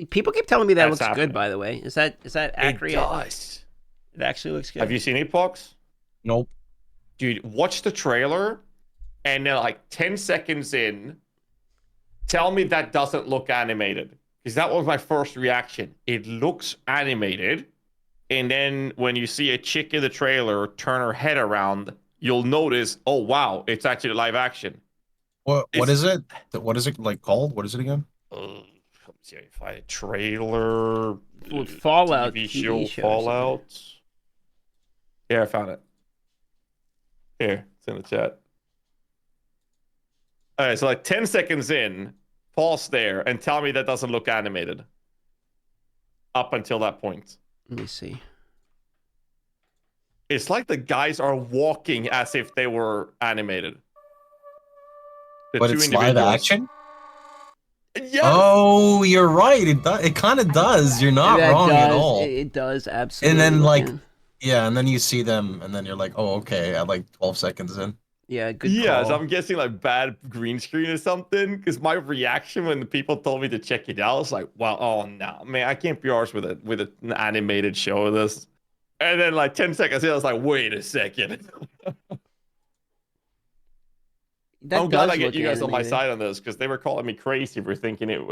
People keep telling me that That's looks happening. good. By the way, is that accurate? It does. It actually looks good. Have you seen it, Pox? Nope. Dude, watch the trailer, and then like 10 seconds in, tell me that doesn't look animated. Because that was my first reaction. It looks animated. And then when you see a chick in the trailer turn her head around, you'll notice, oh, wow, it's actually live action. What It's- is it? What is it like called? What is it again? Let me see if I trailer. With Fallout TV TV show show Fallout. Yeah, I found it. Here, it's in the chat. All right, so like 10 seconds in, pause there and tell me that doesn't look animated. Up until that point. Let me see. It's like the guys are walking as if they were animated. But it's live action? Yes! Oh, you're right. It kind of does. You're not wrong at all. It does absolutely. And then like, yeah, and then you see them, and then you're like, oh, okay, at like 12 seconds in. Yeah, good Yeah, call. so I'm guessing like bad green screen or something. Because my reaction when the people told me to check it out, I was like, "Wow, oh no, man, I can't be honest with an animated show of this." And then like 10 seconds in, I was like, "Wait a second." I'm glad I get you guys on my side on this because they were calling me crazy for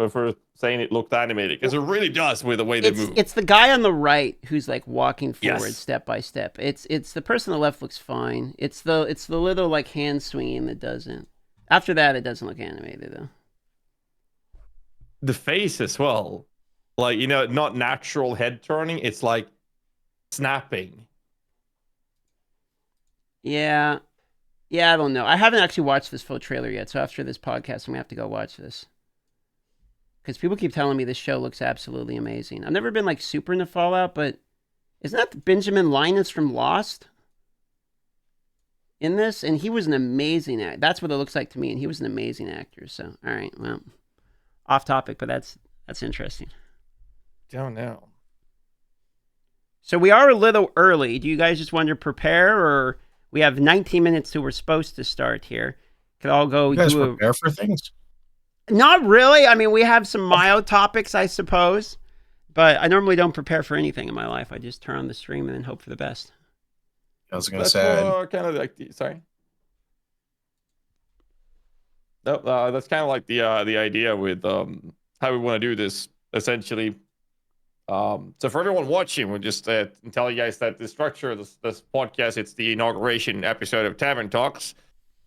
for saying it looked animated because it really does with the way they move. It's the guy on the right who's like walking forward Yes. step by step. It's the person on the left looks fine. It's the little like hand swinging that doesn't. After that, it doesn't look animated though. The face as well, like not natural head turning. It's like snapping. Yeah. Yeah, I don't know. I haven't actually watched this full trailer yet, so after this podcast, I'm gonna have to go watch this. Because people keep telling me this show looks absolutely amazing. I've never been like super into Fallout, but isn't that Benjamin Linus from Lost in this? And he was an amazing actor. That's what it looks like to me, and he was an amazing actor. So, all right, well, off topic, but that's interesting. Don't know. So we are a little early. Do you guys just want to prepare, or we have 19 minutes till we're supposed to start here? Could all go You guys do prepare for things? Not really. I mean, we have some mild topics, I suppose, but I normally don't prepare for anything in my life. I just turn on the stream and then hope for the best. I was gonna That's say. kind of like sorry. No, that's kind of like the idea with how we want to do this essentially. So for everyone watching, we'll just tell you guys that the structure of this podcast, it's the inauguration episode of Tavern Talks,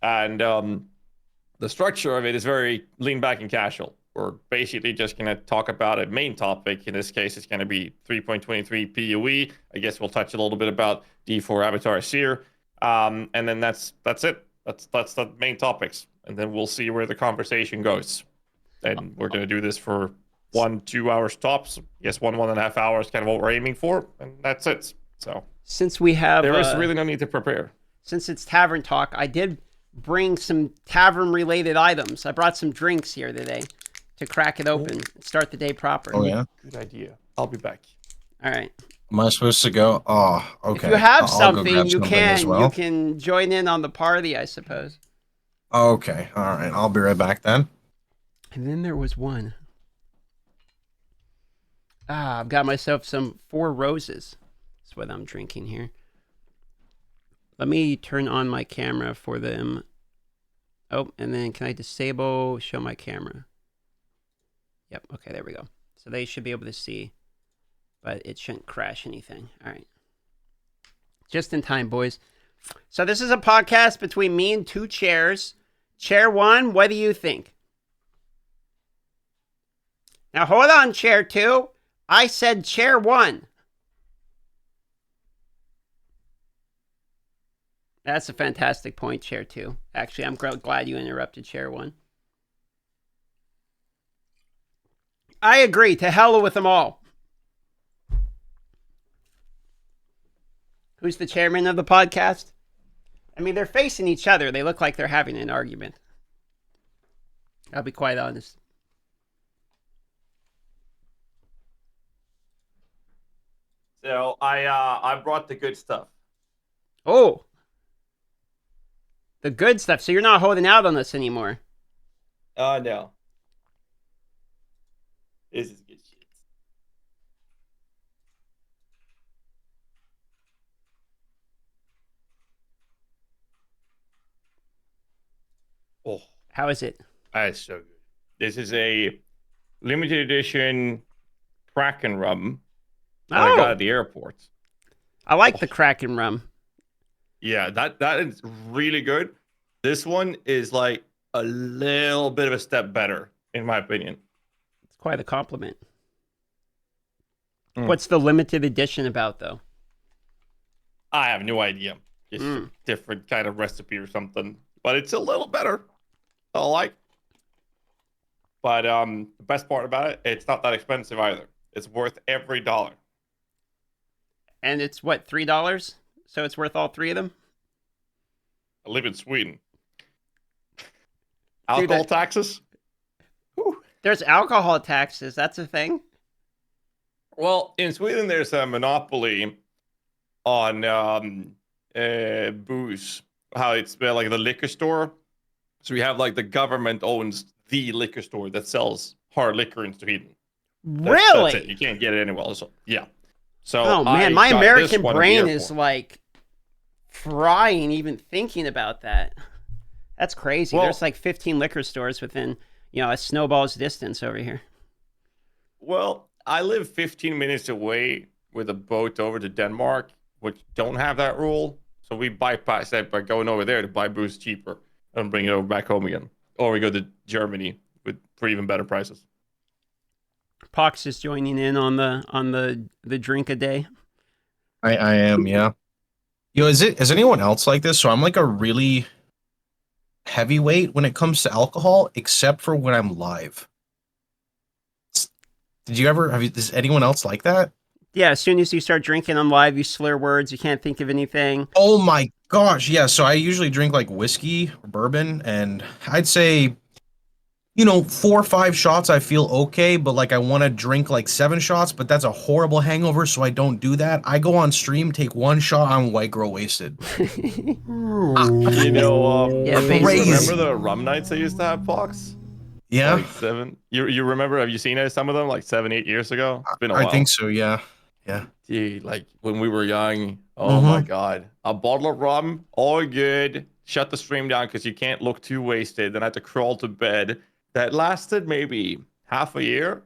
and the structure of it is very lean back and casual. We're basically just going to talk about a main topic. In this case, it's going to be 3.23 PoE. I guess we'll touch a little bit about D4 Avatar Seer, and then that's it. That's the main topics, and then we'll see where the conversation goes. And we're going to do this for 1-2 hours tops. Yes, 1.5 hours, kind of what we're aiming for, and that's it. So since we have, there is really no need to prepare. Since it's Tavern Talk, I did bring some tavern-related items. I brought some drinks here today to crack it open and start the day proper. Oh yeah, good idea. I'll be back. All right. Am I supposed to go? Oh, okay. If you have I'll go something, grab you something can as well. you can join in on the party, I suppose. Okay, all right. I'll be right back then. And then there was one. I've got myself some Four Roses. That's what I'm drinking here. Let me turn on my camera for them. Oh, and then can I disable show my camera? Yep, okay, there we go. So they should be able to see, but it shouldn't crash anything. All right. Just in time, boys. So this is a podcast between me and two chairs. Chair one, what do you think? Now hold on, chair two. I said chair one. That's a fantastic point, chair two. Actually, I'm glad you interrupted chair one. I agree. To hell with them all. Who's the chairman of the podcast? I mean, they're facing each other. They look like they're having an argument. I'll be quite honest. So I brought the good stuff. Oh. The good stuff. So you're not holding out on us anymore. No. This is good shit. Oh, How is it? that is so good. This is a limited edition Kraken rum that I got Oh, at the airport. I like the Kraken rum. Yeah, that is really good. This one is like a little bit of a step better, in my opinion. It's quite a compliment. Mm. What's the limited edition about, though? I have no idea. Just a different kind of recipe or something. But it's a little better. I like. But the best part about it, it's not that expensive either. It's worth every dollar. And it's what, $3? So it's worth all three of them? I live in Sweden. Dude, Alcohol taxes? Whew. There's alcohol taxes. That's a thing? Well, in Sweden, there's a monopoly on booze. How it's like the liquor store. So we have like the government owns the liquor store that sells hard liquor in Sweden. Really? That's it. You can't get it anywhere else. Yeah. So Oh man, I my got American this one at the brain is airport. like frying even thinking about that. That's crazy. Well- There's like 15 liquor stores within, a snowball's distance over here. Well, I live 15 minutes away with a boat over to Denmark, which don't have that rule. So we bypass that by going over there to buy booze cheaper and bring it over back home again. Or we go to Germany for even better prices. Pox is joining in on the drink a day. I am, yeah. Yo, is anyone else like this? So I'm like a really heavyweight when it comes to alcohol, except for when I'm live. Is anyone else like that? Yeah, as soon as you start drinking on live, you slur words. You can't think of anything. Oh my gosh, yeah. So I usually drink like whiskey or bourbon, and I'd say, 4 or 5 shots, I feel okay, but like I want to drink like 7 shots, but that's a horrible hangover, so I don't do that. I go on stream, take 1 shot, I'm white girl wasted. You Yeah, basically. remember the rum nights I used to have, Pox? Yeah, Like 7. You remember? Have you seen some of them like 7, 8 years ago? It's been a while. I think so. Yeah. Dude, like when we were young, oh my God. A bottle of rum, all good. Shut the stream down because you can't look too wasted. Then I had to crawl to bed. That lasted maybe half a year.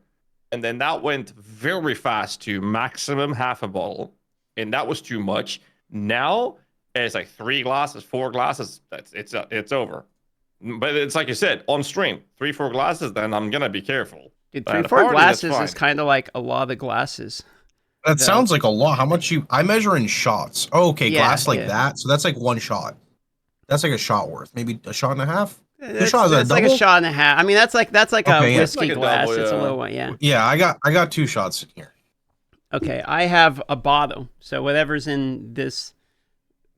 And then that went very fast to maximum half a bottle. And that was too much. Now it's like 3 glasses, 4 glasses. It's over. But it's like you said, on stream, 3, 4 glasses, then I'm going to be careful. Dude, But 3, at a 4 party, that's glasses is fine. kind of like a lot of glasses. That No. sounds like a lot. How much I measure in shots. Oh, okay, Yeah, glass like yeah. that. So that's like 1 shot. That's like a shot worth. Maybe a shot and a half? It's, shot, is that a it's like a double? shot and a half. I mean, that's like Okay, a yeah. whiskey Like a glass. double, It's a yeah. little one, yeah. Yeah, I got 2 shots in here. Okay, I have a bottle. So whatever's in this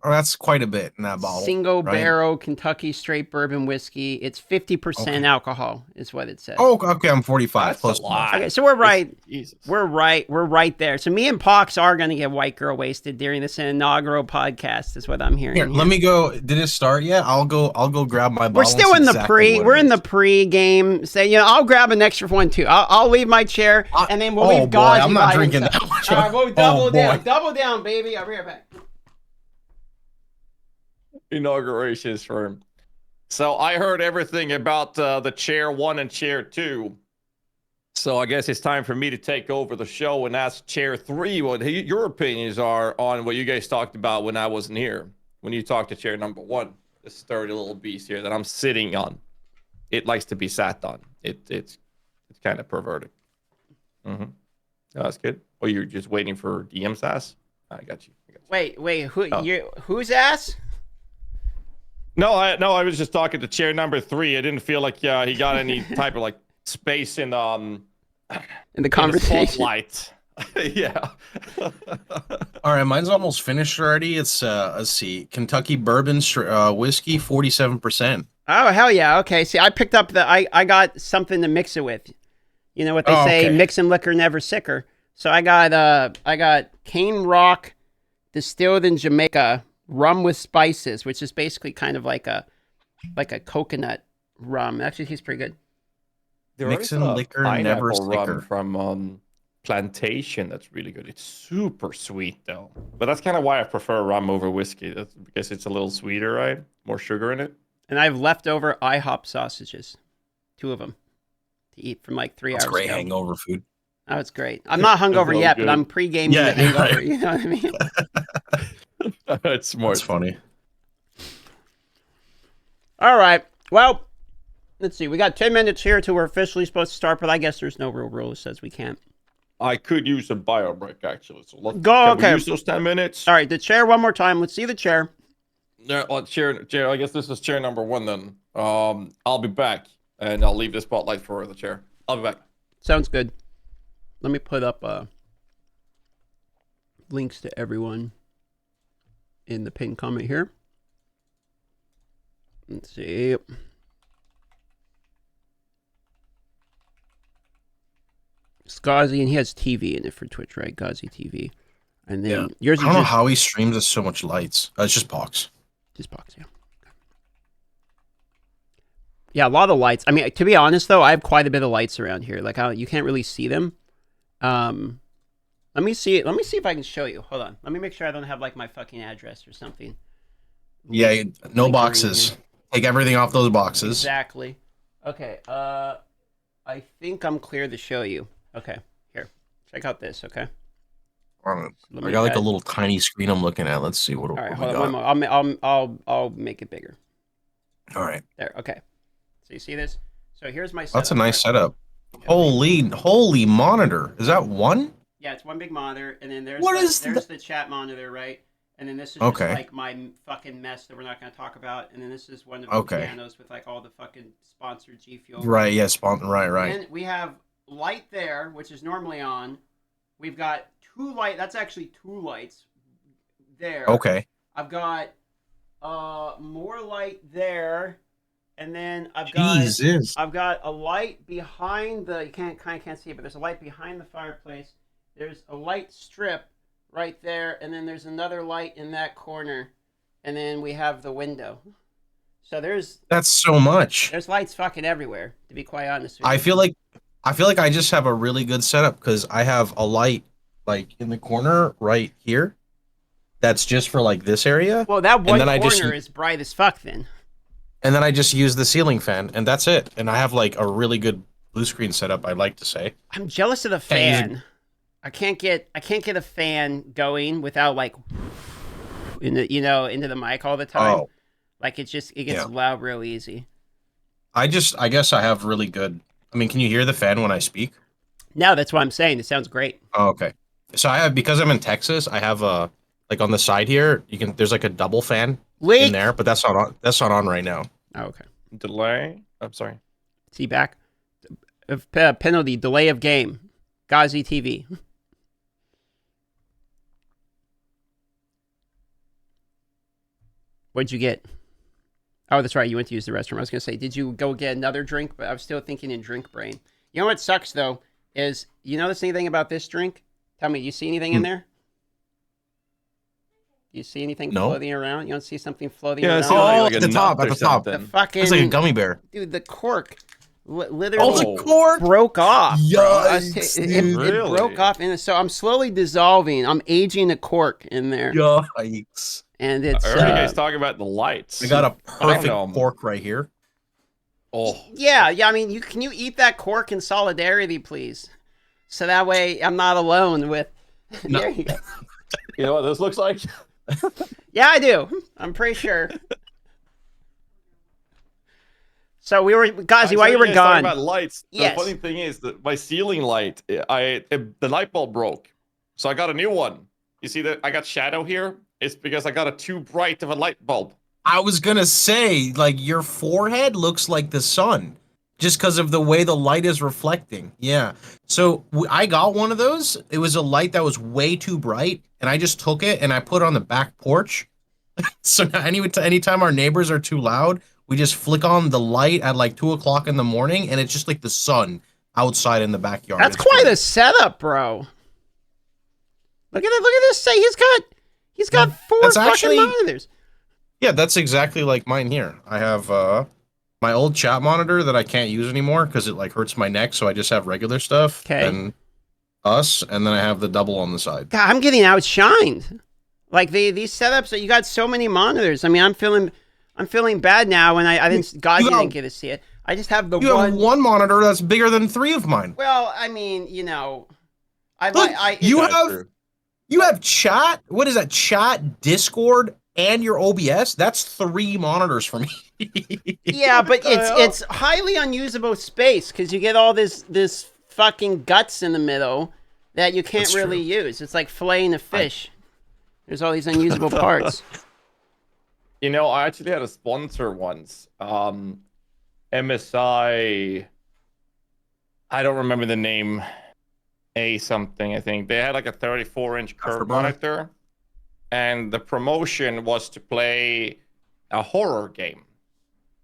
Oh, that's quite a bit in that bottle. single right? barrel Kentucky straight bourbon whiskey, it's 50% Okay. alcohol, is what it says. Oh, okay, I'm 45. That's Close a lot. Okay, so we're right. Jesus. We're right there. So me and Pox are going to get white girl wasted during this inaugural podcast, is what I'm hearing. Here, let me go. Did it start yet? I'll go grab my bottle. We're still and in see the exactly pre. what We're it in the is. pre-game. Say, I'll grab an extra one too. I'll leave my chair, and then we'll leave boy, GHAZZY I'm not by drinking himself. that much. All right, we'll Oh, boy. double down, baby. I'll be right back. Inaugurations for him. So I heard everything about the chair 1 and chair 2. So I guess it's time for me to take over the show and ask chair 3 what your opinions are on what you guys talked about when I wasn't here. When you talked to chair number 1, this sturdy little beast here that I'm sitting on. It likes to be sat on. It's kind of perverted. Mm-hmm. Oh, that's good. Oh, you're just waiting for DM sass? I got you. Wait, who? Oh. Whose ass? No, I was just talking to chair number 3. I didn't feel like he got any type of like space in In the the conversation. spotlight. Yeah. All right, mine's almost finished already. It's let's see, Kentucky bourbon whiskey, 47%. Oh hell yeah! Okay, see, I picked up I got something to mix it with. You know what they Oh, say: okay. mixing liquor never sicker. So I got Cane Rock, distilled in Jamaica, rum with spices, which is basically kind of like a coconut rum. Actually, tastes pretty good. There Mixing is a liquor pineapple never rum sicker. from Plantation that's really good. It's super sweet though, but that's kind of why I prefer rum over whiskey. That's because it's a little sweeter, right? More sugar in it. And I have leftover IHOP sausages. 2 of them to eat from like 3 That's hours great ago. hangover food. Oh, it's great. I'm not hungover all yet, good. but I'm pre-gaming Yeah, the hangover. right. You know what I mean? That's smart. That's funny. All right. Well, let's see. We got 10 minutes here till we're officially supposed to start, but I guess there's no real rule that says we can't. I could use a bio break actually. So let's Go. can we Okay. use those 10 minutes. All right. The chair one more time. Let's see the chair. Yeah, chair. I guess this is chair number 1 then. I'll be back, and I'll leave the spotlight for the chair. I'll be back. Sounds good. Let me put up links to everyone in the pinned comment here. Let's see. It's GHAZZY, and he has TV in it for Twitch, right? GHAZZY TV. And then yours I is don't know just, how he streams with so much lights. It's just Pox. just box, yeah. Yeah, a lot of lights. I mean, to be honest, though, I have quite a bit of lights around here. Like, you can't really see them. Let me see if I can show you. Hold on. Let me make sure I don't have, like, my fucking address or something. Yeah, no Link boxes. everything. Take everything off those boxes. Exactly. Okay, I think I'm clear to show you. Okay, here. Check out this, okay? I Let me got like a add- little tiny screen I'm looking at. Let's see what, All right, what hold we on. got. One more. I'll make it bigger. All right. There, okay. So you see this? So here's my setup. That's a nice right? setup. Holy monitor. Is that one? Yeah, it's one big monitor, and then there's What the, is there's the chat monitor, right? And then this is Okay. just like my fucking mess that we're not going to talk about. And then this is one of the Okay. pianos with like all the fucking sponsored G Fuel. Right, yeah, right. And we have light there, which is normally on. We've got 2 light. That's actually 2 lights there. Okay. I've got more light there, and then I've Jesus. got a light behind the. You can't see it, but there's a light behind the fireplace. There's a light strip right there, and then there's another light in that corner, and then we have the window. So That's so much. there's lights fucking everywhere. To be quite honest with you. I feel like I just have a really good setup because I have a light like in the corner right here. That's just for like this area. Well, that one then I corner just- is bright as fuck. Then. And then I just use the ceiling fan and that's it. And I have like a really good blue screen setup, I'd like to say. I'm jealous of the Can't use fan. I can't get a fan going without like into the mic all the time. Oh. Like it gets Yeah. loud real easy. I guess I have really good. I mean, can you hear the fan when I speak? No, that's what I'm saying. It sounds great. Oh, okay. So I have, because I'm in Texas, I have a like on the side here, there's like a double fan in there, but that's not on right now. Oh, okay. Delay. I'm sorry. See back. Penalty, delay of game. GHAZZY TV. What'd you get? Oh, that's right. You went to use the restroom. I was going to say, did you go get another drink? But I was still thinking in drink brain. You know what sucks, though, is you notice anything about this drink? Tell me, you see anything in there? Do you see anything No. floating around? You don't see something floating Yeah, I around? see like at a the top, nut at or the top. The something. fucking... It's like a gummy bear. Dude, the cork Oh, literally it's Oh. a cork. broke off. Bro. Yikes, It dude. Really? broke off, and so I'm slowly dissolving. I'm aging a cork in there, Yikes. and it's I heard you guys talking about the lights. I got a perfect know. cork right here. Oh, yeah. I mean, can you eat that cork in solidarity, please? So that way I'm not alone with. No. There you go. you know what this looks like? Yeah, I do. I'm pretty sure. So we were, GHAZZY, while you were talking gone. about lights. The Yes. funny thing is that my ceiling light, the light bulb broke, so I got a new one. You see that I got shadow here? It's because I got a too bright of a light bulb. I was gonna say, like, your forehead looks like the sun, just because of the way the light is reflecting. Yeah. So I got one of those. It was a light that was way too bright, and I just took it and I put it on the back porch. So now anytime our neighbors are too loud, we just flick on the light at like 2 o'clock in the morning, and it's just like the sun outside in the backyard. That's It's quite great. a setup, bro. Look at it. Look at this. Say he's got 4 That's fucking actually- monitors. Yeah, that's exactly like mine here. I have my old chat monitor that I can't use anymore because it like hurts my neck, so I just have regular stuff. 'Kay. And us, and then I have the double on the side. God, I'm getting outshined. Like these setups that you got so many monitors. I mean, I'm feeling I'm feeling bad now, and I didn't. God, you got- didn't get to see it. I just have the You one. have one monitor that's bigger than 3 of mine. Well, I mean, you know, Look, you That's have true. you have chat. What is that? Chat, Discord, and your OBS. That's 3 monitors for me. Yeah, but hell? it's highly unusable space because you get all this fucking guts in the middle that you can't That's really true. use. It's like filleting a fish. There's all these unusable parts. You know, I actually had a sponsor once. MSI. I don't remember the name. A something, I think. They had like a 34-inch curved Afterburner? monitor, and the promotion was to play a horror game.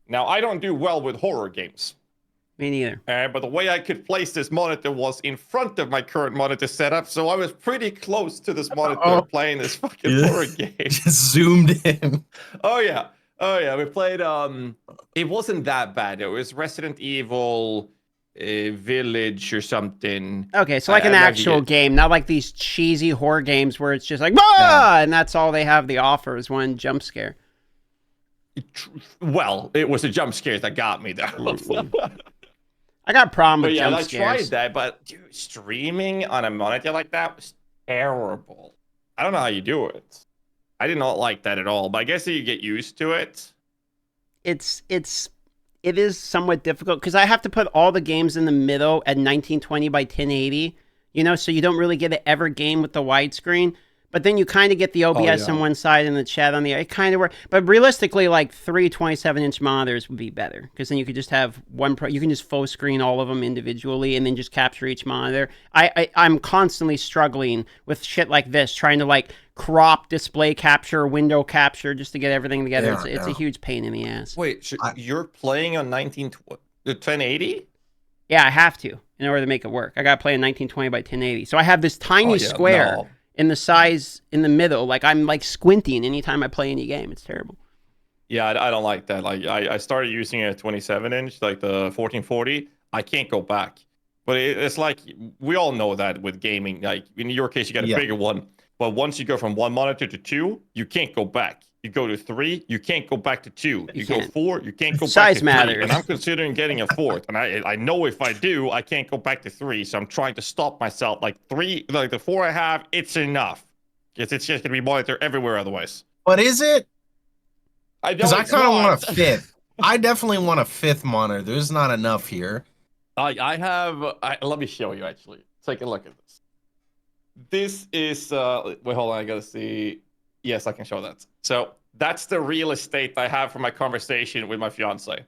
Now, I don't do well with horror games. Me neither. But the way I could place this monitor was in front of my current monitor setup, so I was pretty close to this monitor playing this fucking horror game. Just zoomed in. Oh yeah, we played. It wasn't that bad. It was Resident Evil Village or something. Okay, so like an I'd actual get- game, not like these cheesy horror games where it's just like, ah, and that's all they have to offer is one jump scare. Well, it was a jump scare that got me there. I got a problem But with yeah, jump I scares. tried that, but dude, streaming on a monitor like that was terrible. I don't know how you do it. I did not like that at all, but I guess you get used to it. It is somewhat difficult because I have to put all the games in the middle at 1920 by 1080, you know, so you don't really get to ever game with the widescreen. But then you kind of get the OBS yeah. on one side and the chat on the other. It kind of works. But realistically, like 3 27-inch monitors would be better because then you could just have you can just full screen all of them individually and then just capture each monitor. I'm constantly struggling with shit like this, trying to like crop, display capture, window capture just to get everything together. Yeah, It's a huge pain in the ass. Wait, you're playing on 1080? Yeah, I have to in order to make it work. I got to play a 1920 by 1080. So I have this tiny square No. in the size in the middle. Like I'm like squinting anytime I play any game. It's terrible. Yeah, I don't like that. Like I started using a 27-inch, like the 1440. I can't go back. But it's like we all know that with gaming. Like in your case, you got a bigger one. But once you go from 1 monitor to 2, you can't go back. You go to 3, you can't go back to 2. You go 4, you can't go Size back to matters. 3. And I'm considering getting a 4th. And I know if I do, I can't go back to 3. So I'm trying to stop myself. Like 3, like the 4 I have, it's enough. It's just gonna be monitor everywhere otherwise. But is it? Because I kind of want a 5th. I definitely want a 5th monitor. There's not enough here. I have. Let me show you. Actually, take a look at this. This is. Wait, hold on. I gotta see. Yes, I can show that. So that's the real estate I have for my conversation with my fiance.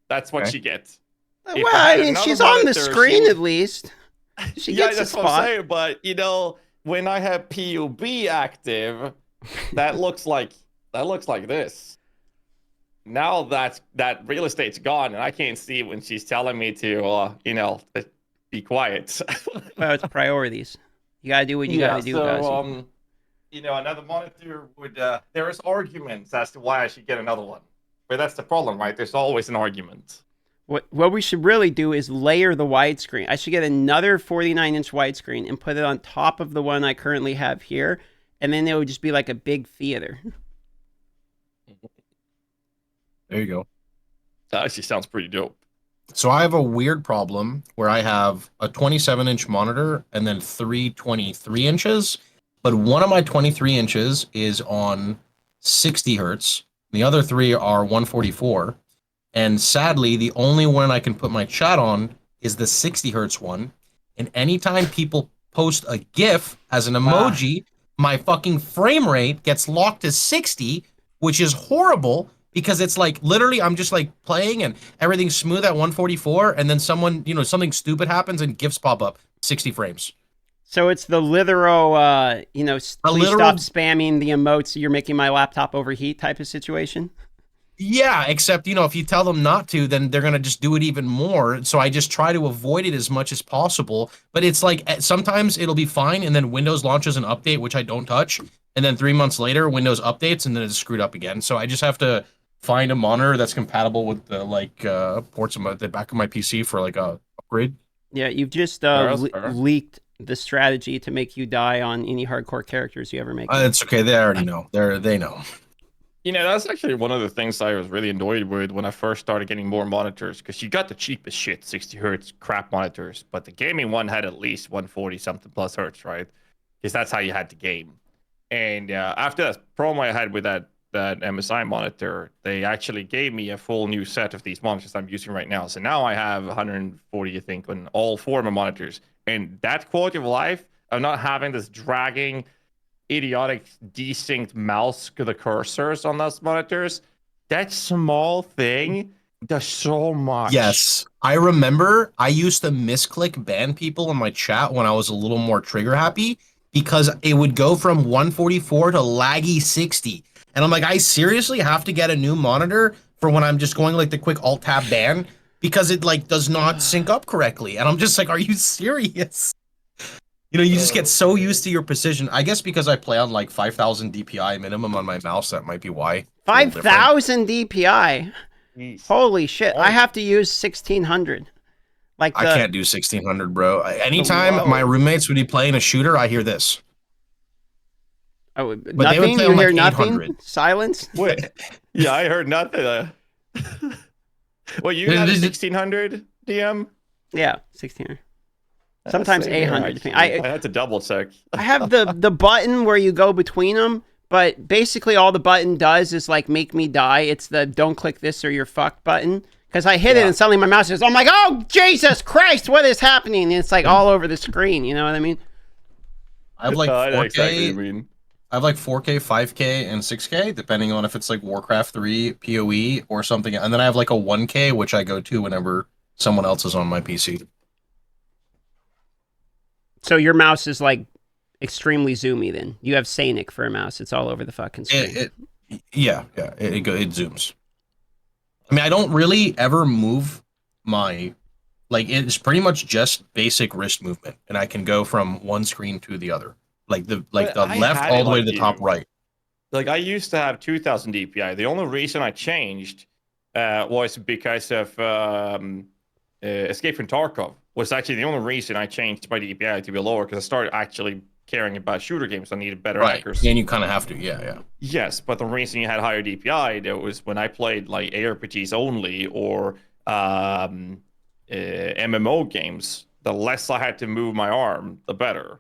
That's what Okay. she gets. Well, If I I had mean, another she's on the monitor, she screen would- at least. She Yeah, gets a that's what I'm spot. saying. But you know, when I have PUB active, that looks like this. Now that real estate's gone, and I can't see when she's telling me to, be quiet. Well, it's priorities. You gotta do what you gotta do, guys. Another monitor would. There is arguments as to why I should get another one, but that's the problem, right? There's always an argument. What we should really do is layer the widescreen. I should get another 49-inch widescreen and put it on top of the one I currently have here, and then it would just be like a big theater. There you go. That actually sounds pretty dope. So I have a weird problem where I have a 27-inch monitor and then 3 23 inches, but one of my 23 inches is on 60 hertz. The other 3 are 144. And sadly, the only one I can put my chat on is the 60 hertz one. And anytime people post a GIF as an emoji, my fucking frame rate gets locked to 60, which is horrible. Because it's like literally I'm just like playing and everything's smooth at 144 and then someone, something stupid happens and GIFs pop up 60 frames. So it's the literal, please stop spamming the emotes. You're making my laptop overheat type of situation. Yeah, except, if you tell them not to, then they're going to just do it even more. So I just try to avoid it as much as possible. But it's like sometimes it'll be fine and then Windows launches an update, which I don't touch. And then 3 months later, Windows updates and then it's screwed up again. So I just have to find a monitor that's compatible with the ports of the back of my PC for like a upgrade. Yeah, you've just leaked the strategy to make you die on any hardcore characters you ever make. It's okay. They already know. They know. You know, that's actually one of the things I was really annoyed with when I first started getting more monitors, because you got the cheapest shit, 60 hertz crap monitors, but the gaming one had at least 140 something plus hertz, right? Because that's how you had to game. And after that promo I had with that MSI monitor, they actually gave me a full new set of these monitors I'm using right now. So now I have 140, I think, on all four of my monitors. And that quality of life of not having this dragging idiotic desynced mouse to the cursors on those monitors, that small thing does so much. Yes, I remember I used to misclick ban people in my chat when I was a little more trigger happy because it would go from 144 to laggy 60. And I'm like, I seriously have to get a new monitor for when I'm just going like the quick alt tab ban because it like does not sync up correctly. And I'm just like, are you serious? You know, you just get so used to your precision. I guess because I play on like 5,000 DPI minimum on my mouse, that might be why. 5,000 DPI. Jeez. Holy shit! I have to use 1,600. Like I can't do 1,600, bro. Anytime Whoa. my roommates would be playing a shooter, I hear this. Oh, But they would nothing. play You on, like, hear nothing. 800. Silence. Wait, yeah, I heard nothing. Well, you got a 1600 DM? Yeah, 1,600. Sometimes Same here, 800. actually. I I had to double check. I have the button where you go between them, but basically all the button does is like make me die. It's the don't click this or you're fucked button. Because I hit it and suddenly my mouse is, I'm like, oh, Jesus Christ, what is happening? And it's like all over the screen, you know what I mean? I have like I know 4K. exactly what you mean. I have like 4K, 5K, and 6K, depending on if it's like Warcraft 3 PoE or something. And then I have like a 1K, which I go to whenever someone else is on my PC. So your mouse is like extremely zoomy then. You have Sanic for a mouse. It's all over the fucking screen. It zooms. I mean, I don't really ever move my, like, it's pretty much just basic wrist movement, and I can go from one screen to the other, like the But the I left had all it the way like to the top you. right. Like, I used to have 2000 DPI. The only reason I changed was because of Escape from Tarkov. Was actually the only reason I changed my DPI to be lower, because I started actually caring about shooter games. I needed better Right, accuracy. and you kind of have to, yeah. Yes, but the reason you had higher DPI, that was when I played like ARPGs only, or MMO games. The less I had to move my arm, the better.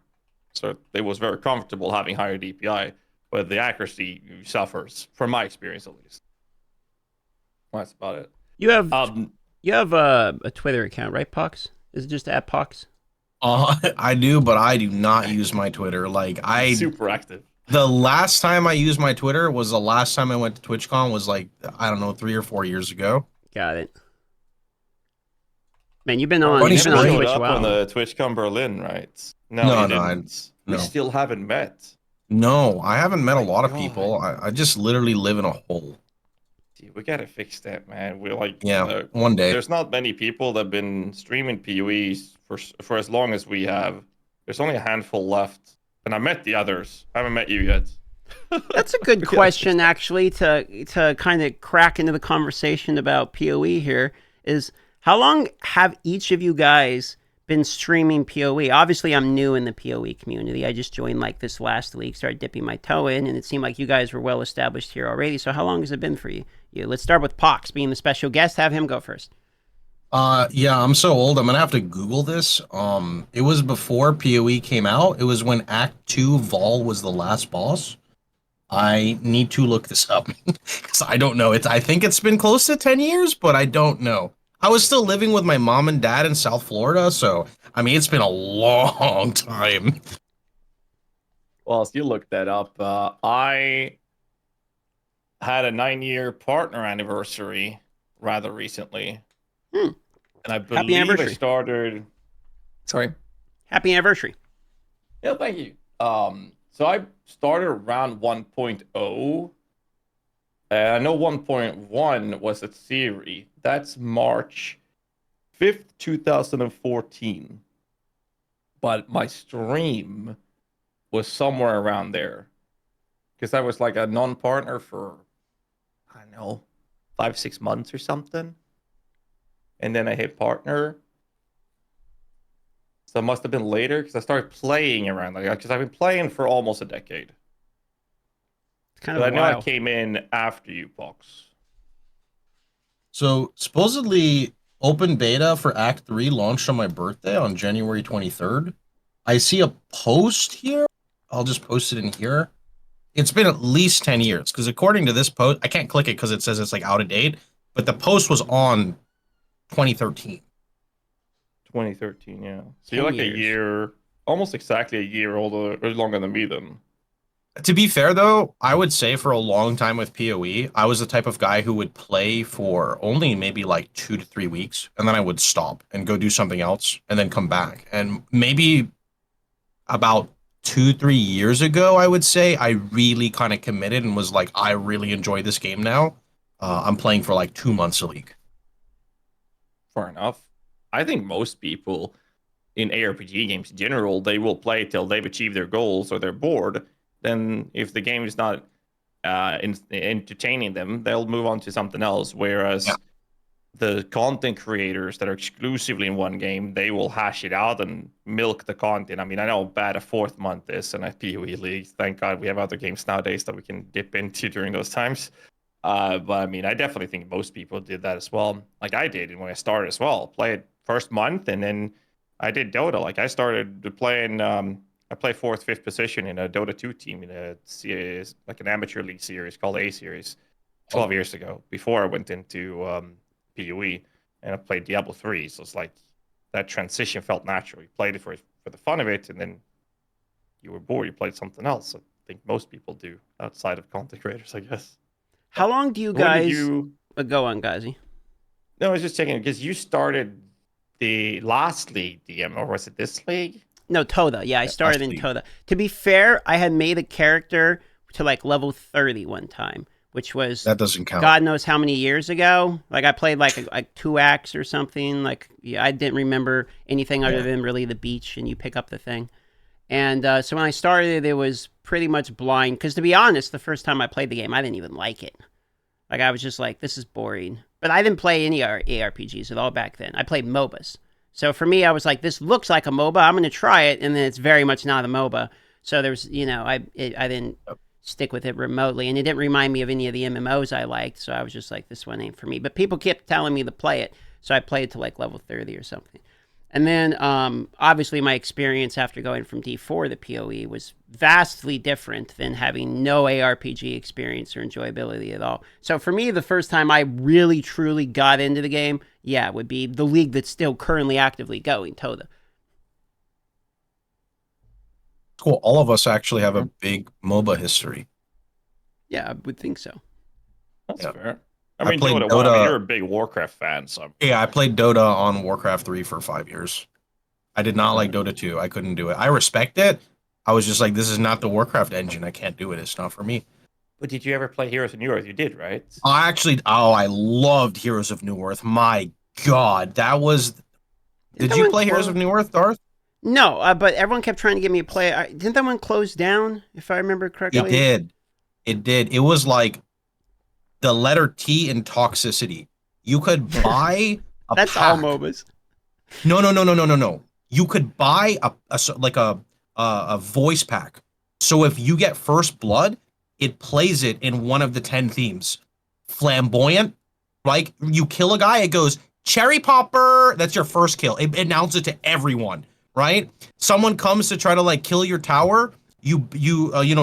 So it was very comfortable having higher DPI, but the accuracy suffers, from my experience at least. That's about it. You have a Twitter account, right, Pox? Is it just at Pox? I do, but I do not use my Twitter. Like, Super active. the last time I used my Twitter was the last time I went to TwitchCon, was like, I don't know, 3 or 4 years ago. Got it. Man, you've been on Funny Twitch showed a up while. on the TwitchCon Berlin, right? No, you didn't. We no. still haven't met. No, I haven't met a My lot of God. people. I just literally live in a hole. Dude, we gotta fix that, man. We're like, Yeah, one day. there's not many people that have been streaming PoEs for as long as we have. There's only a handful left, and I met the others. I haven't met you yet. That's a good question, actually, to kind of crack into the conversation about PoE here. Is how long have each of you guys been streaming PoE? Obviously, I'm new in the PoE community. I just joined like this last week, started dipping my toe in, and it seemed like you guys were well established here already. So how long has it been for you? Let's start with Pox, being the special guest. Have him go first. Yeah, I'm so old. I'm gonna have to Google this. It was before PoE came out. It was when Act 2 Vol was the last boss. I need to look this up because I don't know. I think it's been close to 10 years, but I don't know. I was still living with my mom and dad in South Florida, so I mean, it's been a long time. Well, as you look that up, I had a 9-year partner anniversary rather recently. Hmm. And I Happy believe I anniversary. started. Sorry. Happy anniversary. Yeah, thank you. So I started around 1.0. I know 1.1 was a theory. That's March 5th, 2014. But my stream was somewhere around there, because I was like a non-partner for, I don't know, 5-6 months or something. And then I hit partner. So it must have been later, because I started playing around, like, because I've been playing for almost a decade. kind But of I know I wild. came in after you, Pox. So supposedly open beta for Act 3 launched on my birthday on January 23rd. I see a post here. I'll just post it in here. It's been at least 10 years because according to this post, I can't click it because it says it's like out of date, but the post was on 2013. 2013, yeah. So 10 you're like years. a year, almost exactly a year older or longer than me then. To be fair, though, I would say for a long time with PoE, I was the type of guy who would play for only maybe like 2 to 3 weeks, and then I would stop and go do something else and then come back. And maybe about 2, 3 years ago, I would say I really kind of committed and was like, I really enjoy this game now. I'm playing for like 2 months a week. Fair enough. I think most people in ARPG games in general, they will play till they've achieved their goals or they're bored. Then if the game is not entertaining them, they'll move on to something else. Whereas Yeah. the content creators that are exclusively in one game, they will hash it out and milk the content. I mean, I know how bad a fourth month is in a PoE league. Thank God we have other games nowadays that we can dip into during those times. But I mean, I definitely think most people did that as well. Like I did when I started as well. Played first month, and then I did Dota. Like I started playing. I play fourth, fifth position in a Dota 2 team in a series, like an amateur league series called A Series, 12 years ago. Before I went into PoE, and I played Diablo 3. So it's like that transition felt natural. You played it for the fun of it, and then you were bored. You played something else. I think most people do outside of content creators, I guess. How long do you When guys did you? go on, GHAZZY? No, I was just checking because you started the last league DM, or was it this league? No, Toda. Yeah, I started in league. Toda. To be fair, I had made a character to like level 30 one time, which was That doesn't count. God knows how many years ago. Like I played like 2 acts or something. Like yeah, I didn't remember anything other than really the beach and you pick up the thing. And so when I started, it was pretty much blind. Because to be honest, the first time I played the game, I didn't even like it. Like I was just like, this is boring. But I didn't play any ARPGs at all back then. I played MOBAs. So for me, I was like, this looks like a MOBA. I'm going to try it. And then it's very much not a MOBA. So there's, I didn't stick with it remotely. And it didn't remind me of any of the MMOs I liked. So I was just like, this one ain't for me. But people kept telling me to play it. So I played to like level 30 or something. And then obviously my experience after going from D4 to PoE was vastly different than having no ARPG experience or enjoyability at all. So for me, the first time I really truly got into the game, yeah, would be the league that's still currently actively going, Toda. Cool. All of us actually have a big MOBA history. Yeah, I would think so. That's Yeah. fair. I I mean, played Dota 1, I mean, Dota- you're a big Warcraft fan, so Yeah, I played Dota on Warcraft 3 for 5 years. I did not like Dota 2. I couldn't do it. I respect it. I was just like, this is not the Warcraft engine. I can't do it. It's not for me. But did you ever play Heroes of New Earth? You did, right? I loved Heroes of New Earth. My God, that was. Did you play Heroes of New Earth, Darth? No, but everyone kept trying to get me to play. Didn't that one close down, if I remember correctly? It did. It did. It was like the letter T in toxicity. You could buy a That's pack. all MOBAs. No. You could buy a voice pack. So if you get first blood, it plays it in one of the 10 themes. Flamboyant, like you kill a guy, it goes cherry popper. That's your first kill. It announces it to everyone, right? Someone comes to try to like kill your tower. You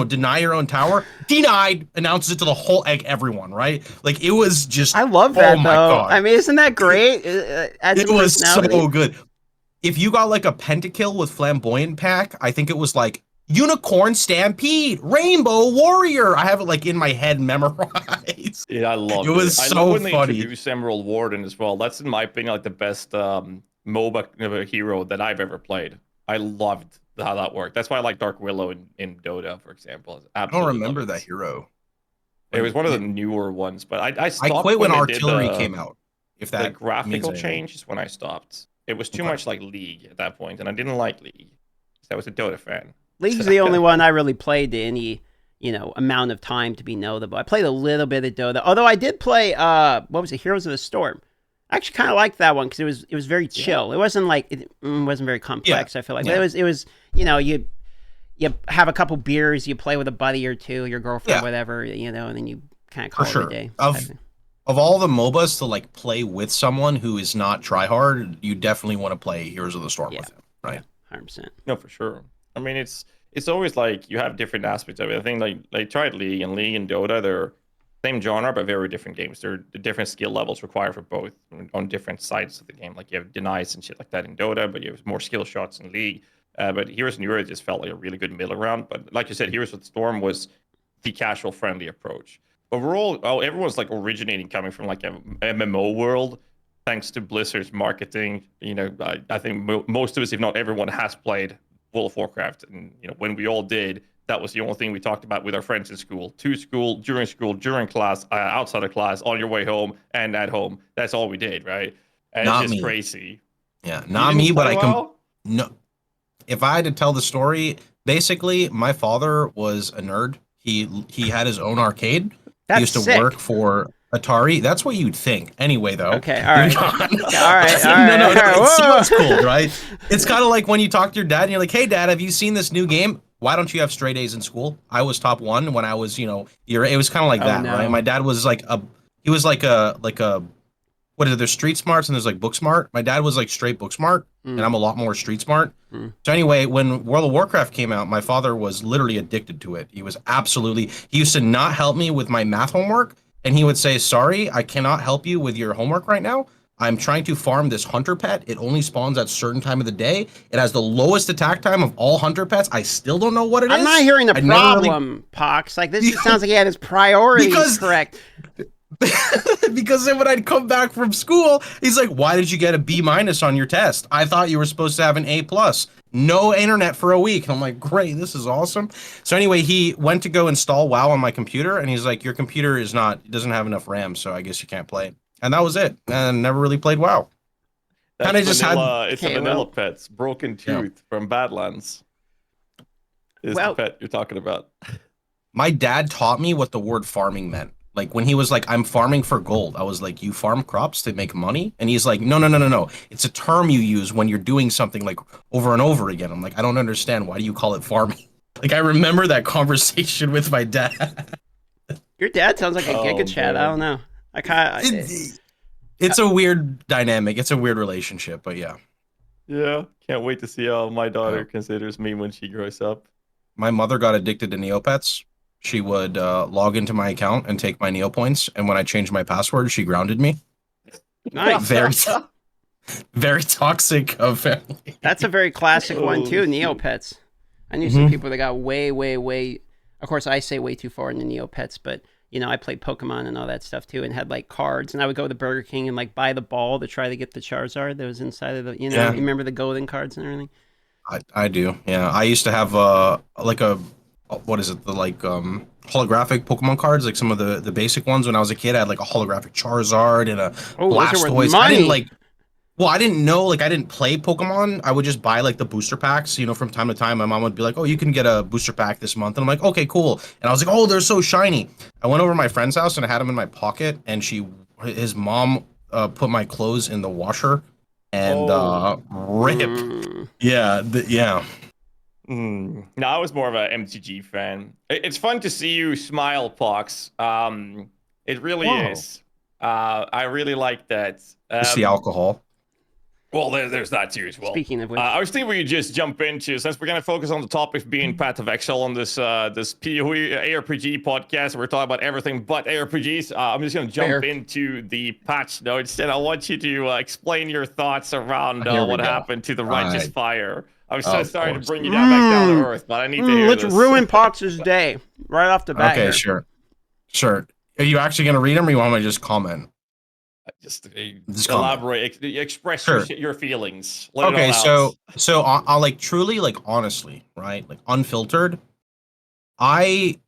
deny your own tower. Denied. Announces it to the whole everyone, right? Like it was just. I love that oh my though. God. I mean, isn't that great? It was so good. If you got like a pentakill with flamboyant pack, I think it was like Unicorn Stampede, Rainbow Warrior. I have it like in my head memorized. Yeah, I love it. It was I so love when they funny. introduced Emerald Warden as well. That's in my opinion like the best MOBA hero that I've ever played. I loved how that worked. That's why I like Dark Willow in Dota, for example. I don't remember that hero. It was one of the newer ones, but I stopped. I quit when they Artillery did came out. If that the graphical means change is when I stopped. It was too Okay. much like League at that point, and I didn't like League. I was a Dota fan. League's the only one I really played to any, amount of time to be notable. I played a little bit of Dota, although I did play, what was it, Heroes of the Storm. I actually kind of liked that one because it was very chill. It wasn't like it wasn't very complex. I feel like it was you have a couple beers, you play with a buddy or two, your girlfriend, Yeah. whatever, and then you kind of For call it sure. a day. Of all the MOBAs to like play with someone who is not tryhard, you definitely want to play Heroes of the Storm with him, right? 100%. No, for sure. I mean, it's always like you have different aspects of it. I think like tried League and Dota, they're same genre but very different games. They're the different skill levels required for both on different sides of the game. Like you have denies and shit like that in Dota, but you have more skill shots in League. But Heroes and Euro just felt like a really good middle ground. But like you said, Heroes of the Storm was the casual friendly approach. Overall, everyone's like originating coming from like a MMO world. Thanks to Blizzard's marketing, I think most of us, if not everyone, has played World of Warcraft, and when we all did, that was the only thing we talked about with our friends in school, during class, outside of class, on your way home, and at home. That's all we did, right? And Not it's just me. crazy. Yeah, You not didn't me, but play I can. WoW? No, if I had to tell the story, basically, my father was a nerd. He had his own arcade. That's He used to sick. work for Atari. That's what you'd think. Anyway, though. Okay, all right. Moving on. All right, all No, right. it Whoa. sounds cool, right? It's kind of like when you talk to your dad and you're like, "Hey, Dad, have you seen this new game? Why don't you have straight A's in school?" I was top one when I was, it was kind of like Oh, that, no. right? My dad was like what is it? There's street smarts and there's like book smart. My dad was like straight book smart, and I'm a lot more street smart. So anyway, when World of Warcraft came out, my father was literally addicted to it. He used to not help me with my math homework, and he would say, "Sorry, I cannot help you with your homework right now. I'm trying to farm this hunter pet. It only spawns at certain time of the day. It has the lowest attack time of all hunter pets. I still don't know what it is." I'm not hearing the I never really- problem, Pox. Like, this just sounds like he had his priorities correct. Because then when I'd come back from school, he's like, "Why did you get a B- on your test? I thought you were supposed to have an A+. No internet for a week." And I'm like, "Great, this is awesome." So anyway, he went to go install WoW on my computer, and he's like, "Your computer doesn't have enough RAM, so I guess you can't play it." And that was it. And never really played WoW. That's Kinda just vanilla, it's a Okay, vanilla well- pets. Broken Tooth from Badlands is Well- the pet you're talking about. My dad taught me what the word farming meant. Like when he was like, "I'm farming for gold," I was like, "You farm crops to make money?" And he's like, No. It's a term you use when you're doing something like over and over again." I'm like, "I don't understand. Why do you call it farming?" Like I remember that conversation with my dad. Your dad sounds like a Oh, Giga Chad. I man. don't know. I kind of. It's a weird dynamic. It's a weird relationship, but yeah. Yeah, can't wait to see how my daughter considers me when she grows up. My mother got addicted to Neopets. She would log into my account and take my Neo points, and when I changed my password, she grounded me. Nice. Very, very toxic of family. That's a very classic one, too. Oh, Neopets. I knew some Mhm. people that got way, way, way. Of course, I say way too far into Neopets, but I played Pokemon and all that stuff too, and had like cards. And I would go to Burger King and like buy the ball to try to get the Charizard that was inside of the. Yeah. You remember the golden cards and everything? I do. Yeah, I used to have like a what is it, the like holographic Pokemon cards, like some of the basic ones. When I was a kid, I had like a holographic Charizard and a Oh, those are worth Blastoise. I didn't money. I didn't know, like I didn't play Pokemon. I would just buy like the booster packs, from time to time. My mom would be like, "Oh, you can get a booster pack this month." And I'm like, "Okay, cool." And I was like, "Oh, they're so shiny." I went over to my friend's house and I had them in my pocket, and his mom put my clothes in the washer and rip. Mm. Yeah. No, I was more of a MTG fan. It's fun to see you smile, Pox. It really Whoa. is. I really like that. It's the alcohol. Well, there's that too as well. Speaking of which, I was thinking we could just jump into, since we're going to focus on the topic being Path of Meixsell on this PoE ARPG podcast. We're talking about everything but ARPGs. I'm just going to jump Fair. into the patch notes, and I want you to explain your thoughts around Here we what go. happened to the Righteous Right. Fire. I'm so Of sorry to course. bring you back down to earth, but I need to hear let's this. ruin Pox's day right off the bat. Okay, here. sure. Are you actually gonna read them, or you want me to just comment? Just Just comment. elaborate, express Sure. your feelings. Let it Okay, all out. so I'll like truly, like honestly, right, like unfiltered. I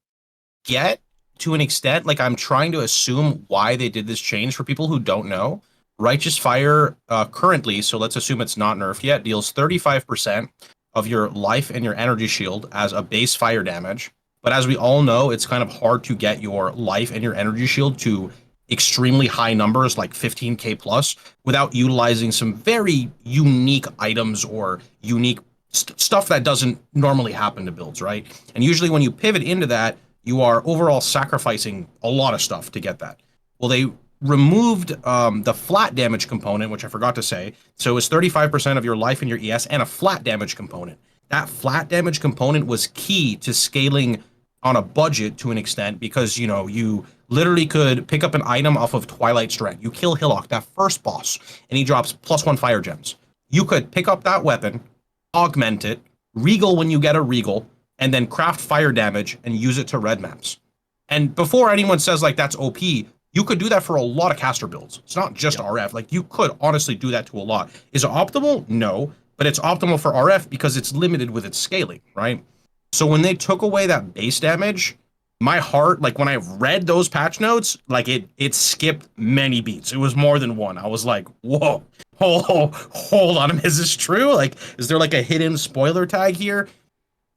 get to an extent, like I'm trying to assume why they did this change for people who don't know. Righteous Fire currently, so let's assume it's not nerfed yet, deals 35% of your life and your energy shield as a base fire damage. But as we all know, it's kind of hard to get your life and your energy shield to extremely high numbers, like 15k plus, without utilizing some very unique items or unique stuff that doesn't normally happen to builds, right? And usually when you pivot into that, you are overall sacrificing a lot of stuff to get that. Well, they removed the flat damage component, which I forgot to say. So it's 35% of your life and your ES and a flat damage component. That flat damage component was key to scaling on a budget to an extent because, you know, you literally could pick up an item off of Twilight Strength. You kill Hillock, that first boss, and he drops +1 fire gems. You could pick up that weapon, augment it, regal when you get a regal, and then craft fire damage and use it to red maps. And before anyone says like that's OP, you could do that for a lot of caster builds. It's not just RF. Like you could honestly do that to a lot. Is it optimal? No, but it's optimal for RF because it's limited with its scaling, right? So when they took away that base damage, my heart, like when I read those patch notes, like it skipped many beats. It was more than one. I was like, whoa, hold on, is this true? Like, is there like a hidden spoiler tag here?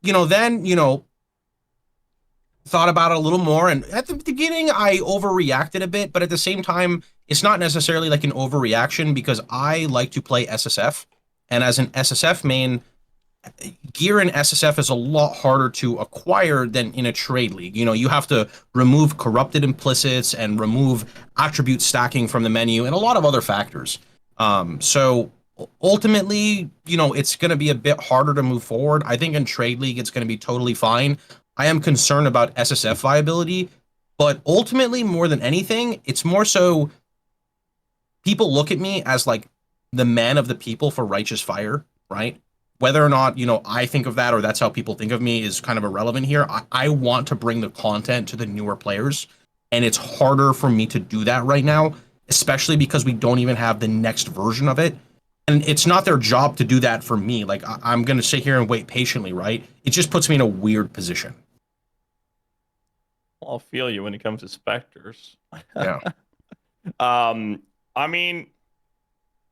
You know, then, you know, thought about it a little more, and at the beginning I overreacted a bit, but at the same time it's not necessarily like an overreaction because I like to play SSF, and as an SSF main, gear in SSF is a lot harder to acquire than in a trade league. You know, you have to remove corrupted implicits and remove attribute stacking from the menu and a lot of other factors. So ultimately, you know, it's going to be a bit harder to move forward. I think in trade league it's going to be totally fine. I am concerned about SSF viability, but ultimately, more than anything, it's more so people look at me as like the man of the people for Righteous Fire, right? Whether or not, you know, I think of that or that's how people think of me is kind of irrelevant here. I want to bring the content to the newer players, and it's harder for me to do that right now, especially because we don't even have the next version of it. And it's not their job to do that for me. Like, I'm going to sit here and wait patiently, right? It just puts me in a weird position. I'll feel you when it comes to specters. Yeah. I mean,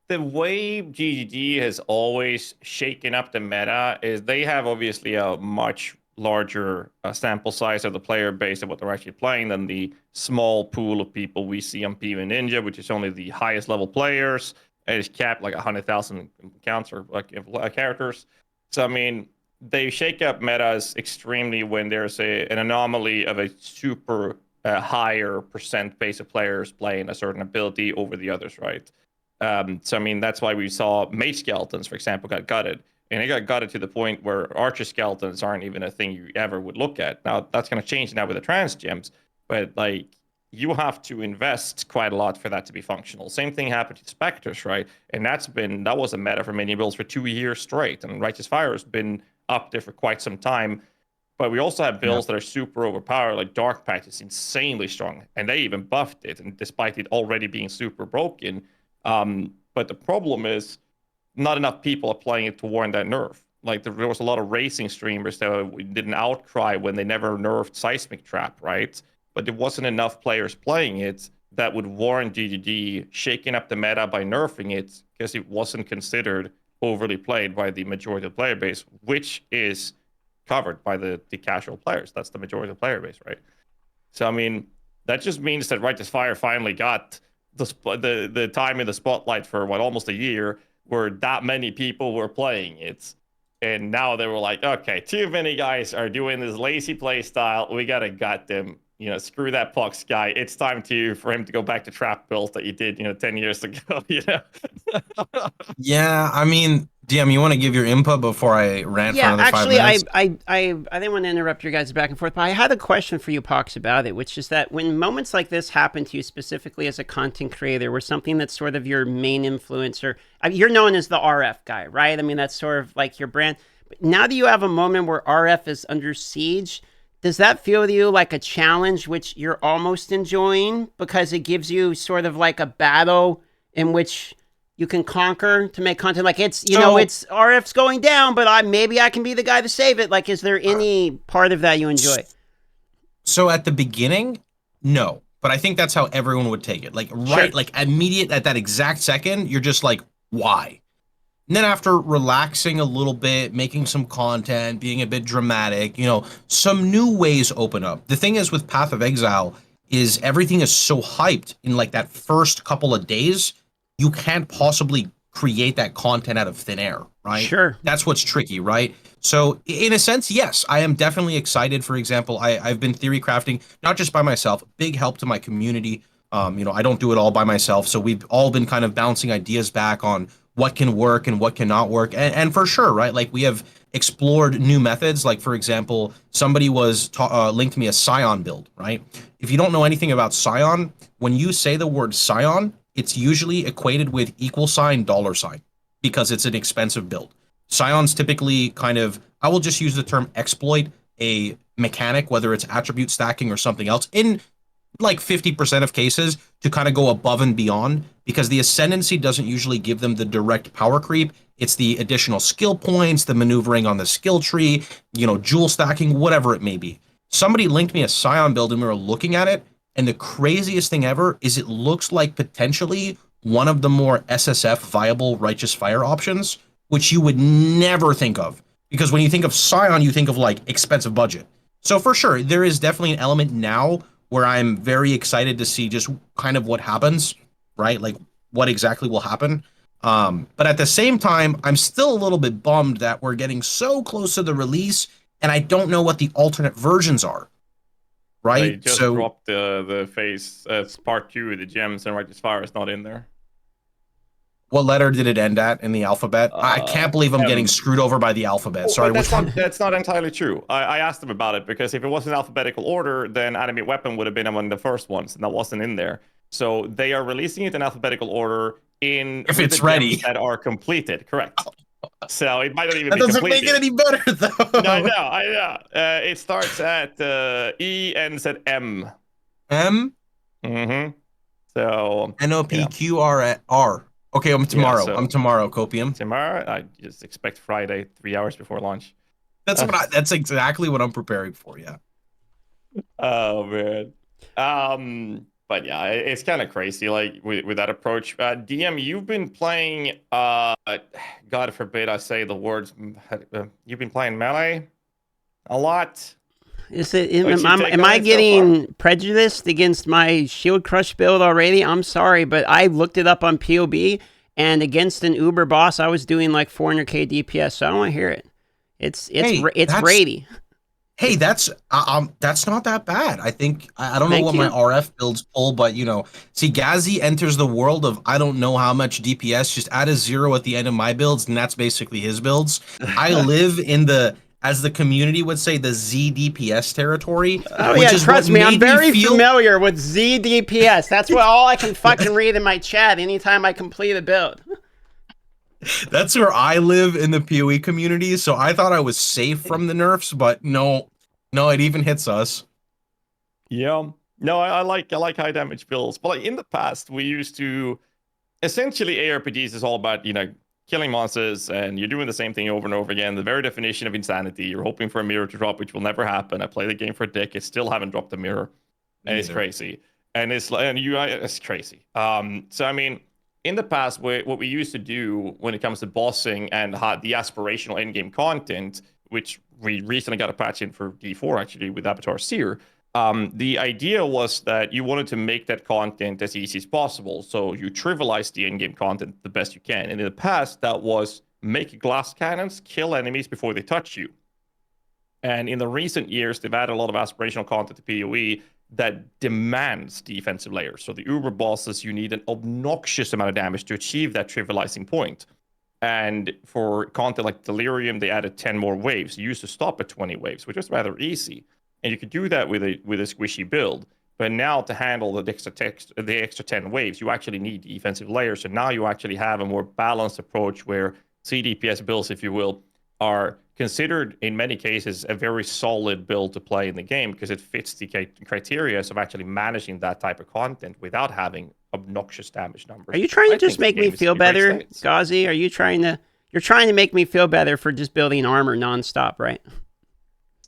the way GGG has always shaken up the meta is they have obviously a much larger sample size of the player base of what they're actually playing than the small pool of people we see on PvP Ninja, which is only the highest level players. And it's capped like 100,000 accounts or like characters. So, I mean, they shake up metas extremely when there's an anomaly of a super higher percent base of players playing a certain ability over the others, right? So, I mean, that's why we saw mage skeletons, for example, got gutted. And it got gutted to the point where archer skeletons aren't even a thing you ever would look at. Now, that's going to change now with the trans gems. But, like, you have to invest quite a lot for that to be functional. Same thing happened to Spectres, right? And that was a meta for many builds for 2 years straight. And Righteous Fire has been up there for quite some time. But we also have builds that are super overpowered, like Dark Pact is insanely strong. And they even buffed it, and despite it already being super broken. But the problem is not enough people are playing it to warrant that nerf. Like there was a lot of racing streamers that did an outcry when they never nerfed Seismic Trap, right? But there wasn't enough players playing it that would warrant GGG shaking up the meta by nerfing it because it wasn't considered overly played by the majority of the player base, which is covered by the casual players. That's the majority of the player base, right? So, I mean, that just means that Righteous Fire finally got the time in the spotlight for, almost a year where that many people were playing it. And now they were like, okay, too many guys are doing this lazy play style. We got to gut them. You know, screw that Pox guy. It's time for him to go back to trap builds that you did, 10 years ago, Yeah, I mean, DM, you want to give your input before I rant for another 5 minutes? I didn't want to interrupt your guys back and forth, but I had a question for you, Pox, about it, which is that when moments like this happen to you specifically as a content creator, where something that's sort of your main influencer, you're known as the RF guy, right? I mean, that's sort of like your brand. But now that you have a moment where RF is under siege, does that feel to you like a challenge which you're almost enjoying because it gives you sort of like a battle in which you can conquer to make content? Like it's RF's going down, but maybe I can be the guy to save it. Like, is there any part of that you enjoy? So at the beginning, no, but I think that's how everyone would take it. Like, right, Sure. like immediate at that exact second, you're just like, why? And then after relaxing a little bit, making some content, being a bit dramatic, some new ways open up. The thing is with Path of Exile is everything is so hyped in like that first couple of days, you can't possibly create that content out of thin air, right? Sure. That's what's tricky, right? So in a sense, yes, I am definitely excited. For example, I've been theory crafting, not just by myself, big help to my community. I don't do it all by myself. So we've all been kind of bouncing ideas back on what can work and what cannot work. And for sure, right? Like we have explored new methods. Like for example, somebody was linked me a Scion build, right? If you don't know anything about Scion, when you say the word Scion, it's usually equated with equal sign, dollar sign, because it's an expensive build. Scions typically kind of, I will just use the term exploit a mechanic, whether it's attribute stacking or something else, in like 50% of cases to kind of go above and beyond, because the ascendancy doesn't usually give them the direct power creep. It's the additional skill points, the maneuvering on the skill tree, jewel stacking, whatever it may be. Somebody linked me a Scion build and we were looking at it, and the craziest thing ever is it looks like potentially one of the more SSF viable Righteous Fire options, which you would never think of. Because when you think of Scion, you think of like expensive budget. So for sure, there is definitely an element now where I'm very excited to see just kind of what happens, right? Like what exactly will happen. But at the same time, I'm still a little bit bummed that we're getting so close to the release and I don't know what the alternate versions are, right? They just dropped the phase part 2, the gems and Righteous Fire is not in there. What letter did it end at in the alphabet? I can't believe I'm getting screwed over by the alphabet. Sorry, that's not entirely true. I asked them about it because if it was in alphabetical order, then Animate Weapon would have been among the first ones, and that wasn't in there. So they are releasing it in alphabetical order if it's ready that are completed. Correct. So it might not even that be doesn't completed. make it any better though. No, I know. It starts at E, ends at M. M. Mm-hmm. So NOPQRR. Okay, I'm tomorrow. Yeah, I'm tomorrow, Copium. Tomorrow, I just expect Friday, 3 hours before launch. That's exactly what I'm preparing for. Yeah. Oh man. But yeah, it's kind of crazy, like with that approach. DM, you've been playing. God forbid I say the words. You've been playing melee a lot. Is it? Am I getting prejudiced against my Shield Crush build already? I'm sorry, but I looked it up on POB, and against an Uber boss, I was doing like 400k DPS. So I don't want to hear it. It's Brady. Hey, that's not that bad. I think I don't know what my RF builds pull, but see, GHAZZY enters the world of I don't know how much DPS. Just add a 0 at the end of my builds, and that's basically his builds. I live in the, as the community would say, the Z DPS territory. Oh yeah, trust me, I'm very familiar with Z DPS. That's what all I can fucking read in my chat anytime I complete a build. That's where I live in the PoE community, so I thought I was safe from the nerfs, but no, it even hits us. Yeah, no, I like high damage builds, but like in the past, we used to essentially ARPGs is all about killing monsters, and you're doing the same thing over and over again. The very definition of insanity. You're hoping for a mirror to drop, which will never happen. I play the game for a decade, still haven't dropped a mirror, and it's crazy. And it's crazy. So I mean, in the past, what we used to do when it comes to bossing and the aspirational in-game content, which we recently got a patch in for D4 actually with Avatar Seer, the idea was that you wanted to make that content as easy as possible. So you trivialize the in-game content the best you can. And in the past, that was make glass cannons, kill enemies before they touch you. And in the recent years, they've added a lot of aspirational content to PoE that demands defensive layers. So the Uber bosses, you need an obnoxious amount of damage to achieve that trivializing point. And for content like Delirium, they added 10 more waves. You used to stop at 20 waves, which was rather easy. And you could do that with a squishy build. But now to handle the extra 10 waves, you actually need defensive layers. So now you actually have a more balanced approach where CDPS builds, if you will, are considered in many cases a very solid build to play in the game because it fits the criteria of actually managing that type of content without having obnoxious damage numbers. Are you trying to just make me feel better, GHAZZY? Are you trying to make me feel better for just building armor nonstop, right?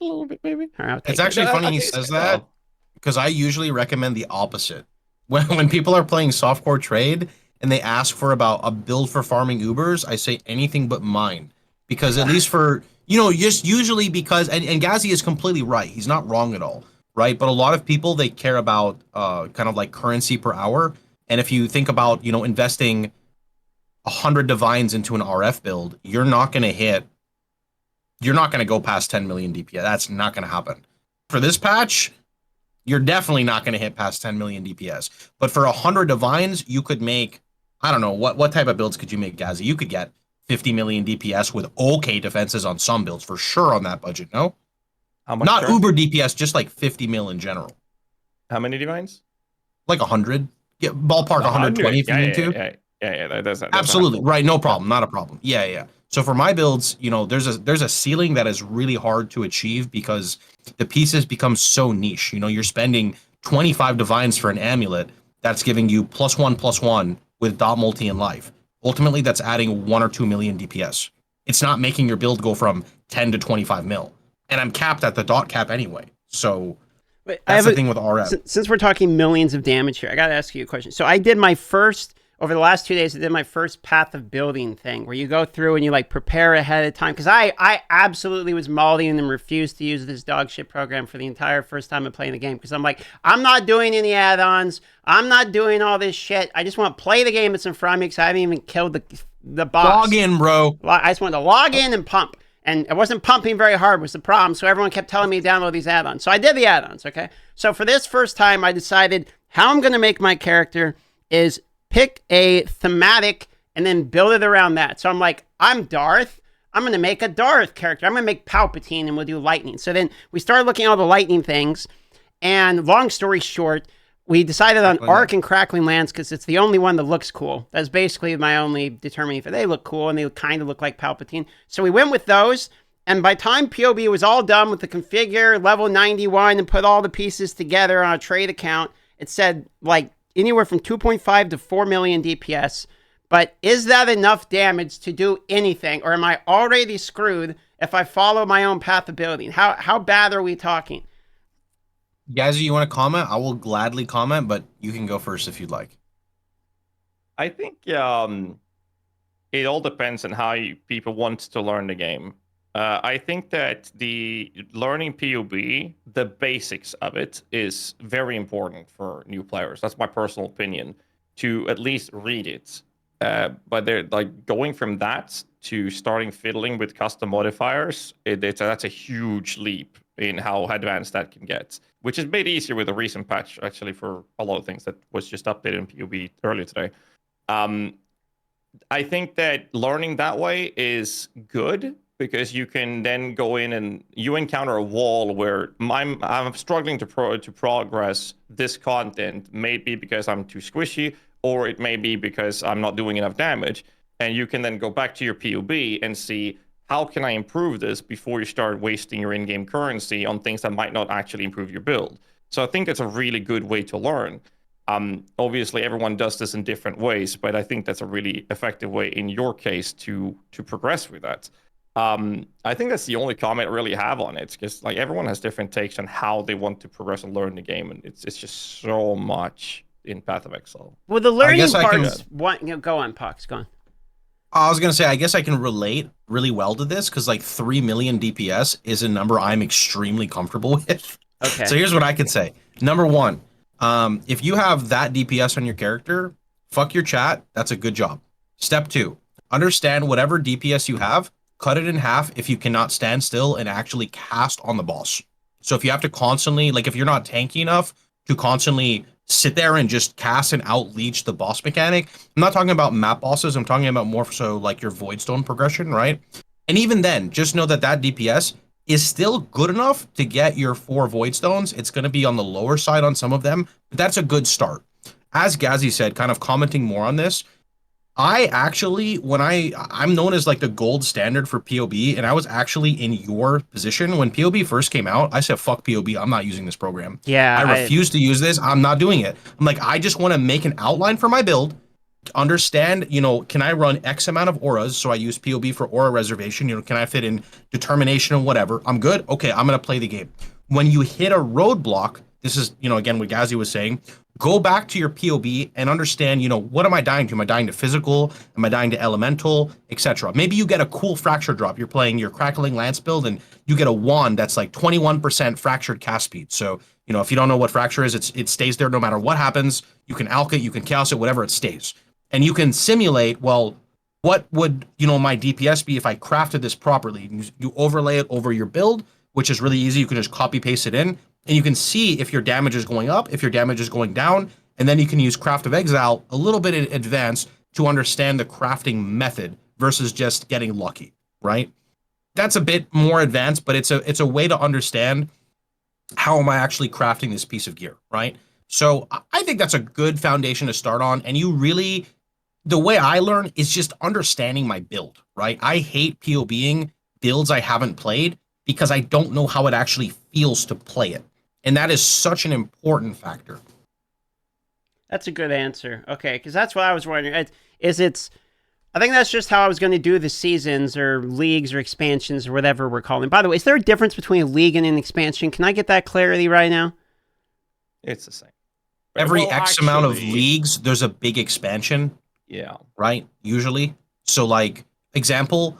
A little bit, maybe. Right, it's actually funny he says that because I usually recommend the opposite. When people are playing softcore trade and they ask for about a build for farming Ubers, I say anything but mine. Because at least for, just usually because, and GHAZZY is completely right. He's not wrong at all, right? But a lot of people, they care about kind of like currency per hour. And if you think about, investing 100 divines into an RF build, you're not going to go past 10 million DPS. That's not going to happen. For this patch, you're definitely not going to hit past 10 million DPS. But for 100 divines, you could make, I don't know, what type of builds could you make, GHAZZY? You could get 50 million DPS with okay defenses on some builds for sure on that budget, no? How much? Not currently? uber DPS, just like 50 mil in general. How many divines? Like 100. Yeah, ballpark 120 if you need to. Yeah. That's Absolutely. Right, no problem. Not a problem. Yeah. So for my builds, there's a ceiling that is really hard to achieve because the pieces become so niche. You're spending 25 divines for an amulet that's giving you +1/+1 with dot multi in life. Ultimately, that's adding 1 or 2 million DPS. It's not making your build go from 10 to 25 mil. And I'm capped at the dot cap anyway. So Wait, that's the thing with RF. Since we're talking millions of damage here, I got to ask you a question. So I did my first, over the last 2 days, I did my first path of building thing where you go through and you like prepare ahead of time. Because I absolutely was mulling and refused to use this dog shit program for the entire first time of playing the game. Because I'm like, I'm not doing any add-ons. I'm not doing all this shit. I just want to play the game that's in front of me because I haven't even killed the boss. Log in, bro. I just wanted to log in and pump. And it wasn't pumping very hard was the problem. So everyone kept telling me to download these add-ons. So I did the add-ons, okay? So for this first time, I decided how I'm going to make my character is pick a thematic and then build it around that. So I'm like, I'm Darth. I'm going to make a Darth character. I'm going to make Palpatine and we'll do lightning. So then we started looking at all the lightning things. And long story short, we decided on Arc and Crackling Lands because it's the only one that looks cool. That's basically my only determining if they look cool and they kind of look like Palpatine. So we went with those. And by time POB was all done with the configure level 91 and put all the pieces together on a trade account, it said like anywhere from 2.5 to 4 million DPS. But is that enough damage to do anything? Or am I already screwed if I follow my own path of building? How bad are we talking? GHAZZY, you want to comment? I will gladly comment, but you can go first if you'd like. I think it all depends on how people want to learn the game. I think that the learning POB, the basics of it, is very important for new players. That's my personal opinion, to at least read it. But they're like going from that to starting fiddling with custom modifiers. That's a huge leap in how advanced that can get, which is made easier with a recent patch, actually, for a lot of things that was just updated in POB earlier today. I think that learning that way is good because you can then go in and you encounter a wall where I'm struggling to progress this content, maybe because I'm too squishy, or it may be because I'm not doing enough damage. And you can then go back to your POB and see, how can I improve this before you start wasting your in-game currency on things that might not actually improve your build? So I think that's a really good way to learn. Obviously, everyone does this in different ways, but I think that's a really effective way in your case to progress with that. I think that's the only comment I really have on it, because like everyone has different takes on how they want to progress and learn the game, and it's just so much in Path of Exile. Well, the learning part is go on, Pox, go on. I was going to say, I guess I can relate really well to this because like 3 million DPS is a number I'm extremely comfortable with. Okay. So here's what I can say. Number one, if you have that DPS on your character, fuck your chat. That's a good job. Step 2, understand whatever DPS you have, cut it in half if you cannot stand still and actually cast on the boss. So if you have to constantly, like if you're not tanky enough to constantly sit there and just cast and out-leech the boss mechanic. I'm not talking about map bosses. I'm talking about more so like your Voidstone progression, right? And even then, just know that that DPS is still good enough to get your 4 Voidstones. It's going to be on the lower side on some of them, but that's a good start. As GHAZZY said, kind of commenting more on this, I actually, I'm known as like the gold standard for POB, and I was actually in your position when POB first came out. I said, fuck POB, I'm not using this program. Yeah. I refuse to use this. I'm not doing it. I'm like, I just want to make an outline for my build, understand, can I run X amount of auras? So I use POB for aura reservation. Can I fit in determination and whatever? I'm good. Okay, I'm going to play the game. When you hit a roadblock, this is, again, what GHAZZY was saying, go back to your POB and understand, what am I dying to? Am I dying to physical? Am I dying to elemental, etc.? Maybe you get a cool fracture drop. You're playing your Crackling Lance build and you get a wand that's like 21% fractured cast speed. So, if you don't know what fracture is, it stays there no matter what happens. You can alch it, you can chaos it, whatever, it stays. And you can simulate, well, what would, you know, my DPS be if I crafted this properly? You overlay it over your build, which is really easy. You can just copy paste it in, and you can see if your damage is going up, if your damage is going down, and then you can use Craft of Exile a little bit in advance to understand the crafting method versus just getting lucky, right? That's a bit more advanced, but it's a way to understand how am I actually crafting this piece of gear, right? So I think that's a good foundation to start on. And you really, the way I learn is just understanding my build, right? I hate POBing builds I haven't played because I don't know how it actually feels to play it. And that is such an important factor. That's a good answer. Okay, because that's what I was wondering. I think that's just how I was going to do the seasons or leagues or expansions or whatever we're calling. By the way, is there a difference between a league and an expansion? Can I get that clarity right now? It's the same. Every Well, X amount of actually, leagues, there's a big expansion, Yeah. right? Usually. So like example,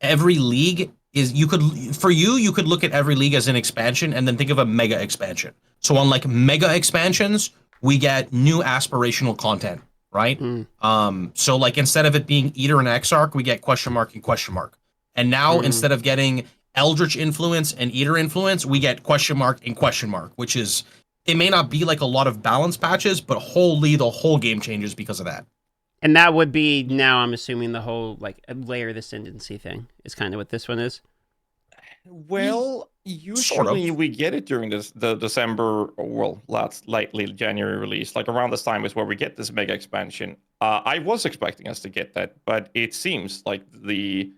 every league is you could look at every league as an expansion and then think of a mega expansion. So on like mega expansions, we get new aspirational content, right? So like instead of it being Eater and Exarch, we get question mark and question mark. And now instead of getting Eldritch influence and Eater influence, we get question mark and question mark, which is, it may not be like a lot of balance patches, but holy, the whole game changes because of that. And that would be, now I'm assuming, the whole like layer ascendancy thing is kind of what this one is. Well, usually we get it during the December, or well, late January release. Like around this time is where we get this mega expansion. I was expecting us to get that, but it seems like the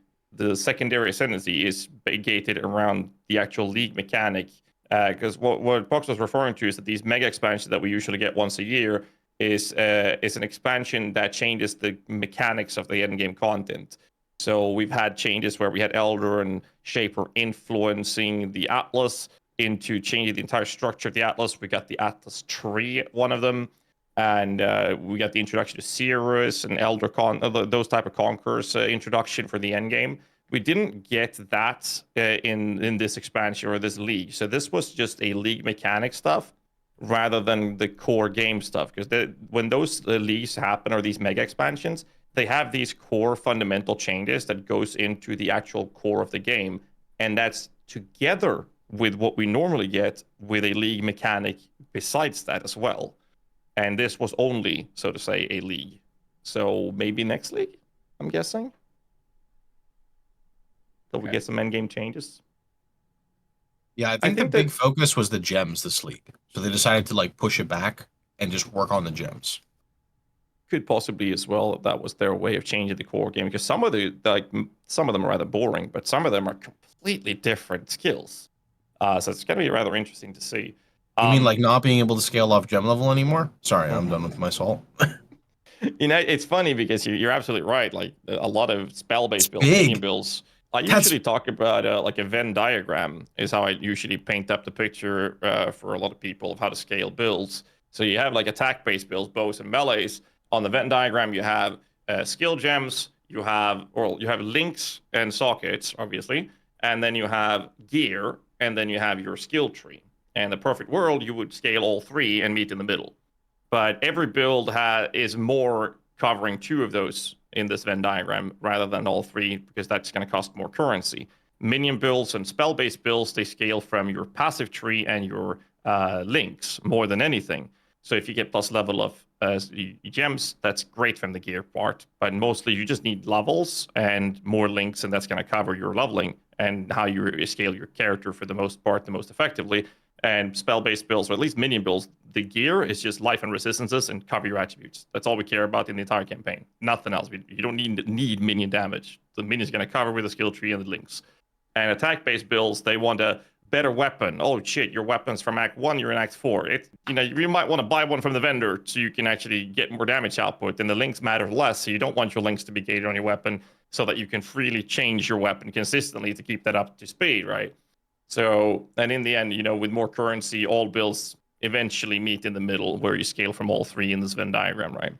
secondary ascendancy is gated around the actual league mechanic. Because what Box was referring to is that these mega expansions that we usually get once a year is an expansion that changes the mechanics of the end game content. So we've had changes where we had Elder and Shaper influencing the Atlas into changing the entire structure of the Atlas. We got the Atlas tree, one of them, and we got the introduction to Cirrus and Elder those type of conquerors introduction for the end game. We didn't get that in this expansion or this league. So this was just a league mechanic stuff rather than the core game stuff. Because when those leagues happen or these mega expansions, they have these core fundamental changes that goes into the actual core of the game. And that's together with what we normally get with a league mechanic besides that as well. And this was only, so to say, a league. So maybe next league, I'm guessing. So we get some endgame changes. Yeah, I think the big focus was the gems this league. So they decided to like push it back and just work on the gems. Could possibly as well. That was their way of changing the core game, because some of them are rather boring, but some of them are completely different skills. So it's going to be rather interesting to see. You mean like not being able to scale off gem level anymore? Sorry, I'm done with my salt. You know, it's funny because you're absolutely right. Like a lot of spell-based builds, minion builds. I usually talk about like a Venn diagram is how I usually paint up the picture for a lot of people of how to scale builds. So you have like attack-based builds, bows and melees. On the Venn diagram, you have skill gems, you have links and sockets, obviously, and then you have gear, and then you have your skill tree. And in the perfect world, you would scale all three and meet in the middle. But every build is more covering two of those in this Venn diagram rather than all three, because that's going to cost more currency. Minion builds and spell-based builds, they scale from your passive tree and your links more than anything. So if you get plus level of gems, that's great from the gear part. But mostly you just need levels and more links, and that's going to cover your leveling and how you scale your character for the most part, the most effectively. And spell-based builds, or at least minion builds, the gear is just life and resistances and cover your attributes. That's all we care about in the entire campaign. Nothing else. You don't need minion damage. The minion's going to cover with the skill tree and the links. And attack-based builds, they want a better weapon. Oh shit, your weapon's from Act 1, you're in Act 4. You might want to buy one from the vendor so you can actually get more damage output, and the links matter less, so you don't want your links to be gated on your weapon so that you can freely change your weapon consistently to keep that up to speed, right? So, and in the end, with more currency, all builds eventually meet in the middle where you scale from all three in this Venn diagram, right?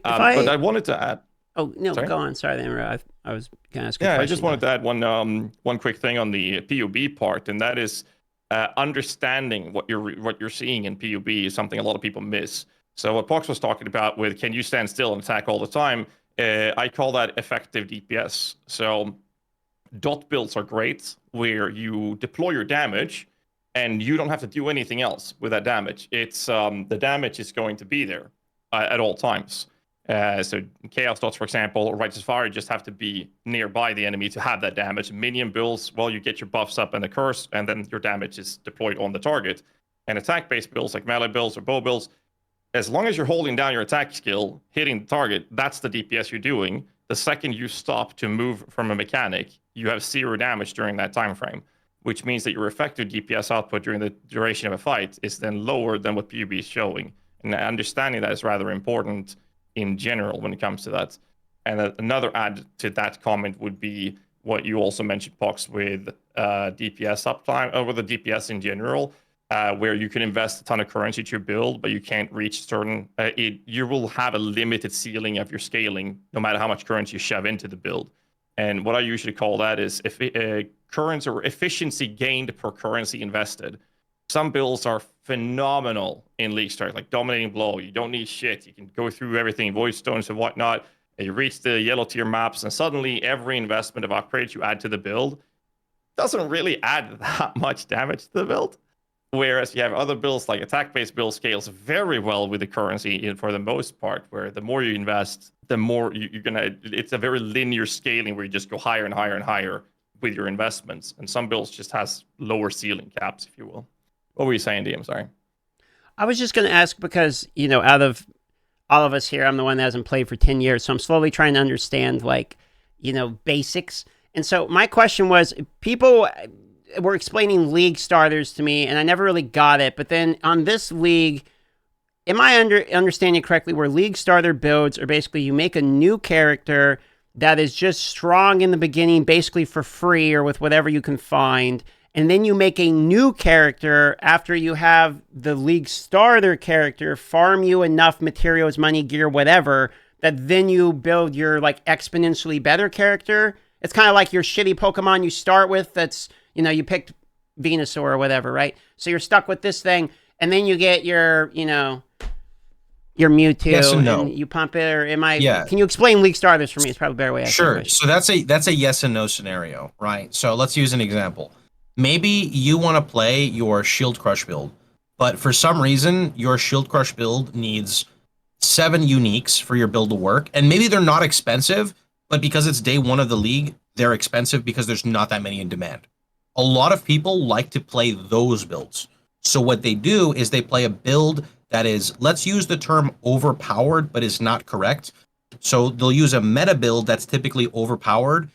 But I wanted to add... Oh, no, sorry? Go on. Sorry, I was going to ask a question. Yeah, I just wanted to add one quick thing on the PUB part, and that is understanding what you're seeing in PUB is something a lot of people miss. So what Pox was talking about with can you stand still and attack all the time I call that effective DPS. So dot builds are great, where you deploy your damage and you don't have to do anything else with that damage. It's the damage is going to be there at all times. So chaos dots, for example, or righteous fire just have to be nearby the enemy to have that damage. Minion builds, well, you get your buffs up and the curse, and then your damage is deployed on the target. And attack-based builds like melee builds or bow builds, as long as you're holding down your attack skill, hitting the target, that's the DPS you're doing. The second you stop to move from a mechanic, you have 0 damage during that time frame, which means that your effective DPS output during the duration of a fight is then lower than what PUB is showing. And understanding that is rather important in general when it comes to that. And another add to that comment would be what you also mentioned, Pox, with DPS uptime, over the DPS in general, where you can invest a ton of currency to your build, but you can't reach certain... you will have a limited ceiling of your scaling, no matter how much currency you shove into the build. And what I usually call that is currency or efficiency gained per currency invested. Some builds are phenomenal in League Start, like Dominating Blow. You don't need shit. You can go through everything, Void Stones and whatnot, and you reach the yellow tier maps, and suddenly every investment of upgrades you add to the build doesn't really add that much damage to the build. Whereas you have other builds, like attack-based build scales very well with the currency for the most part, where the more you invest, the more you're going to... It's a very linear scaling where you just go higher and higher and higher with your investments. And some builds just has lower ceiling caps, if you will. What were you saying, DM? Sorry. I was just going to ask because, out of all of us here, I'm the one that hasn't played for 10 years. So I'm slowly trying to understand, basics. And so my question was, people were explaining league starters to me, and I never really got it. But then on this league, am I understanding correctly where league starter builds are basically you make a new character that is just strong in the beginning, basically for free or with whatever you can find. And then you make a new character after you have the league starter character farm you enough materials, money, gear, whatever, that then you build your exponentially better character. It's kind of like your shitty Pokemon you start with that's, you picked Venusaur or whatever, right? So you're stuck with this thing, and then you get your, your Mewtwo, yes and, no. And you pump it, or am I... Yeah. Can you explain league starters for me? It's probably a better way. Sure. So that's a yes and no scenario, right? So let's use an example. Maybe you want to play your Shield Crush build, but for some reason, your Shield Crush build needs 7 uniques for your build to work, and maybe they're not expensive, but because it's day 1 of the league, they're expensive because there's not that many in demand. A lot of people like to play those builds. So what they do is they play a build that is, let's use the term overpowered, but is not correct. So they'll use a meta build that's typically overpowered,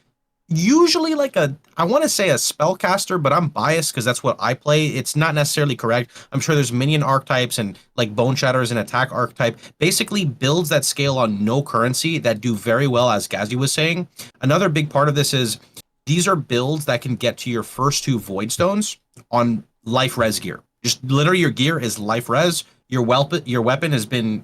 usually I want to say a spellcaster, but I'm biased because that's what I play. It's not necessarily correct. I'm sure there's minion archetypes and Bone Shatter is an attack archetype. Basically builds that scale on no currency that do very well, as GHAZZY was saying. Another big part of this is these are builds that can get to your first 2 Void Stones on life res gear. Just literally your gear is life res. Your weapon has been,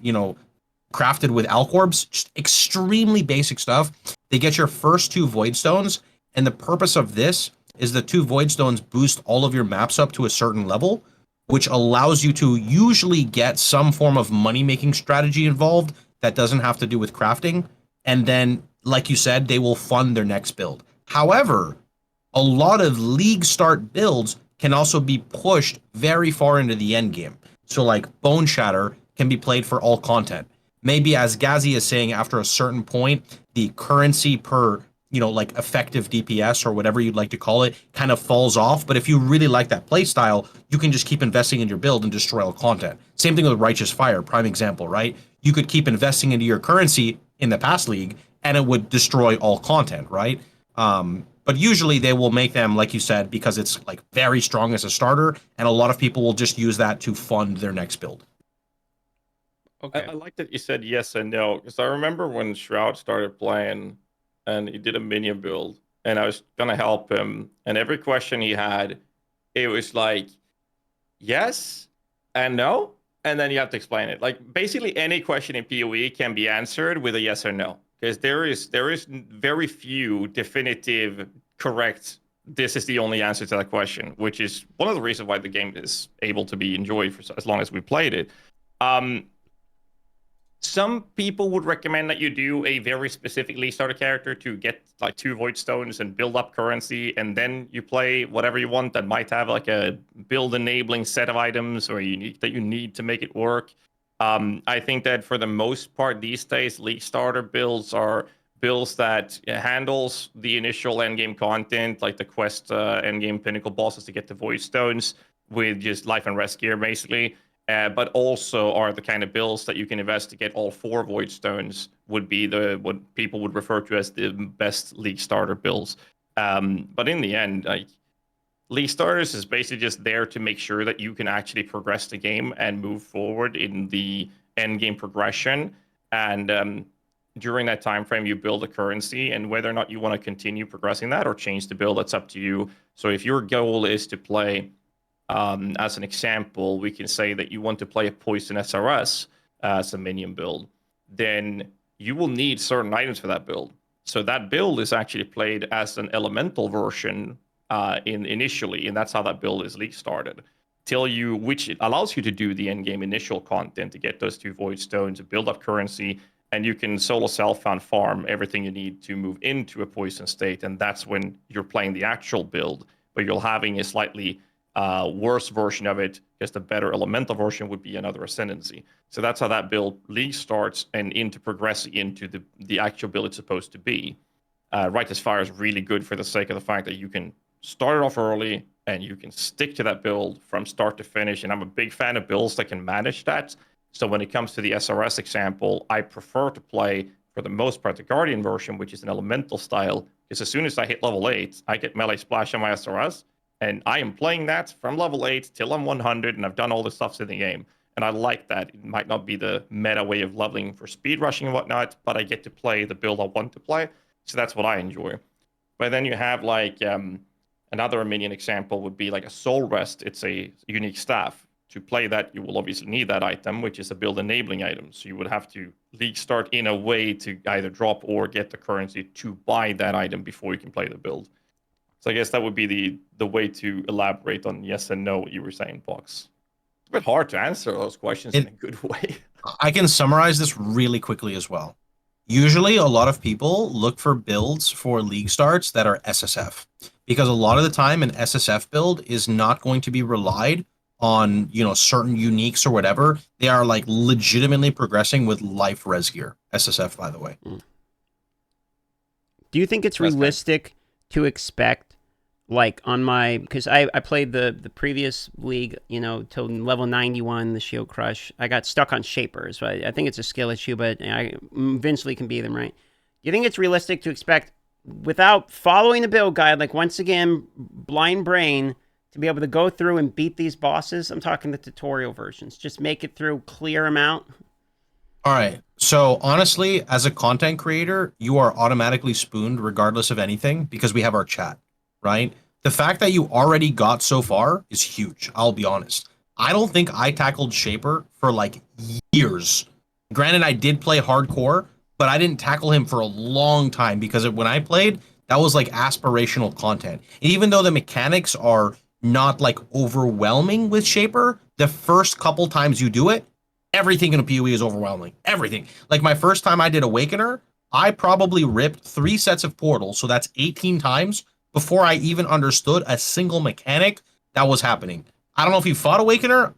crafted with Alcorbs, just extremely basic stuff. They get your first 2 Void Stones, and the purpose of this is the 2 Void Stones boost all of your maps up to a certain level, which allows you to usually get some form of money-making strategy involved that doesn't have to do with crafting, and then, like you said, they will fund their next build. However, a lot of league start builds can also be pushed very far into the end game. So Bone Shatter can be played for all content. Maybe, as GHAZZY is saying, after a certain point, the currency per, effective DPS or whatever you'd like to call it kind of falls off. But if you really like that playstyle, you can just keep investing in your build and destroy all content. Same thing with Righteous Fire, prime example, right? You could keep investing into your currency in the past league and it would destroy all content, right? But usually they will make them, like you said, because it's very strong as a starter, and a lot of people will just use that to fund their next build. Okay. I like that you said yes and no, because I remember when Shroud started playing and he did a minion build, and I was going to help him, and every question he had, it was yes and no, and then you have to explain it. Basically any question in PoE can be answered with a yes or no, because there is very few definitive correct, this is the only answer to that question, which is one of the reasons why the game is able to be enjoyed for as long as we played it. Some people would recommend that you do a very specific League starter character to get like 2 Void Stones and build up currency, and then you play whatever you want that might have like a build enabling set of items or that you need to make it work. I think that for the most part these days, League starter builds are builds that handles the initial endgame content, like the quest endgame pinnacle bosses to get the Void Stones with just life and rest gear, basically. But also are the kind of builds that you can invest to get all 4 Void Stones would be what people would refer to as the best League starter builds. But in the end, like, League starters is basically just there to make sure that you can actually progress the game and move forward in the end game progression. And during that time frame, you build a currency, and whether or not you want to continue progressing that or change the build, that's up to you. So if your goal is to play, as an example, we can say that you want to play a Poison SRS as a minion build, then you will need certain items for that build. So that build is actually played as an elemental version initially, and that's how that build is League started. Which it allows you to do the endgame initial content to get those 2 Void Stones, to build up currency, and you can solo self-found farm everything you need to move into a poison state, and that's when you're playing the actual build, but you're having a slightly worse version of it, because the better elemental version would be another ascendancy. So that's how that build League starts and into progressing into the actual build it's supposed to be. Right as far as really good for the sake of the fact that you can start it off early and you can stick to that build from start to finish. And I'm a big fan of builds that can manage that. So when it comes to the SRS example, I prefer to play, for the most part, the Guardian version, which is an elemental style, because as soon as I hit level 8, I get melee splash on my SRS, and I am playing that from level 8 till I'm 100, and I've done all the stuff in the game. And I like that. It might not be the meta way of leveling for speed rushing and whatnot, but I get to play the build I want to play. So that's what I enjoy. But then you have like another minion example would be like a Soul Rest. It's a unique staff. To play that, you will obviously need that item, which is a build enabling item. So you would have to League start in a way to either drop or get the currency to buy that item before you can play the build. So I guess that would be the way to elaborate on yes and no what you were saying, Fox. It's a bit hard to answer those questions in a good way. I can summarize this really quickly as well. Usually, a lot of people look for builds for League starts that are SSF, because a lot of the time an SSF build is not going to be relied on, certain uniques or whatever. They are like legitimately progressing with life res gear. SSF, by the way. Do you think it's realistic to expect, like on my, because I played the previous league, till level 91, the Shield Crush. I got stuck on Shapers, so I think it's a skill issue, but I eventually can beat them, right? Do you think it's realistic to expect, without following the build guide, like once again, blind brain, to be able to go through and beat these bosses? I'm talking the tutorial versions. Just make it through, clear them out. All right. So honestly, as a content creator, you are automatically spooned regardless of anything, because we have our chat, right? The fact that you already got so far is huge. I'll be honest. I don't think I tackled Shaper for like years. Granted, I did play hardcore, but I didn't tackle him for a long time, because when I played, that was like aspirational content. And even though the mechanics are not like overwhelming with Shaper, the first couple times you do it, everything in a PoE is overwhelming. Everything. Like my first time I did Awakener, I probably ripped 3 sets of portals, so that's 18 times before I even understood a single mechanic that was happening. I don't know if you fought Awakener.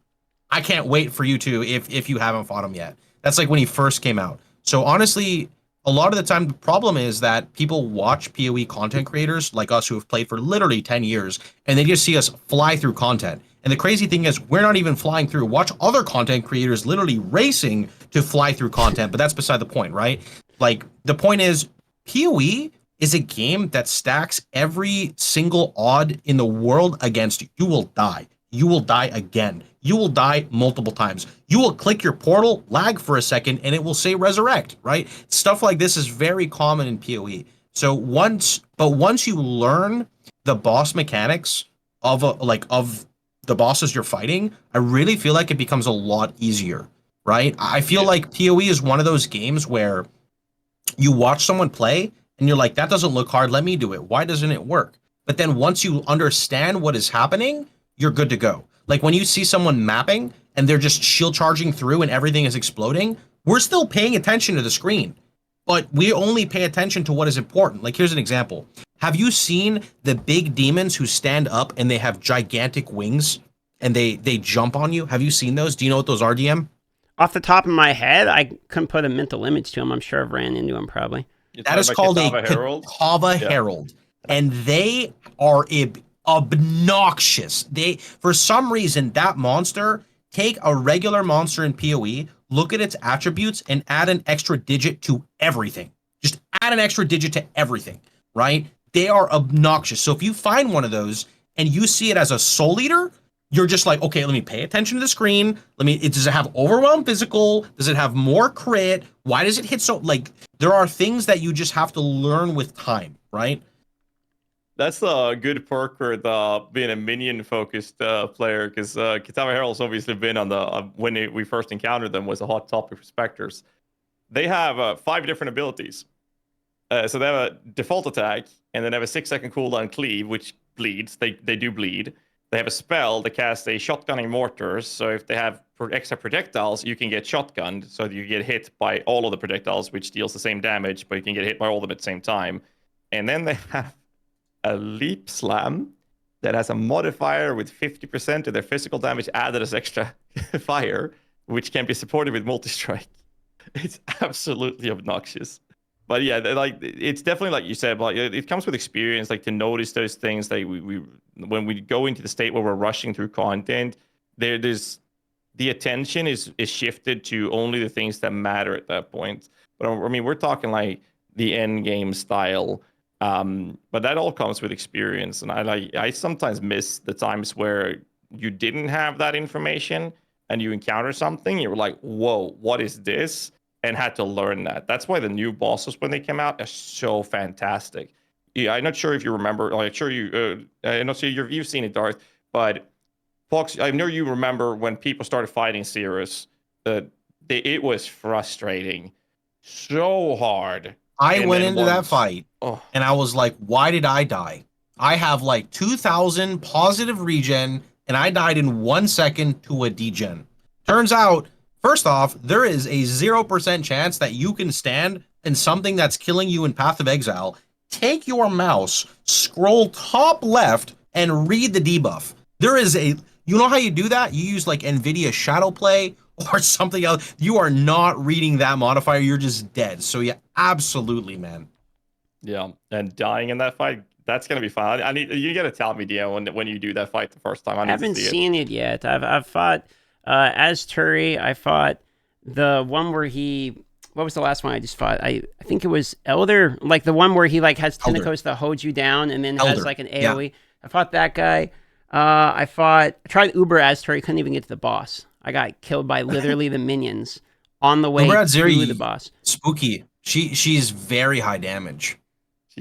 I can't wait for you to, if you haven't fought him yet. That's like when he first came out. So honestly, a lot of the time, the problem is that people watch PoE content creators like us who have played for literally 10 years, and they just see us fly through content. And the crazy thing is, we're not even flying through. Watch other content creators literally racing to fly through content, but that's beside the point, right? Like, the point is, PoE is a game that stacks every single odd in the world against you. You will die. You will die again. You will die multiple times. You will click your portal, lag for a second, and it will say resurrect, right? Stuff like this is very common in PoE. So once you learn the boss mechanics of the bosses you're fighting, I really feel like it becomes a lot easier, right? I feel like PoE is one of those games where you watch someone play and you're like, that doesn't look hard, let me do it. Why doesn't it work? But then once you understand what is happening, you're good to go. Like when you see someone mapping and they're just shield charging through and everything is exploding, we're still paying attention to the screen, but we only pay attention to what is important. Like, here's an example. Have you seen the big demons who stand up and they have gigantic wings and they jump on you? Have you seen those? Do you know what those are, DM? Off the top of my head, I couldn't put a mental image to them. I'm sure I've ran into them probably. That is called a Herald. Katava Herald, and they are obnoxious. They, for some reason, that monster, take a regular monster in PoE, look at its attributes, and add an extra digit to everything. Just add an extra digit to everything, right? They are obnoxious. So if you find one of those and you see it as a soul eater, you're just like, okay, let me pay attention to the screen. Does it have overwhelm physical? Does it have more crit? Why does it hit so, like, there are things that you just have to learn with time, right? That's a good perk for being a minion-focused player, because Katava Herald's obviously been on the, when we first encountered them, was a hot topic for Spectres. They have 5 different abilities. So they have a default attack, and then they have a 6-second cooldown cleave, which bleeds. They do bleed. They have a spell that casts a shotgunning mortars. So if they have extra projectiles, you can get shotgunned. So you get hit by all of the projectiles, which deals the same damage, but you can get hit by all of them at the same time. And then they have a leap slam that has a modifier with 50% of their physical damage added as extra fire, which can be supported with multi-strike. It's absolutely obnoxious. But yeah, like, it's definitely like you said, like, it comes with experience, like, to notice those things. Like, we when we go into the state where we're rushing through content, there's the attention is shifted to only the things that matter at that point. But I mean, we're talking like the end game style. But that all comes with experience, and I sometimes miss the times where you didn't have that information and you encounter something, you were like, whoa, what is this? And had to learn that. That's why the new bosses, when they came out, are so fantastic. Yeah, I'm not sure if you remember. I'm sure you. I'm not sure you've seen it, Darth. But Fox, I know you remember when people started fighting Cirrus. It was frustrating, so hard. I went into that fight and I was like, why did I die? I have like 2,000 positive regen and I died in 1 second to a degen. Turns out, first off, there is a 0% chance that you can stand in something that's killing you in Path of Exile. Take your mouse, scroll top left, and read the debuff. There is a, you know how you do that? You use like NVIDIA Shadowplay or something else. You are not reading that modifier. You're just dead. So yeah, absolutely, man. Yeah, and dying in that fight, that's gonna be fun. I need you gotta tell me, Dio, when you do that fight the first time. I haven't seen it yet. I've fought as Turi. I fought the one where he. What was the last one I just fought? I think it was Elder, like the one where he like has tentacles that hold you down and then has like an AoE. Yeah. I fought that guy. I tried Uber as Turi, couldn't even get to the boss. I got killed by literally the minions on the way to the boss. Spooky. She's very high damage.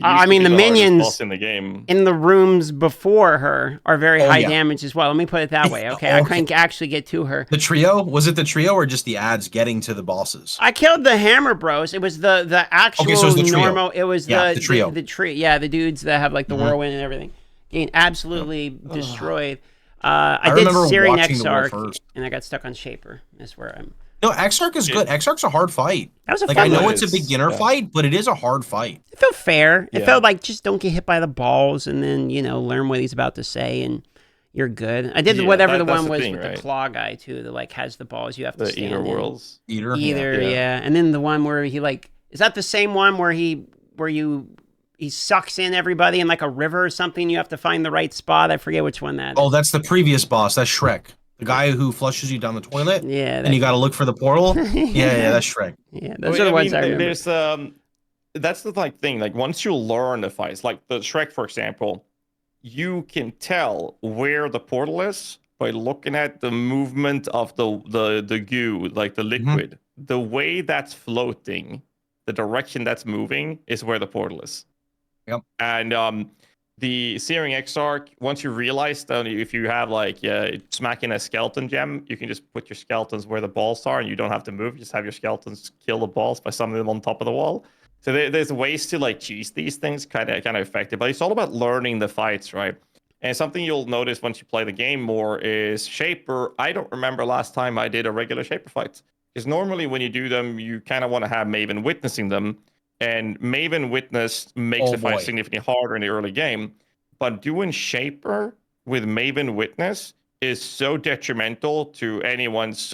I mean, the minions in the game, in the rooms before her are very high damage as well. Let me put it that way. Okay, I couldn't actually get to her. The trio? Was it the trio or just the ads getting to the bosses? I killed the Hammer Bros. It was the actual normal. It was the trio. The tree. Yeah, the dudes that have like the whirlwind and everything. Getting absolutely destroyed. I did Searing Exarch, and I got stuck on Shaper. That's where I'm. No, Exarch is good. Exarch's a hard fight. That was a fun I know it's a beginner fight, but it is a hard fight. It felt fair. It felt like just don't get hit by the balls, and then learn what he's about to say, and you're good. I did whatever the one was with the claw guy too, that like has the balls you have to stand in. Worlds. Either, and then the one where he like is that the same one where he sucks in everybody in like a river or something? You have to find the right spot. I forget which one that is. Oh, that's the previous boss. That's Shrek. The guy who flushes you down the toilet. Yeah. And you got to look for the portal. Yeah, that's Shrek. Yeah, those are the ones I remember. There's that's the thing. Like once you learn the fights, like the Shrek, for example, you can tell where the portal is by looking at the movement of the goo, like the liquid. Mm-hmm. The way that's floating, the direction that's moving is where the portal is. Yep. And the Searing Exarch, once you realize that if you have like smacking a skeleton gem, you can just put your skeletons where the balls are and you don't have to move. You just have your skeletons kill the balls by summoning them on top of the wall. So there's ways to like cheese these things kind of effective, but it's all about learning the fights, right? And something you'll notice once you play the game more is Shaper. I don't remember last time I did a regular Shaper fight. Because normally when you do them, you kind of want to have Maven witnessing them, and Maven witness makes Oh, the fight boy. significantly harder in the early game. But doing Shaper with Maven witness is so detrimental to anyone's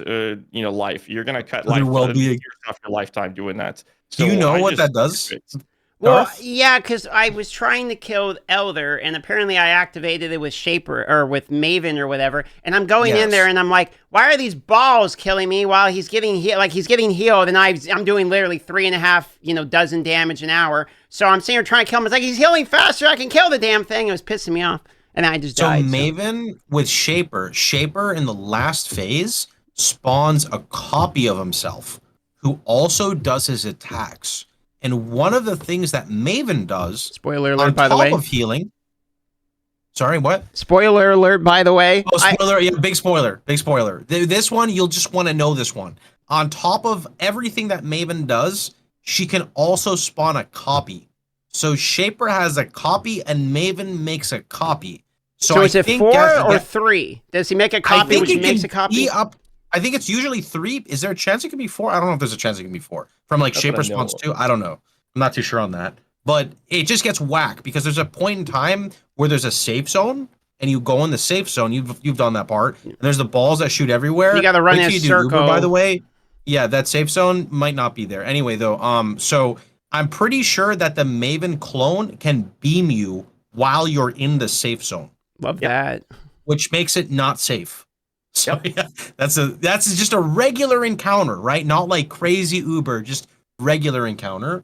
life. You're gonna cut To their well-being. years off your lifetime doing that. Do you So know I what just that does? skip it. Well, Darth? yeah, because I was trying to kill Elder, and apparently I activated it with Shaper or with Maven or whatever. And I'm going in there, Yes. and I'm like, "Why are these balls killing me while he's getting healed? Like he's getting healed, and I'm doing literally 3.5 dozen damage an hour. So I'm sitting here trying to kill him. It's like he's healing faster. I can kill the damn thing. It was pissing me off, and I just So died. Maven with Shaper in the last phase spawns a copy of himself who also does his attacks. And one of the things that Maven does Spoiler on alert, by the top way. of healing. Sorry, what? Spoiler alert, by the way. Oh, spoiler! Yeah, big spoiler. Big spoiler. This one, you'll just want to know this one. On top of everything that Maven does, she can also spawn a copy. So Shaper has a copy, and Maven makes a copy. So is it think 4 or 3? Does he make a copy, which makes a copy? I think it's usually 3. Is there a chance it could be 4? I don't know if there's a chance it can be 4. From like That's Shaper what I spawns know. 2. I don't know. I'm not too sure on that. But it just gets whack because there's a point in time where there's a safe zone, and you go in the safe zone. You've done that part. And there's the balls that shoot everywhere. You gotta run Wait in till a you do Uber, circle. by the way. Yeah, that safe zone might not be there. Anyway, though, so I'm pretty sure that the Maven clone can beam you while you're in the safe zone, Love Yep. that. which makes it not safe. So yeah, that's just a regular encounter, right? Not like crazy Uber, just regular encounter.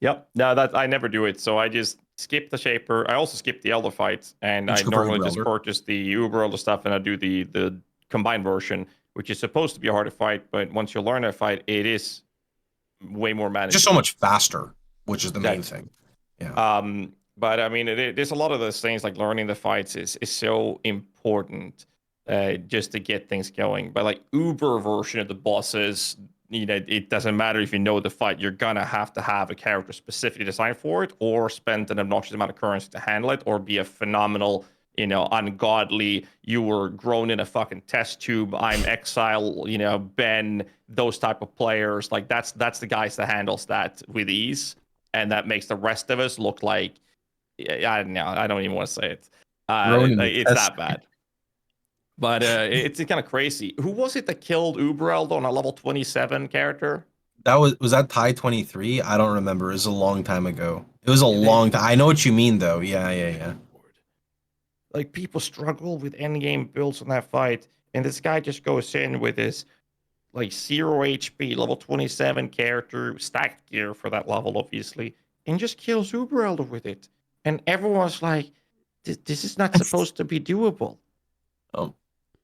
Yep. No, that I never do it. So I just skip the Shaper. I also skip the Elder fights, and You I just go for normally Uber just Elder. purchase the Uber Elder stuff, and I do the combined version, which is supposed to be a harder fight. But once you learn that fight, it is way more manageable. Just so much faster, which is the main Exactly. thing. Yeah. But I mean, there's a lot of those things like learning the fights is so important just to get things going. But like Uber version of the bosses, it doesn't matter if you know the fight. You're gonna have to have a character specifically designed for it, or spend an obnoxious amount of currency to handle it, or be a phenomenal, ungodly. You were grown in a fucking test tube. I'm Exile. Ben. Those type of players. Like that's the guys that handles that with ease, and that makes the rest of us look like. I don't even want to say it. It's that bad. But it's kind of crazy. Who was it that killed Ubereld on a level 27 character? That was that Thai 23? I don't remember. It was a long time ago. It was a long time. I know what you mean though. Yeah. Like people struggle with endgame builds on that fight, and this guy just goes in with his like 0 HP, level 27 character, stacked gear for that level, obviously, and just kills Uberelder with it. And everyone's like, this is not supposed to be doable. Oh.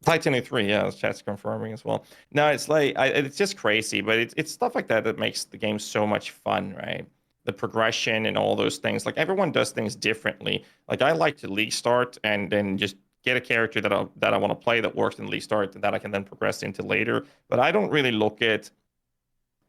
Titan 3, yeah, chat's confirming as well. No, it's like, it's just crazy, but it's stuff like that makes the game so much fun, right? The progression and all those things. Like, everyone does things differently. Like, I like to league start and then just get a character that I want to play that works in league start and that I can then progress into later. But I don't really look at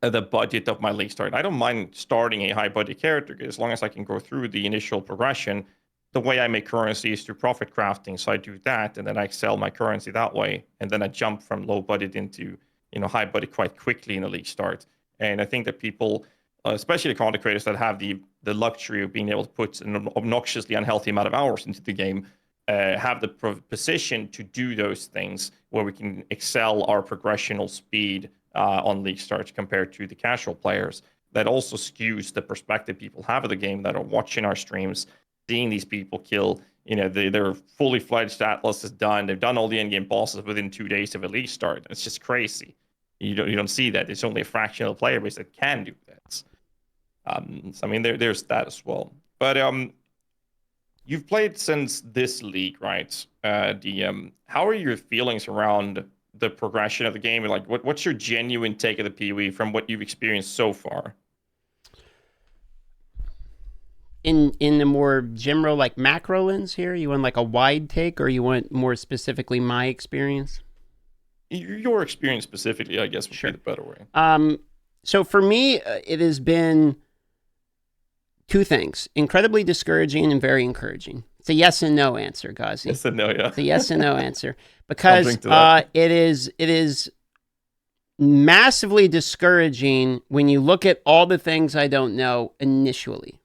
the budget of my league start. I don't mind starting a high budget character as long as I can go through the initial progression. The way I make currency is through profit crafting, so I do that, and then I sell my currency that way, and then I jump from low budget into high budget quite quickly in a league start. And I think that people, especially the content creators that have the luxury of being able to put an obnoxiously unhealthy amount of hours into the game, have the position to do those things where we can excel our progressional speed on league starts compared to the casual players. That also skews the perspective people have of the game that are watching our streams, seeing these people kill. Their fully fledged Atlas is done. They've done all the endgame bosses within 2 days of a league start. It's just crazy. You don't see that. It's only a fraction of the player base that can do that. So I mean, there's that as well. But you've played since this league, right? How are your feelings around the progression of the game? Like, what's your genuine take of the PoE from what you've experienced so far? In the more general, like macro lens here, you want like a wide take, or you want more specifically my experience? Your experience specifically, I guess, would be the better way. So for me, it has been two things: incredibly discouraging and very encouraging. It's a yes and no answer, GHAZZY. Yes and no, yeah. It's a yes and no answer because it is massively discouraging when you look at all the things I don't know initially.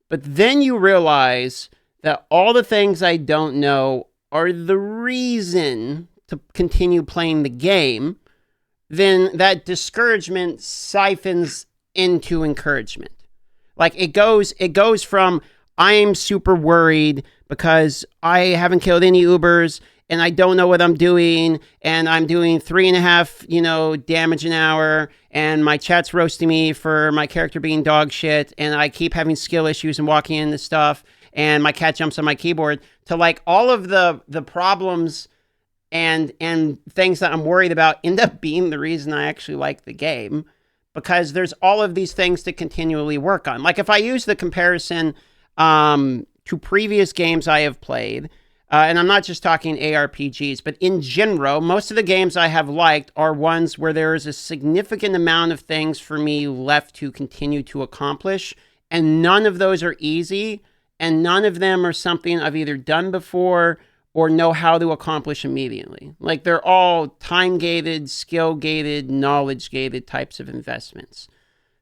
But then you realize that all the things I don't know are the reason to continue playing the game. Then that discouragement siphons into encouragement. Like it goes from I'm super worried because I haven't killed any Ubers and I don't know what I'm doing and I'm doing 3.5, damage an hour and my chat's roasting me for my character being dog shit and I keep having skill issues and walking into stuff and my cat jumps on my keyboard, to like all of the problems and things that I'm worried about end up being the reason I actually like the game, because there's all of these things to continually work on. Like if I use the comparison to previous games I have played, and I'm not just talking ARPGs, but in general, most of the games I have liked are ones where there is a significant amount of things for me left to continue to accomplish, and none of those are easy, and none of them are something I've either done before or know how to accomplish immediately. Like they're all time-gated, skill-gated, knowledge-gated types of investments.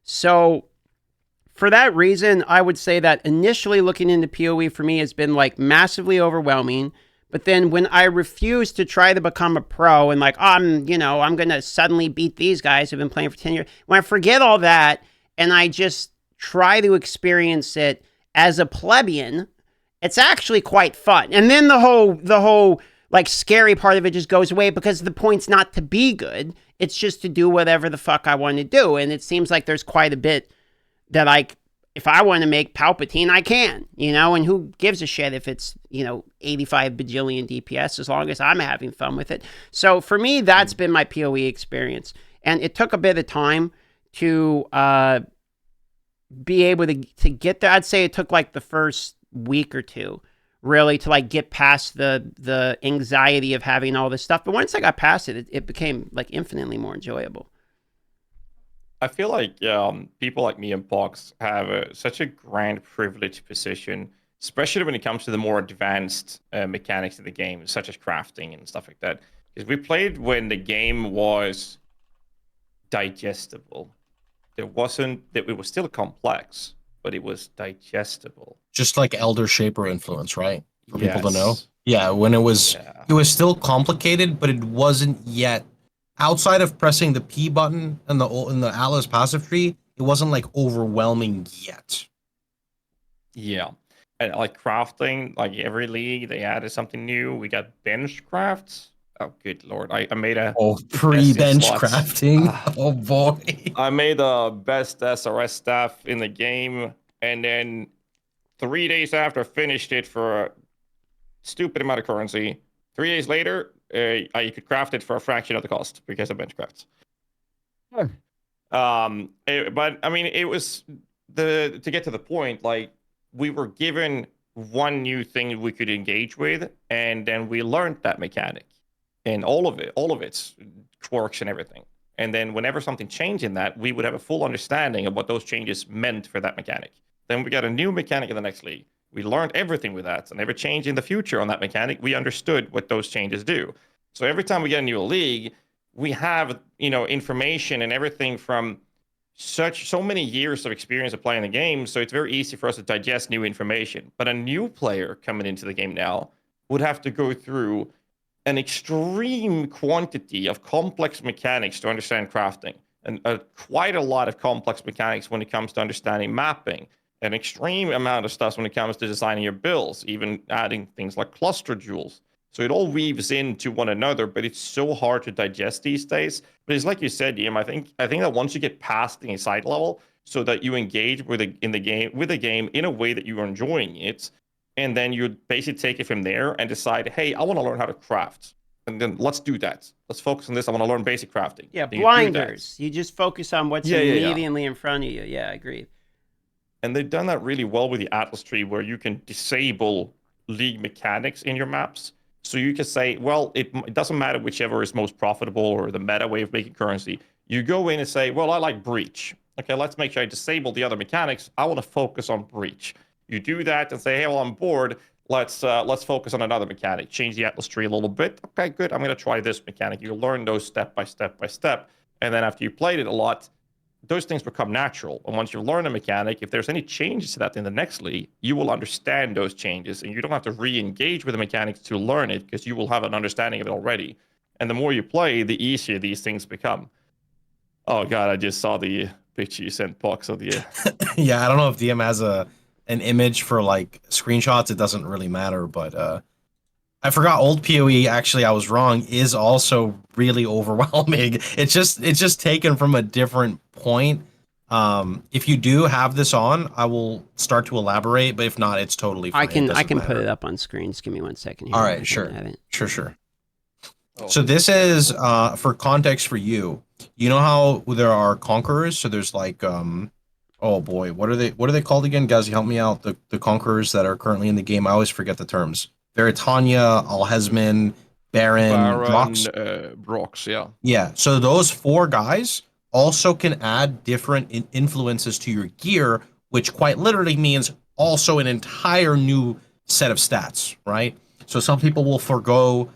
So for that reason, I would say that initially looking into PoE for me has been like massively overwhelming. But then when I refuse to try to become a pro and like, I'm going to suddenly beat these guys who've been playing for 10 years. When I forget all that and I just try to experience it as a plebeian, it's actually quite fun. And then the whole like scary part of it just goes away, because the point's not to be good. It's just to do whatever the fuck I want to do. And it seems like there's quite a bit that if I want to make Palpatine, I can, and who gives a shit if it's, 85 bajillion DPS, as long as I'm having fun with it. So for me, that's been my PoE experience. And it took a bit of time to be able to get there. I'd say it took like the first week or two really to like get past the anxiety of having all this stuff. But once I got past it, it became like infinitely more enjoyable. I feel like people like me and Pox have such a grand privileged position, especially when it comes to the more advanced mechanics of the game, such as crafting and stuff like that. Because we played when the game was digestible. It was still complex, but it was digestible. Just like Elder Shaper influence, right? For people to know. Yes. Yeah, when it was still complicated, but it wasn't yet, outside of pressing the P button in the Atlas passive tree, it wasn't like overwhelming yet. Yeah. And like crafting, like every league they added something new. We got bench crafts. Oh, good lord! I made a pre-bench crafting. Oh boy! I made the best SRS staff in the game, and then 3 days after I finished it for a stupid amount of currency. 3 days later, you could craft it for a fraction of the cost because of bench crafts. But I mean, it was to get to the point. Like we were given one new thing we could engage with, and then we learned that mechanic. And all of its quirks and everything. And then whenever something changed in that, we would have a full understanding of what those changes meant for that mechanic. Then we got a new mechanic in the next league. We learned everything with that. And every change in the future on that mechanic, we understood what those changes do. So every time we get a new league, we have, information and everything from so many years of experience of playing the game. So it's very easy for us to digest new information. But a new player coming into the game now would have to go through an extreme quantity of complex mechanics to understand crafting, and quite a lot of complex mechanics when it comes to understanding mapping, an extreme amount of stuff when it comes to designing your builds, even adding things like cluster jewels. So it all weaves into one another, but it's so hard to digest these days. But it's like you said, Ian, I think that once you get past the insight level, so that you engage with the game in a way that you are enjoying it, and then you basically take it from there and decide, hey, I want to learn how to craft. And then let's do that. Let's focus on this. I want to learn basic crafting. Yeah, blinders. You just focus on what's immediately in front of you. Yeah, I agree. And they've done that really well with the Atlas tree, where you can disable league mechanics in your maps. So you can say, well, it doesn't matter whichever is most profitable or the meta way of making currency. You go in and say, well, I like breach. Okay, let's make sure I disable the other mechanics. I want to focus on breach. You do that and say, hey, well, I'm bored. let's focus on another mechanic. Change the Atlas tree a little bit. Okay, good. I'm gonna try this mechanic. You learn those step by step by step, and then after you played it a lot, those things become natural. And once you learn a mechanic, if there's any changes to that in the next league, you will understand those changes, and you don't have to re-engage with the mechanics to learn it because you will have an understanding of it already. And the more you play, the easier these things become. Oh god, I just saw the picture you sent, Pox, of the. Yeah, I don't know if DM has an image for like screenshots. It doesn't really matter, but I forgot old PoE. Actually, I was wrong. Is also really overwhelming. It's just taken from a different point. If you do have this on, I will start to elaborate. But if not, it's totally fine. I can put it up on screen. Just give me 1 second here. All right, sure, sure. Oh. So this is for context for you. You know how there are conquerors. So there's like oh boy, what are they called again? Guys, help me out. The conquerors that are currently in the game. I always forget the terms. Veritania, Alhesman, Baron, Brox. Brox, yeah. Yeah, so those 4 guys also can add different influences to your gear, which quite literally means also an entire new set of stats, right? So some people will forego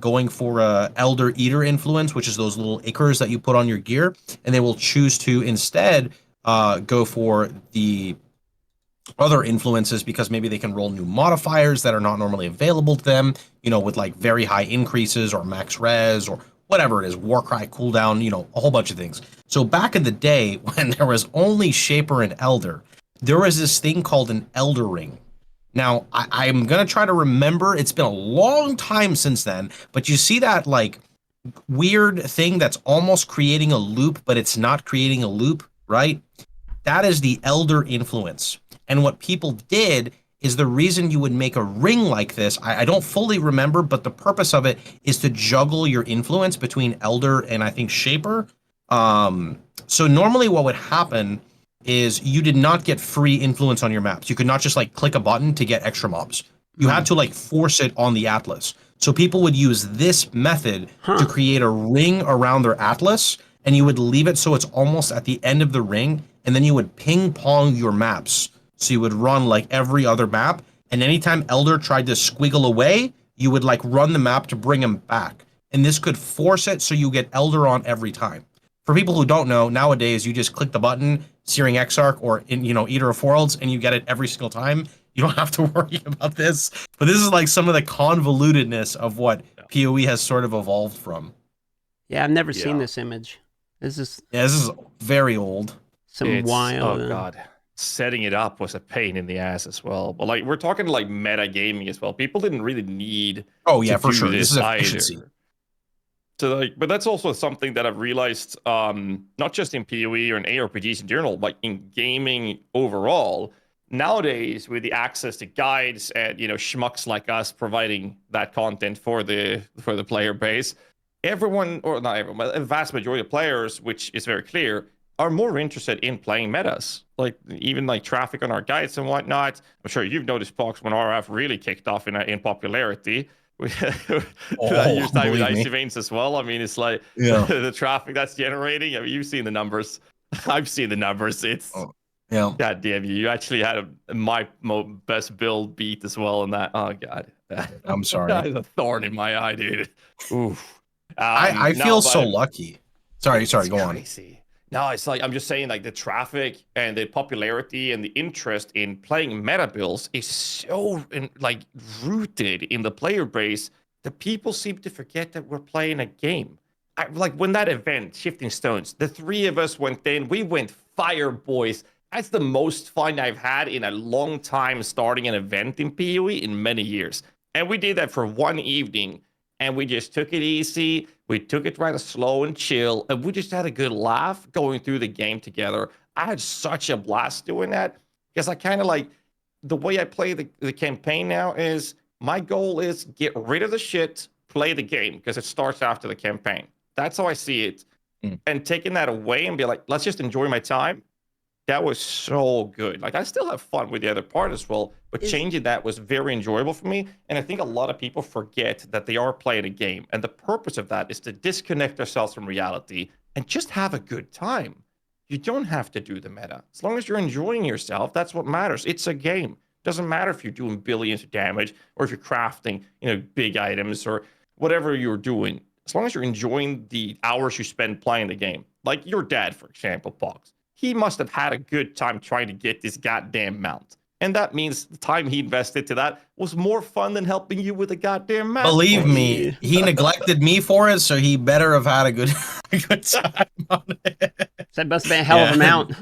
going for a Elder Eater influence, which is those little acres that you put on your gear, and they will choose to instead go for the other influences because maybe they can roll new modifiers that are not normally available to them, you know, with like very high increases or max res or whatever it is, Warcry cooldown, you know, a whole bunch of things. So back in the day when there was only Shaper and Elder, there was this thing called an Elder Ring. Now, I'm going to try to remember, it's been a long time since then, but you see that like weird thing that's almost creating a loop, but it's not creating a loop, right? That is the Elder influence. And what people did is the reason you would make a ring like this, I don't fully remember, but the purpose of it is to juggle your influence between Elder and I think Shaper. So normally what would happen is you did not get free influence on your maps. You could not just like click a button to get extra mobs. You had to like force it on the Atlas. So people would use this method to create a ring around their Atlas, and you would leave it so it's almost at the end of the ring, and then you would ping pong your maps. So you would run like every other map, and anytime Elder tried to squiggle away, you would like run the map to bring him back. And this could force it so you get Elder on every time. For people who don't know, nowadays you just click the button, Searing Exarch or Eater of Worlds, and you get it every single time. You don't have to worry about this. But this is like some of the convolutedness of what PoE has sort of evolved from. Yeah, I've never seen this image. This is very old. Wild. Oh god. Setting it up was a pain in the ass as well. But like we're talking like meta gaming as well. People didn't really need for sure. This is efficiency. So like, but that's also something that I've realized, not just in PoE or in ARPGs in general, but in gaming overall. Nowadays, with the access to guides and schmucks like us providing that content for the player base, everyone, or not everyone, but a vast majority of players, which is very clear, are more interested in playing metas, like even like traffic on our guides and whatnot. I'm sure you've noticed, Pox, when RF really kicked off in popularity. That used time with Icy Veins as well. I mean, it's like the traffic that's generating. I mean, you've seen the numbers. I've seen the numbers. It's god damn you. You actually had my best build beat as well in that. Oh god. I'm sorry. That is a thorn in my eye, dude. Oof. I feel so lucky. Sorry, go on. No, it's like I'm just saying, like the traffic and the popularity and the interest in playing meta builds is so like rooted in the player base that people seem to forget that we're playing a game. Like when that event, Shifting Stones, the 3 of us went in, we went fire, boys. That's the most fun I've had in a long time starting an event in PoE in many years. And we did that for one evening. And we just took it easy. We took it rather slow and chill. And we just had a good laugh going through the game together. I had such a blast doing that. Because I kind of like, the way I play the campaign now is, my goal is get rid of the shit, play the game. Because it starts after the campaign. That's how I see it. And taking that away and be like, let's just enjoy my time. That was so good. Like, I still have fun with the other part as well, but changing that was very enjoyable for me. And I think a lot of people forget that they are playing a game. And the purpose of that is to disconnect ourselves from reality and just have a good time. You don't have to do the meta. As long as you're enjoying yourself, that's what matters. It's a game. Doesn't matter if you're doing billions of damage or if you're crafting, big items or whatever you're doing. As long as you're enjoying the hours you spend playing the game. Like your dad, for example, Pox. He must have had a good time trying to get this goddamn mount. And that means the time he invested to that was more fun than helping you with a goddamn mount. Believe Pox. me, he neglected me for it, so he better have had a good, a good time on it. That must have been a hell of a mount.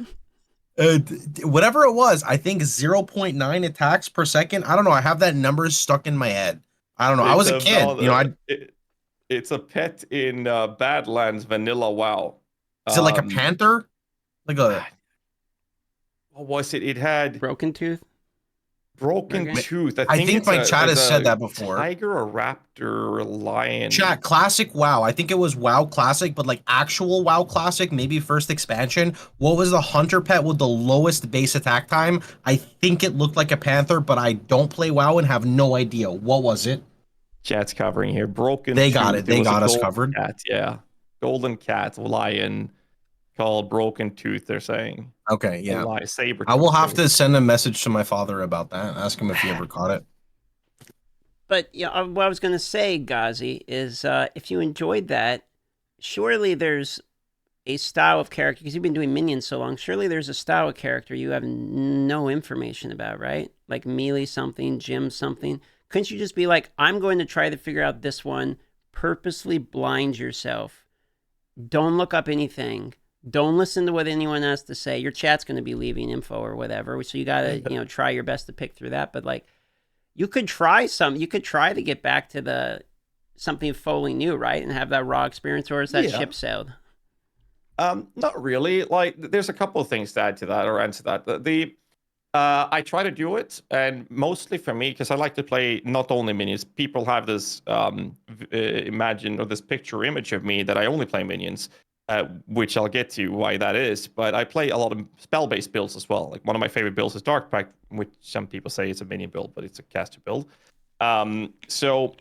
Whatever it was, I think 0.9 attacks per second. I don't know. I have that number stuck in my head. I don't know. I was a kid. It's a pet in Badlands Vanilla WoW. Is it like a panther? Like a... What was it? It had... Broken Tooth? Broken Tooth. I think my chat has said that before. Tiger, a raptor, or a lion. Chat, classic WoW. I think it was WoW Classic, but like actual WoW Classic, maybe first expansion. What was the hunter pet with the lowest base attack time? I think it looked like a panther, but I don't play WoW and have no idea. What was it? Chat's covering here. Broken They Tooth. got it. They got us covered. Cat, yeah. Golden cat, lion, called Broken Tooth, they're saying. Okay, yeah. Saber. I will have to send a message to my father about that. Ask him if he ever caught it. But what I was going to say, GHAZZY, is if you enjoyed that, surely there's a style of character, because you've been doing minions so long, surely there's a style of character you have no information about, right? Like melee something, Jim something. Couldn't you just be like, I'm going to try to figure out this one, purposely blind yourself. Don't look up anything. Don't listen to what anyone has to say. Your chat's going to be leaving info or whatever, so you got to try your best to pick through that. But like, you could try to get back to something fully new, right, and have that raw experience, or is that ship sailed? Not really. Like, there's a couple of things to add to that or answer that. I try to do it, and mostly for me, because I like to play not only minions. People have this this picture image of me that I only play minions. Which I'll get to why that is, but I play a lot of spell-based builds as well. Like one of my favorite builds is Dark Pact, which some people say it's a minion build, but it's a caster build. So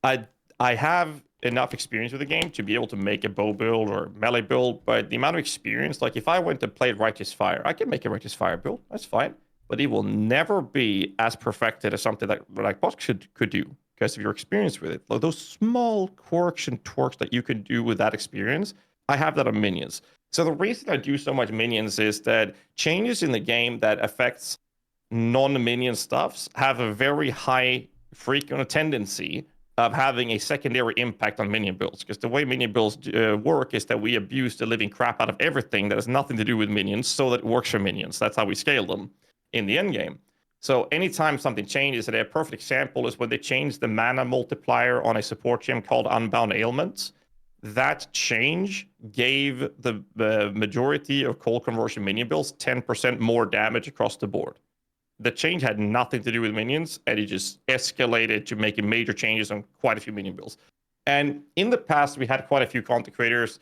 I have enough experience with the game to be able to make a bow build or melee build, but the amount of experience, like if I went to play Righteous Fire, I can make a Righteous Fire build, that's fine, but it will never be as perfected as something that like Box could do because of your experience with it. Like those small quirks and twerks that you can do with that experience, I have that on minions. So the reason I do so much minions is that changes in the game that affects non-minion stuffs have a very high frequent tendency of having a secondary impact on minion builds. Because the way minion builds work is that we abuse the living crap out of everything that has nothing to do with minions so that it works for minions. That's how we scale them in the end game. So anytime something changes, and a perfect example is when they changed the mana multiplier on a support gem called Unbound Ailments. That change gave the majority of cold conversion minion builds 10% more damage across the board. The change had nothing to do with minions, and it just escalated to making major changes on quite a few minion builds. And in the past, we had quite a few content creators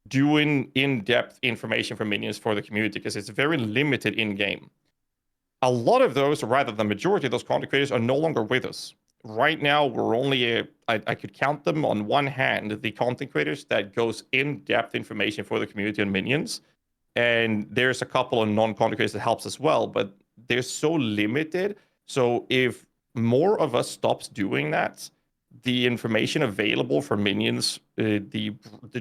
doing in-depth information for minions for the community because it's very limited in-game. A lot of those, or rather the majority of those content creators, are no longer with us. Right now, we're only, I could count them on one hand, the content creators that goes in-depth information for the community on minions. And there's a couple of non-content creators that helps as well, but they're so limited. So if more of us stops doing that, the information available for minions, the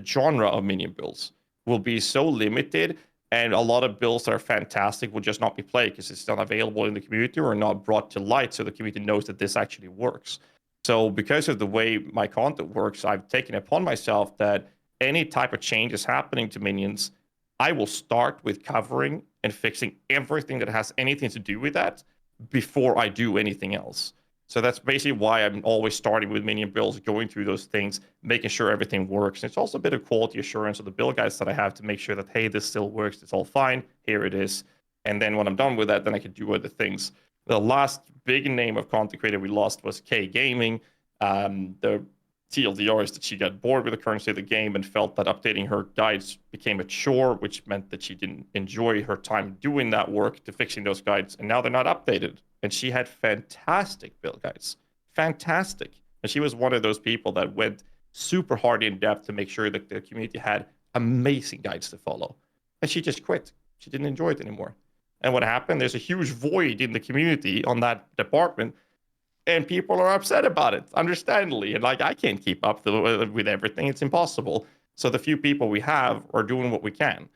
genre of minion builds will be so limited, and a lot of builds that are fantastic will just not be played because it's not available in the community or not brought to light so the community knows that this actually works. So because of the way my content works, I've taken upon myself that any type of change is happening to minions, I will start with covering and fixing everything that has anything to do with that before I do anything else. So that's basically why I'm always starting with minion builds, going through those things, making sure everything works. And it's also a bit of quality assurance of the build guides that I have to make sure that, hey, this still works, it's all fine, here it is. And then when I'm done with that, then I can do other things. The last big name of content creator we lost was K Gaming. The TLDR is that she got bored with the current state of the game and felt that updating her guides became a chore, which meant that she didn't enjoy her time doing that work to fixing those guides. And now they're not updated. And she had fantastic build guides. Fantastic. And she was one of those people that went super hard in depth to make sure that the community had amazing guides to follow. And she just quit. She didn't enjoy it anymore. And what happened? There's a huge void in the community on that department, and people are upset about it, understandably. And like, I can't keep up with everything; it's impossible. So the few people we have are doing what we can.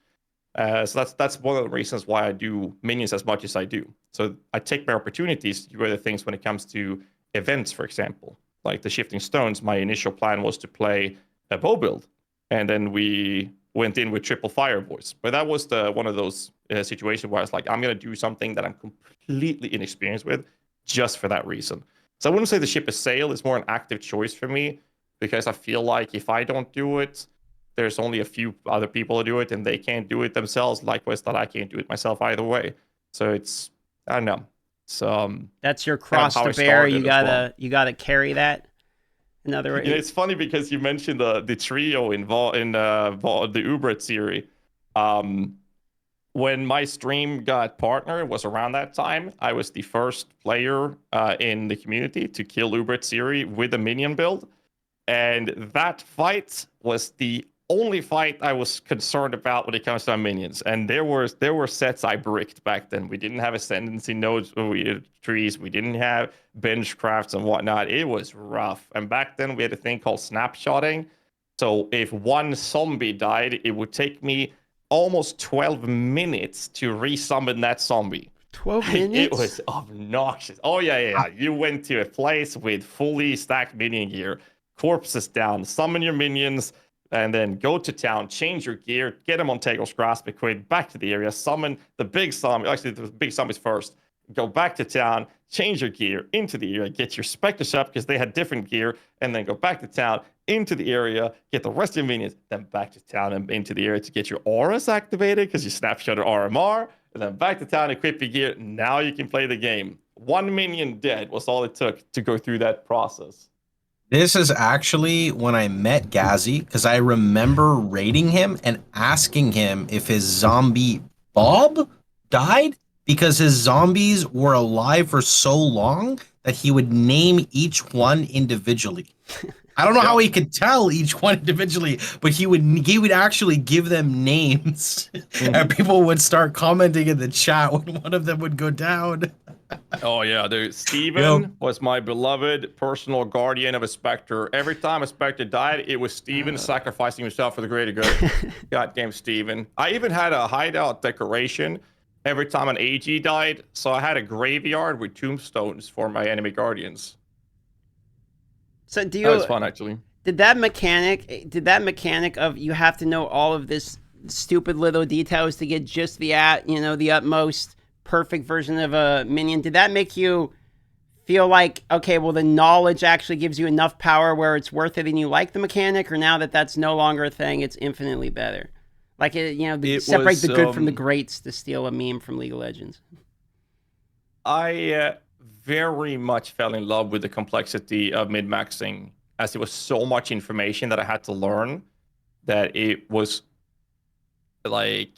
So that's one of the reasons why I do minions as much as I do. So I take my opportunities to do other things when it comes to events, for example, like the Shifting Stones. My initial plan was to play a bow build, and then we went in with triple fire boys. But that was one of those situations where I was like, I'm gonna do something that I'm completely inexperienced with, just for that reason. So I wouldn't say the ship is sailed. It's more an active choice for me because I feel like if I don't do it, there's only a few other people who do it and they can't do it themselves. Likewise, that I can't do it myself either way. So it's, I don't know. So That's your kind of cross how to I bear. started as well. You gotta carry that. In other words, It's funny because you mentioned the trio involved in the Ubret series. Um, when my stream got partnered, was around that time. I was the first player in the community to kill Ubret series with a minion build. And that fight was the only fight I was concerned about when it comes to our minions. And there were sets I bricked back then. We didn't have ascendancy nodes, trees. We didn't have bench crafts and whatnot. It was rough. And back then we had a thing called snapshotting. So if one zombie died, it would take me almost 12 minutes to resummon that zombie. 12 It minutes? was obnoxious. Oh, yeah. You went to a place with fully stacked minion gear, corpses down, summon your minions, and then go to town, change your gear, get them on Tego's Grasp, equip, back to the area, summon the big zombie. Actually, the big zombies first. Go back to town, change your gear into the area, get your specters up because they had different gear, and then go back to town, into the area, get the rest of your minions, then back to town and into the area to get your auras activated because you snapshotted RMR, and then back to town, equip your gear. Now you can play the game. One minion dead was all it took to go through that process. This is actually when I met GHAZZY, because I remember raiding him and asking him if his zombie Bob died because his zombies were alive for so long that he would name each one individually. I don't know how he could tell each one individually, but he would actually give them names, and people would start commenting in the chat when one of them would go down. Oh yeah, dude. Steven was my beloved personal guardian of a Spectre. Every time a Spectre died, it was Steven sacrificing himself for the greater good. Goddamn Steven. I even had a hideout decoration every time an AG died, so I had a graveyard with tombstones for my enemy guardians. So do you? That was fun, actually. Did that mechanic of you have to know all of this stupid little details to get just the utmost perfect version of a minion? Did that make you feel like, okay, well, the knowledge actually gives you enough power where it's worth it and you like the mechanic, or now that that's no longer a thing, it's infinitely better? Like, separate the good from the greats, to steal a meme from League of Legends. I very much fell in love with the complexity of min-maxing, as it was so much information that I had to learn that it was like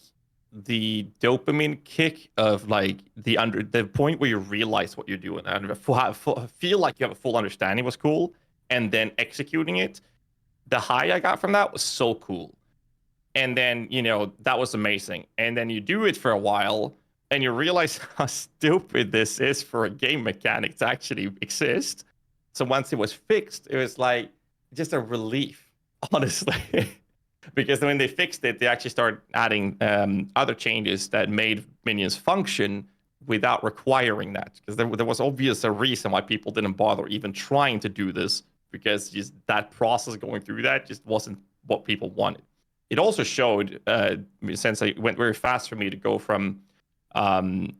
the dopamine kick of like the point where you realize what you're doing and feel like you have a full understanding was cool, and then executing it. The high I got from that was so cool. And then, that was amazing. And then you do it for a while and you realize how stupid this is for a game mechanic to actually exist. So once it was fixed, it was like just a relief, honestly. Because when they fixed it, they actually started adding other changes that made minions function without requiring that. Because there was obvious a reason why people didn't bother even trying to do this, because just that process going through that just wasn't what people wanted. It also showed, since it went very fast for me to go from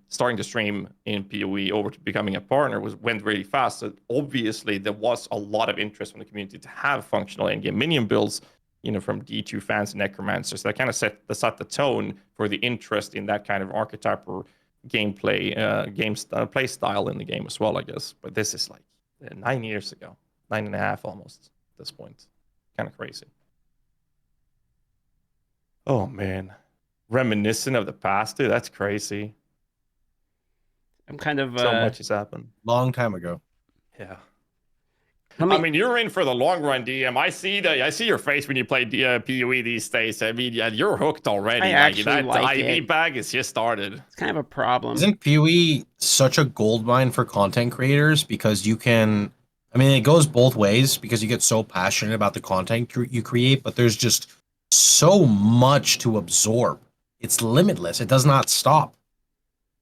starting to stream in PoE over to becoming a partner, went really fast. So obviously there was a lot of interest from the community to have functional endgame minion builds, from D2 fans and necromancers. So that kind of set the tone for the interest in that kind of archetype or gameplay, play style in the game as well, I guess. But this is like 9 years ago, 9.5 almost at this point. Kind of crazy. Oh man, reminiscent of the past, dude. That's crazy. I'm kind of so much has happened. Long time ago. Yeah. I mean, you're in for the long run, DM. I see your face when you play PoE these days. I mean, yeah, you're hooked already. I actually that like IV it. bag is just started. It's kind of a problem. Isn't PoE such a goldmine for content creators because you can? I mean, it goes both ways because you get so passionate about the content you create, but there's just so much to absorb. It's limitless. It does not stop.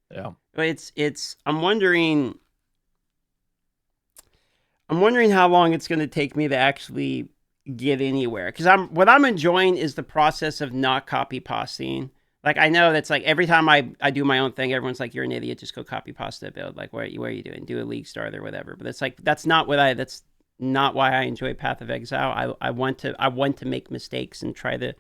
Yeah. It's. I'm wondering how long it's going to take me to actually get anywhere. Because what I'm enjoying is the process of not copy pasting. Like, I know that's like every time I do my own thing, everyone's like, you're an idiot, just go copy pasta a build. Like, what are you doing? Do a league start or whatever. But it's like, that's not why I enjoy Path of Exile. I want to make mistakes and try to,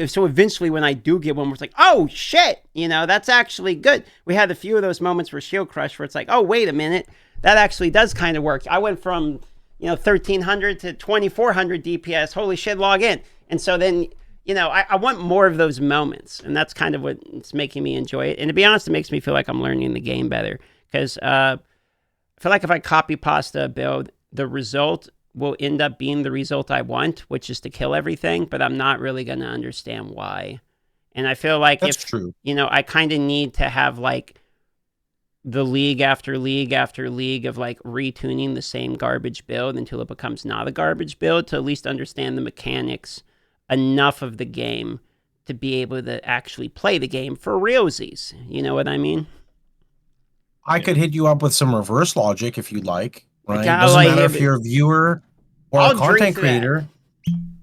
so eventually when I do get one, it's like, oh shit, that's actually good. We had a few of those moments for Shield Crush where it's like, oh, wait a minute. That actually does kind of work. I went from, 1300 to 2400 DPS. Holy shit, log in. And so then, I want more of those moments. And that's kind of what's making me enjoy it. And to be honest, it makes me feel like I'm learning the game better. Because I feel like if I copy pasta a build, the result will end up being the result I want, which is to kill everything. But I'm not really going to understand why. And I feel like that's true. I kind of need to have like the league after league after league of like retuning the same garbage build until it becomes not a garbage build, to at least understand the mechanics enough of the game to be able to actually play the game for realsies. You know what I mean? I could hit you up with some reverse logic if you'd like. Right? Yeah, Doesn't matter if you're a viewer or a content creator.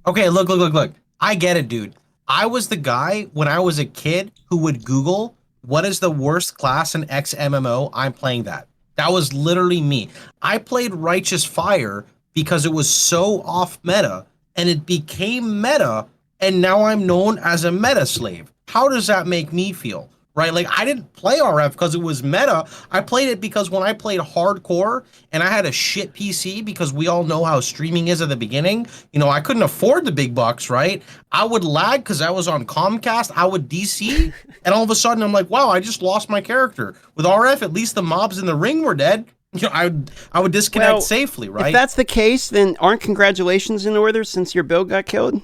Okay, look. I get it, dude. I was the guy when I was a kid who would Google, what is the worst class in X MMO? I'm playing that. That was literally me. I played Righteous Fire because it was so off meta, and it became meta, and now I'm known as a meta slave. How does that make me feel? Right? Like, I didn't play RF because it was meta. I played it because when I played hardcore and I had a shit PC, because we all know how streaming is at the beginning, I couldn't afford the big bucks, right? I would lag because I was on Comcast. I would DC, and all of a sudden I'm like, wow, I just lost my character. With RF, at least the mobs in the ring were dead. I would disconnect safely, right? If that's the case, then aren't congratulations in order since your build got killed?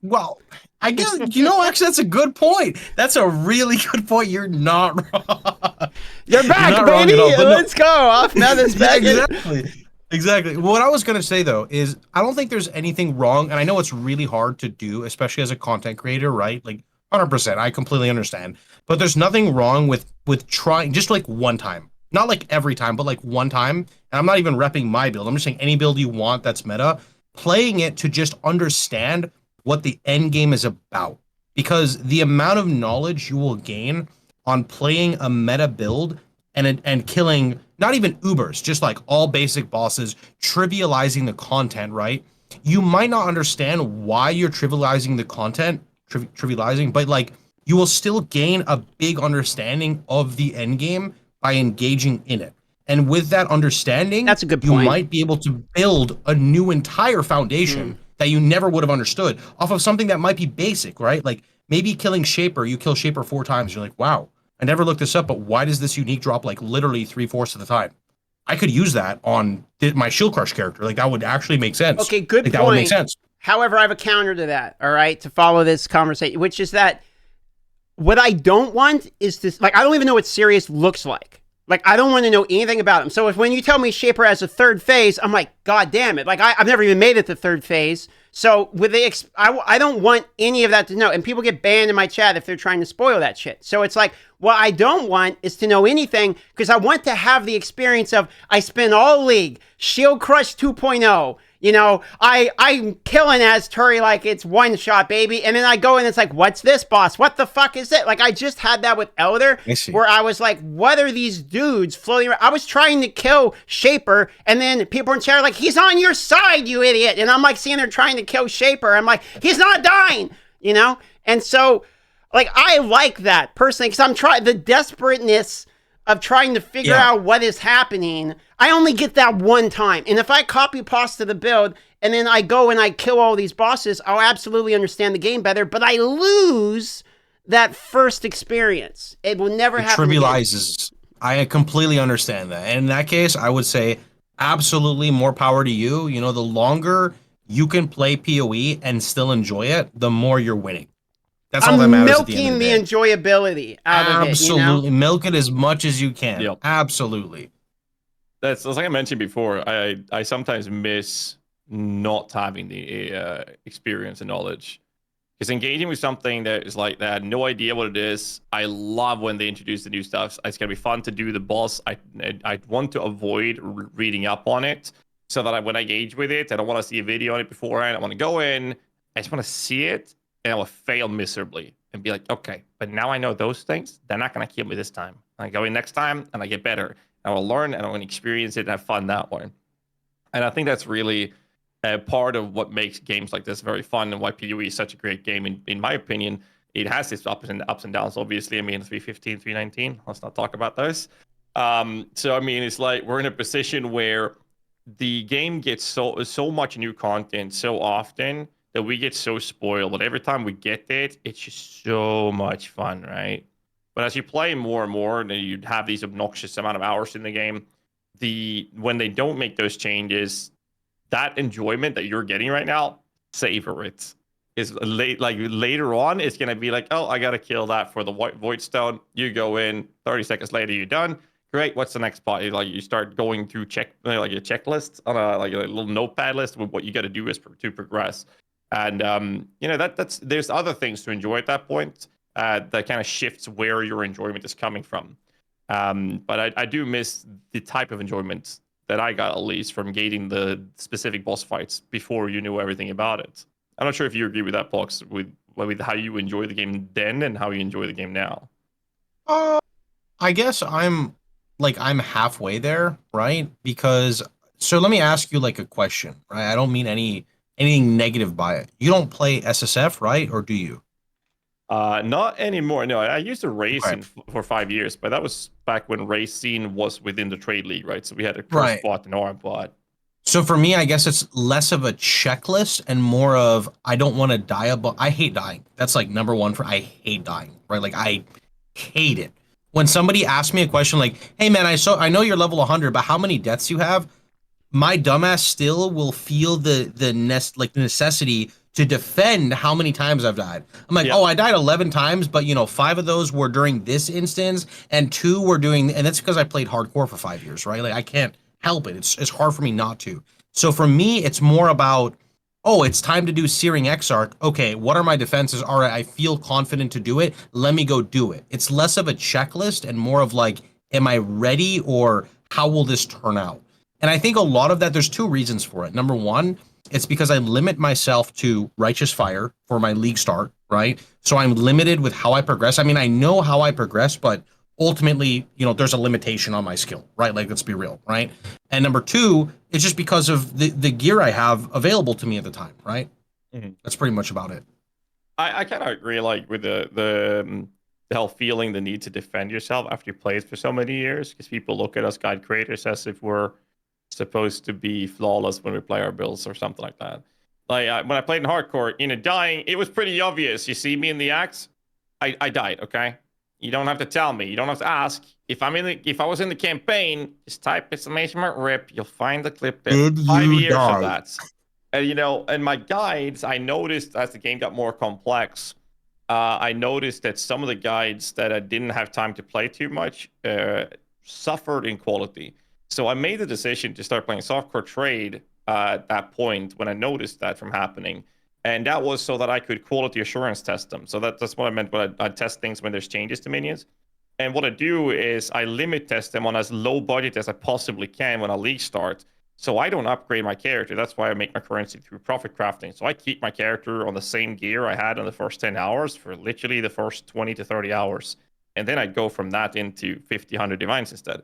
Well, I guess, actually, that's a good point. That's a really good point. You're not wrong. You're back, baby. Let's go. Off now this back. Exactly. What I was going to say, though, is I don't think there's anything wrong. And I know it's really hard to do, especially as a content creator, right? Like, 100%. I completely understand. But there's nothing wrong with trying just like one time. Not like every time, but like one time. And I'm not even repping my build. I'm just saying any build you want that's meta, playing it to just understand what the end game is about, because the amount of knowledge you will gain on playing a meta build and killing not even Ubers, just like all basic bosses, trivializing the content, right? You might not understand why you're trivializing the content, but like you will still gain a big understanding of the end game by engaging in it. And with that understanding, that's a good point. You might be able to build a new entire foundation that you never would have understood off of something that might be basic, right? Like maybe killing Shaper, you kill Shaper 4 times. You're like, wow, I never looked this up, but why does this unique drop like literally 3/4 of the time? I could use that on my Shield Crush character. Like that would actually make sense. Okay, good point. That would make sense. However, I have a counter to that, all right, to follow this conversation, which is that what I don't want is this, like, I don't even know what Sirius looks like. Like, I don't want to know anything about him. So when you tell me Shaper has a third phase, I'm like, God damn it. Like, I've never even made it to third phase. So I don't want any of that to know. And people get banned in my chat if they're trying to spoil that shit. So it's like, what I don't want is to know anything, because I want to have the experience of, I spend all League, Shield Crush 2.0, I'm killing Azturi like it's one shot, baby. And then I go and it's like, what's this, boss? What the fuck is it? Like, I just had that with Elder, where I was like, what are these dudes floating around? I was trying to kill Shaper, and then people in chat are like, he's on your side, you idiot. And I'm like seeing they're trying to kill Shaper. I'm like, he's not dying, And so, like, I like that personally, because I'm trying the desperateness of trying to figure out what is happening. I only get that one time. And if I copy pasta the build and then I go and I kill all these bosses, I'll absolutely understand the game better, but I lose that first experience. It will never happen. Trivializes. I completely understand that. And in that case, I would say absolutely more power to you. You know, the longer you can play PoE and still enjoy it, the more you're winning. That's all that I'm matters at the end of milking the the day. enjoyability out of it, you know? Absolutely. Milk it as much as you can. Yep. Absolutely. That's like I mentioned before. I sometimes miss not having the experience and knowledge. Because engaging with something that is like that, no idea what it is. I love when they introduce the new stuff. It's gonna be fun to do the boss. I want to avoid reading up on it so that when I engage with it, I don't want to see a video on it beforehand. I want to go in. I just want to see it, and I will fail miserably and be like, okay, but now I know those things. They're not gonna kill me this time. I go in next time and I get better. I will learn and I will experience it and have fun that way. And I think that's really part of what makes games like this very fun and why PoE is such a great game. In my opinion, it has its ups and downs. Obviously, I mean, 315, 319. Let's not talk about those. So I mean, it's like we're in a position where the game gets so much new content so often that we get so spoiled. But every time we get it, it's just so much fun, right? But as you play more and more, and you have these obnoxious amount of hours in the game, when they don't make those changes, that enjoyment that you're getting right now, savor it. Is late like later on, it's gonna be like, oh, I gotta kill that for the void stone. You go in, 30 seconds later, you're done. Great. What's the next spot? Like you start going through like a checklist on a little notepad list with what you got to do is to progress. And you know that's there's other things to enjoy at that point. That kind of shifts where your enjoyment is coming from. But I do miss the type of enjoyment that I got, at least from gating the specific boss fights before you knew everything about it. I'm not sure if you agree with that, Pox, with how you enjoy the game then and how you enjoy the game now. Uh, I guess I'm halfway there, right? Because so let me ask you like a question, right? I don't mean anything negative by it. You don't play SSF, right? Or do you? Not anymore. No, I used to race Right. for 5 years, but that was back when race scene was within the trade league, right? So we had a pro Right. spot and arm bot. So for me, I guess it's less of a checklist and more of I don't want to die but I hate dying. That's like number one for I hate dying, right? Like I hate it. When somebody asks me a question like, "Hey man, I know you're level 100, but how many deaths you have?" My dumbass still will feel the necessity to defend how many times I've died. I'm like, Yeah. oh, I died 11 times, but 5 of those were during this instance, and 2 were doing, and that's because I played hardcore for 5 years, right? Like I can't help it. It's hard for me not to. So for me, it's more about, oh, it's time to do Searing Exarch. Okay, what are my defenses? All right, I feel confident to do it. Let me go do it. It's less of a checklist and more of like, am I ready or how will this turn out? And I think a lot of that, there's 2 reasons for it. Number one, it's because I limit myself to Righteous Fire for my league start, right? So I'm limited with how I progress. I mean, I know how I progress, but ultimately, there's a limitation on my skill, right? Like, let's be real, right? And number 2, it's just because of the gear I have available to me at the time, right? Mm-hmm. That's pretty much about it. I kind of agree, like with the whole feeling the need to defend yourself after you played for so many years, because people look at us guide creators as if we're supposed to be flawless when we play our builds or something like that. Like when I played in hardcore, dying, it was pretty obvious. You see me in the axe, I died. Okay, you don't have to tell me. You don't have to ask. If I was in the campaign, just type exclamation mark rip. You'll find the clip there. Did 5 you years of die? that. And in my guides, I noticed as the game got more complex, I noticed that some of the guides that I didn't have time to play too much suffered in quality. So I made the decision to start playing softcore trade at that point when I noticed that from happening. And that was so that I could quality assurance test them. So that's what I meant when I test things when there's changes to minions. And what I do is I limit test them on as low budget as I possibly can when a league starts. So I don't upgrade my character. That's why I make my currency through profit crafting. So I keep my character on the same gear I had in the first 10 hours for literally the first 20 to 30 hours. And then I go from that into 50, 100 divines instead.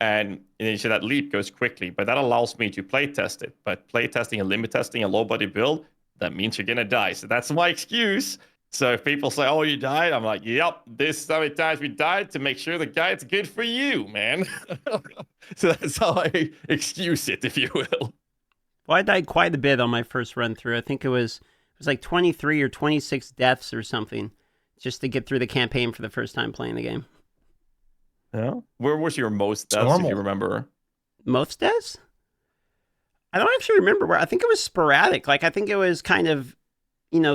And so that leap goes quickly, but that allows me to play test it. But play testing and limit testing a low budget build, that means you're going to die. So that's my excuse. So if people say, oh, you died, I'm like, yep, this is how many times we died to make sure the guide's good for you, man. So that's how I excuse it, if you will. Well, I died quite a bit on my first run through. I think it was like 23 or 26 deaths or something just to get through the campaign for the first time playing the game. Yeah. Where was your most It's deaths, if you normal. remember? Most deaths? I don't actually remember where. I think it was sporadic. Like, I think it was kind of,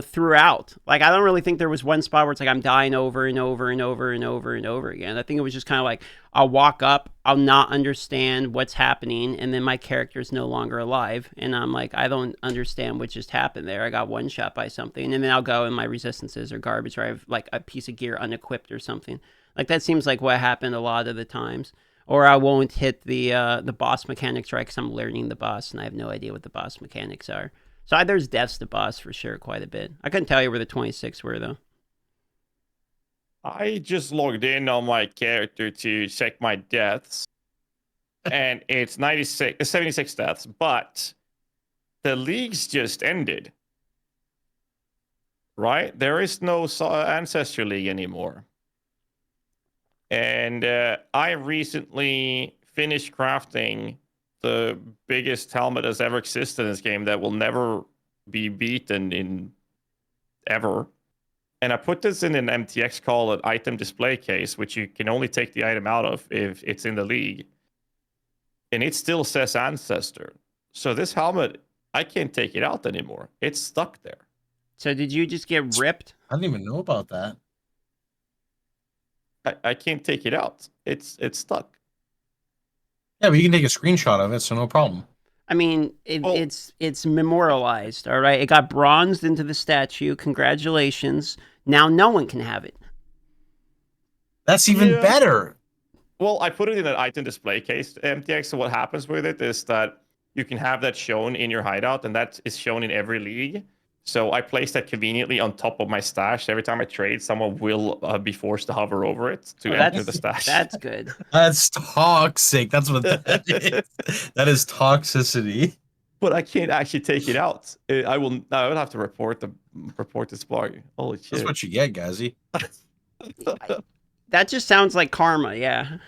throughout. Like, I don't really think there was one spot where it's like I'm dying over and over and over and over and over again. I think it was just kind of like I'll walk up, I'll not understand what's happening, and then my character's no longer alive. And I'm like, I don't understand what just happened there. I got one shot by something. And then I'll go and my resistances are garbage, or I have like a piece of gear unequipped or something. Like, that seems like what happened a lot of the times. Or I won't hit the boss mechanics right because I'm learning the boss and I have no idea what the boss mechanics are. So there's deaths to boss for sure quite a bit. I couldn't tell you where the 26 were though. I just logged in on my character to check my deaths, and it's 76 deaths, but the leagues just ended. Right? There is no Ancestry League anymore. And I recently finished crafting the biggest helmet that's ever existed in this game that will never be beaten in ever. And I put this in an MTX call an item display case, which you can only take the item out of if it's in the league. And it still says Ancestor. So this helmet, I can't take it out anymore. It's stuck there. So did you just get ripped? I didn't even know about that. I can't take it out. It's stuck. Yeah, but you can take a screenshot of it, so no problem. I mean, it's memorialized, all right? It got bronzed into the statue. Congratulations. Now no one can have it. That's even better. Well, I put it in an item display case, MTX. So what happens with it is that you can have that shown in your hideout, and that is shown in every league. So I place that conveniently on top of my stash. Every time I trade, someone will be forced to hover over it to enter the stash. That's good. That's toxic. That's what that is. That is toxicity. But I can't actually take it out. I would have to report this blog. Holy shit! That's what you get, GHAZZY. That just sounds like karma. Yeah,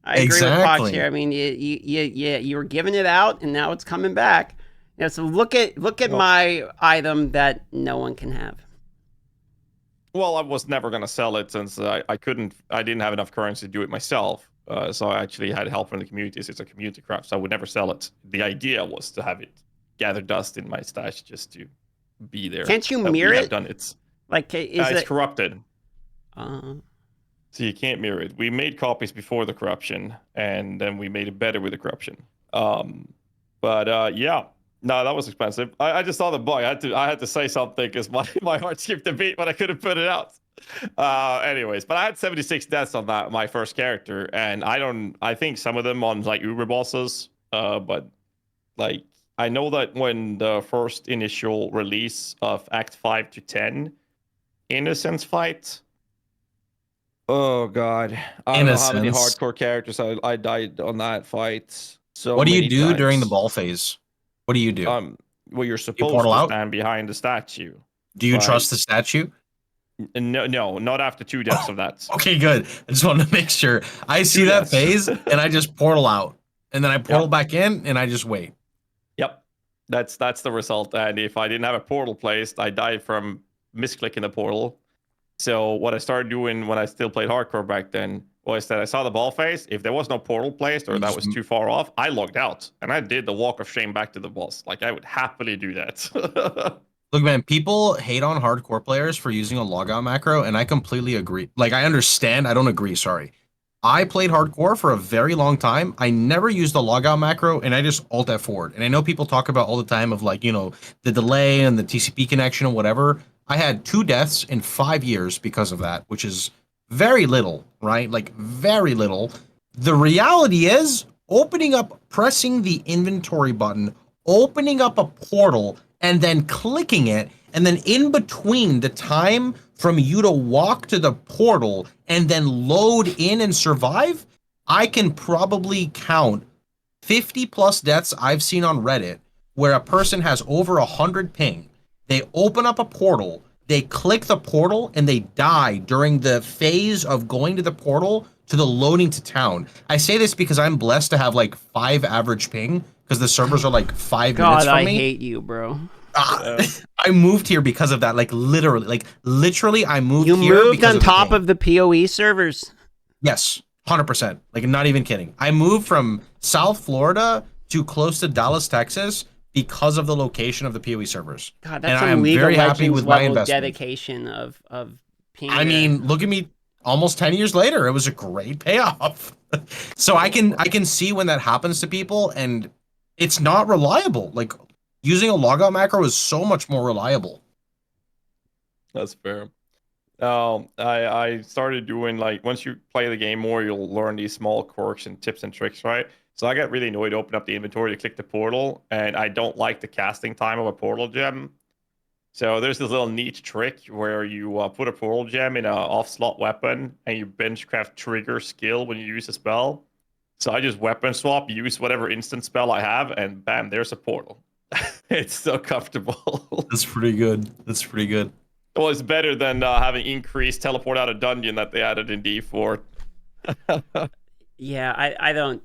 I agree with Fox here. I mean, you were giving it out, and now it's coming back. Yeah, so look at my item that no one can have. Well, I was never gonna sell it since I didn't have enough currency to do it myself. So I actually had help from the community. It's a community craft, so I would never sell it. The idea was to have it gather dust in my stash just to be there. Can't you mirror it? Done it. Like, it's corrupted. So you can't mirror it. We made copies before the corruption, and then we made it better with the corruption. Yeah. No, that was expensive. I just saw the bug. I had to say something because my heart skipped a beat, but I couldn't put it out. Anyways, but I had 76 deaths on my first character, and I think some of them on like Uber bosses. But like I know that when the first initial release of Act 5 to 10 Innocence fight. Oh god, I don't know how many hardcore characters I died on that fight. So what do you do during the ball phase? What do you do? Well, you're supposed to stand behind the statue. Do you trust the statue? No, not after 2 deaths of that. Okay, good. I just wanted to make sure. I see that phase, and I just portal out, and then I portal back in, and I just wait. Yep, that's the result. And if I didn't have a portal placed, I died from misclicking the portal. So what I started doing when I still played hardcore back then was that I saw the ball phase. If there was no portal placed or that was too far off, I logged out and I did the walk of shame back to the boss. Like I would happily do that. Look, man, people hate on hardcore players for using a logout macro, and I completely agree. Like, I understand. I don't agree. Sorry. I played hardcore for a very long time. I never used the logout macro, and I just alt F4'd. And I know people talk about all the time of like, the delay and the TCP connection or whatever. I had 2 deaths in 5 years because of that, which is very little, right? Like, very little. The reality is, pressing the inventory button, opening up a portal, and then clicking it, and then in between the time from you to walk to the portal and then load in and survive, I can probably count 50 plus deaths I've seen on Reddit where a person has over 100 ping. They open up a portal, they click the portal, and they die during the phase of going to the portal to the loading to town. I say this because I'm blessed to have like 5 average ping because the servers are like 5 minutes from me. I hate you, bro. I moved here because of that. Like literally, I moved here. You moved on top of the PoE servers. Yes, 100%. Like, not even kidding. I moved from South Florida to close to Dallas, Texas, because of the location of the PoE servers. God, And that's I some am League very of happy Legends with my level investment. dedication of ping. I mean, look at me almost 10 years later. It was a great payoff. So I can see when that happens to people, and it's not reliable. Like, using a logout macro is so much more reliable. That's fair. I started doing, like, once you play the game more, you'll learn these small quirks and tips and tricks, right? So I got really annoyed to open up the inventory to click the portal, and I don't like the casting time of a portal gem. So there's this little neat trick where you put a portal gem in an off-slot weapon, and you benchcraft trigger skill when you use a spell. So I just weapon swap, use whatever instant spell I have, and bam, there's a portal. It's so comfortable. That's pretty good. That's pretty good. Well, it's better than having increased teleport out of dungeon that they added in D4. Yeah, I don't.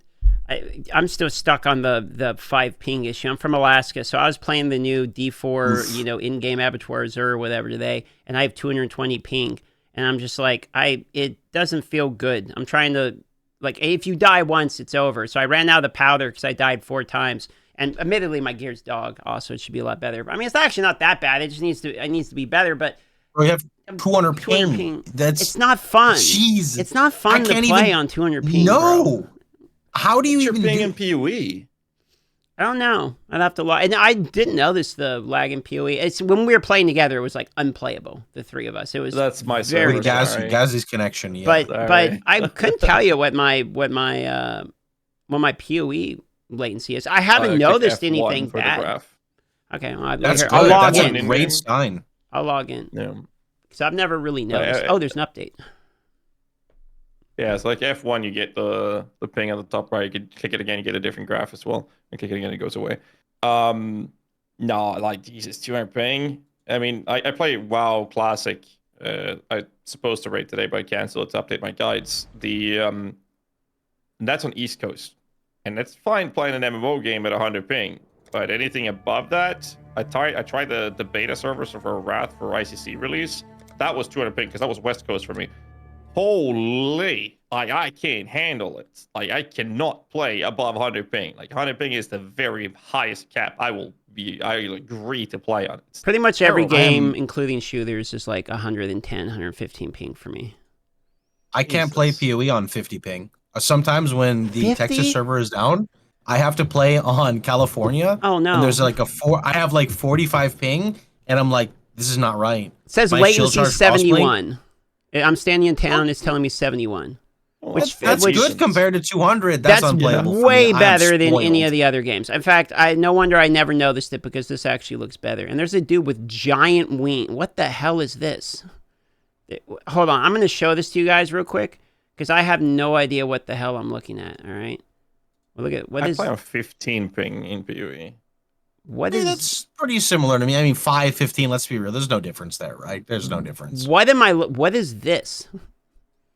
I'm still stuck on the 5 ping issue. I'm from Alaska, so I was playing the new D4, in-game abattoirs or whatever today, and I have 220 ping, and I'm just like, it doesn't feel good. I'm trying to, like, if you die once, it's over. So I ran out of the powder because I died 4 times, and admittedly, my gear's dog. Also, it should be a lot better. I mean, it's actually not that bad. It just needs to be better, but. We have 200 ping. It's not fun. Jeez. It's not fun to play on 200 ping. No. Bro. How do you even ping in PoE? I don't know. I'd have to log. And I didn't notice the lag in PoE. It's when we were playing together, it was like unplayable. The 3 of us. It was. That's my very GHAZZY's connection. Yeah. But I couldn't tell you what my PoE latency is. I haven't noticed anything bad. Okay, well, that's good. I'll log That's in. a great sign. I'll log in. Yeah. Because I've never really noticed. There's an update. Yeah, it's like F1, you get the ping at the top right. You can click it again, you get a different graph as well. And click it again, it goes away. No, like, Jesus, 200 ping. I mean, I play WoW Classic. I'm supposed to rate today, but I canceled to update my guides. That's on East Coast. And it's fine playing an MMO game at 100 ping. But anything above that, I tried the beta servers for Wrath for ICC release. That was 200 ping because that was West Coast for me. Holy, like, I can't handle it. Like, I cannot play above 100 ping. Like, 100 ping is the very highest cap I agree to play on. It's pretty much every game, including shooters, is like 110, 115 ping for me. I can't play PoE on 50 ping. Sometimes when the 50? Texas server is down, I have to play on California. Oh, no. And there's like I have like 45 ping, and I'm like, this is not right. It says latency 71. I'm standing in town. It's telling me 71. That's good compared to 200. That's unplayable. Way better than any of the other games. In fact, no wonder I never noticed it because this actually looks better. And there's a dude with giant wing. What the hell is this? Hold on. I'm going to show this to you guys real quick because I have no idea what the hell I'm looking at. All right. Well, look at what I play on 15 ping in PoE. That's pretty similar to me. I mean, 5, 15, let's be real. There's no difference there, right? There's no difference. What is this?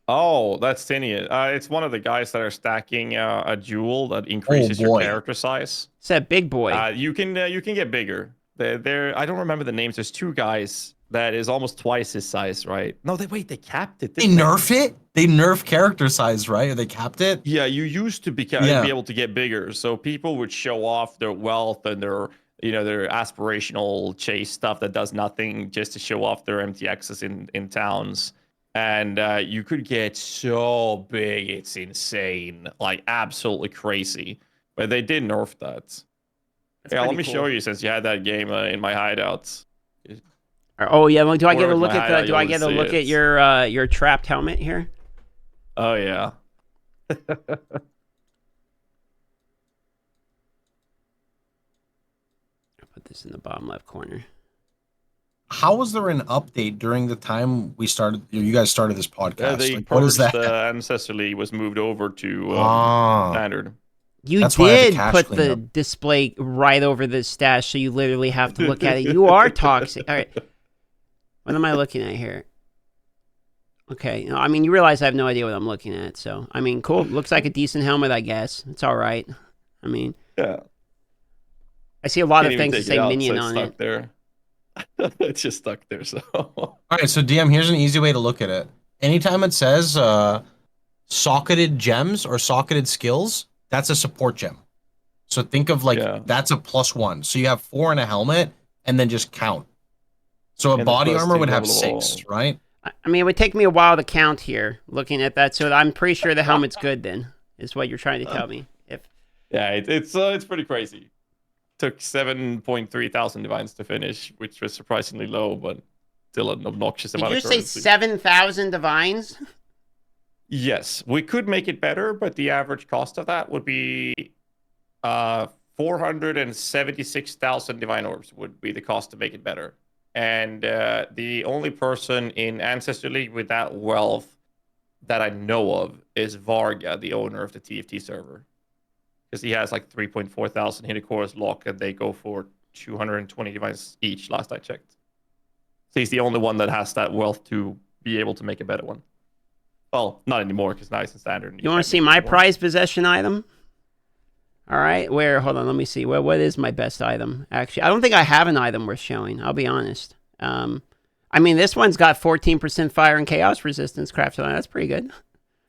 Oh, that's Tinian. It's one of the guys that are stacking a jewel that increases your character size. It's that big boy. You can get bigger. They're I don't remember the names. There's 2 guys that is almost twice his size, right? No, they capped it. They nerf it? They nerf character size, right? Or they capped it? Yeah, you used to be able to get bigger. So people would show off their wealth and their aspirational chase stuff that does nothing just to show off their MTXs in towns. And you could get so big, it's insane. Like, absolutely crazy. But they did nerf that. Yeah, let me show you since you had that game in my hideouts. Oh yeah, well, do I get a look at your trapped helmet here? Oh yeah. I'll put this in the bottom left corner. How was there an update during the time you guys started this podcast? They like, what is that? Ancestrally was moved over to standard. You did put the display right over the stash, so you literally have to look at it. You are toxic. All right. What am I looking at here? Okay. I mean, you realize I have no idea what I'm looking at. So, I mean, cool. Looks like a decent helmet, I guess. It's all right. I mean, yeah. I see a lot of things that say minion on it. There. It's just stuck there. So. All right. So, DM, here's an easy way to look at it. Anytime it says socketed gems or socketed skills, that's a support gem. So think of that's a +1. So you have 4 in a helmet, and then just count. So a body armor would have 6, right? I mean, it would take me a while to count here, looking at that. So I'm pretty sure the helmet's good. Then is what you're trying to tell me. It's pretty crazy. Took 7.3 thousand divines to finish, which was surprisingly low, but still an obnoxious amount of currency. Did you say 7,000 divines? Yes, we could make it better, but the average cost of that would be 476,000 divine orbs would be the cost to make it better. And the only person in Ancestor League with that wealth that I know of is Varga, the owner of the TFT server. Because he has like 3.4 thousand hit a chorus lock, and they go for 220 divines each, last I checked. So he's the only one that has that wealth to be able to make a better one. Well, not anymore, because now it's in standard. You want to see my prized possession item? All right, hold on, let me see. What is my best item? Actually, I don't think I have an item worth showing, I'll be honest. I mean, this one's got 14% fire and chaos resistance crafted on it. That's pretty good.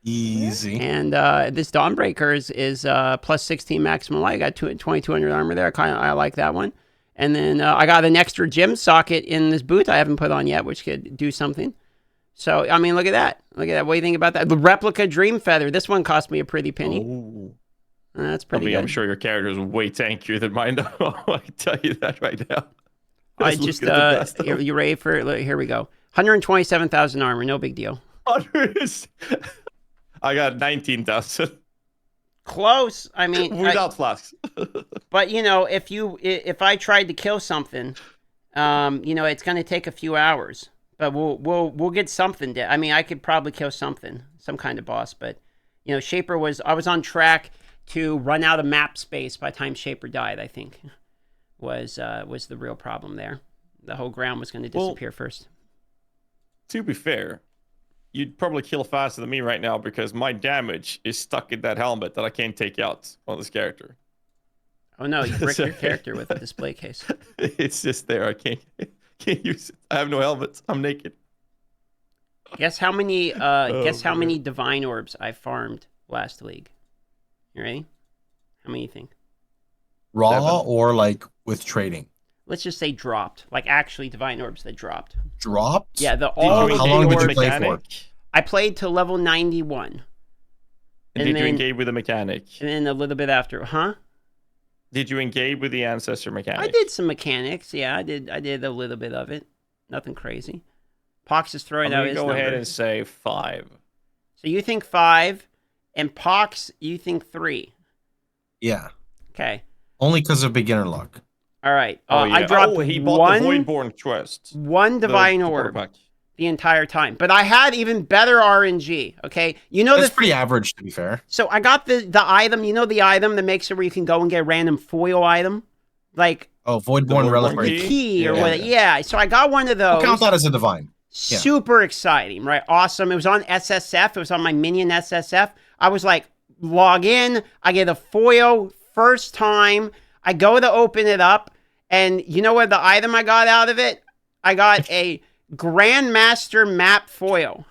Easy. And this Dawnbreaker is plus 16 maximum light. I got 2,200 armor there. I like that one. And then I got an extra gem socket in this boot I haven't put on yet, which could do something. So, I mean, look at that. Look at that. What do you think about that? The replica Dream Feather. This one cost me a pretty penny. Oh. That's pretty good. I'm sure your character is way tankier than mine, though. I can tell you that right now. I just, you ready for it? Here we go. 127,000 armor. No big deal. I got 19,000. Close. I mean, without flasks. But you know, if I tried to kill something, you know, it's going to take a few hours. But we'll get something. I mean, I could probably kill something, some kind of boss. But you know, I was on track to run out of map space by the time Shaper died. I think was the real problem there. The whole ground was going to disappear first. To be fair, you'd probably kill faster than me right now because my damage is stuck in that helmet that I can't take out on this character. Oh no, you bricked your character with a display case. It's just there. I can't use it. I have no helmet. I'm naked. Guess how many how many divine orbs I farmed last league? You ready? How many you think? Raw 7. Or like with trading? Let's just say dropped. Like actually divine orbs that dropped. Dropped? Yeah, how long did you play for? I played to level 91. And did you engage with the mechanic? And then a little bit after, huh? Did you engage with the ancestor mechanic? I did some mechanics. Yeah, I did a little bit of it. Nothing crazy. Pox is throwing out his number. Go ahead and say 5. So you think 5, and Pox, you think 3. Yeah. Okay. Only because of beginner luck. All right. Yeah. I dropped he bought the Voidborn Quest. One divine orb the entire time. But I had even better RNG, okay? You know that's pretty average, to be fair. So I got the item, you know the item that makes it where you can go and get a random foil item? Like... Oh, Voidborn Reliquary. Key or what? Yeah, so I got one of those. We'll count that as a divine. Yeah. Super exciting, right? Awesome. It was on SSF. It was on my minion SSF. I was like, log in. I get a foil first time. I go to open it up. And you know what the item I got out of it? I got a Grandmaster map foil.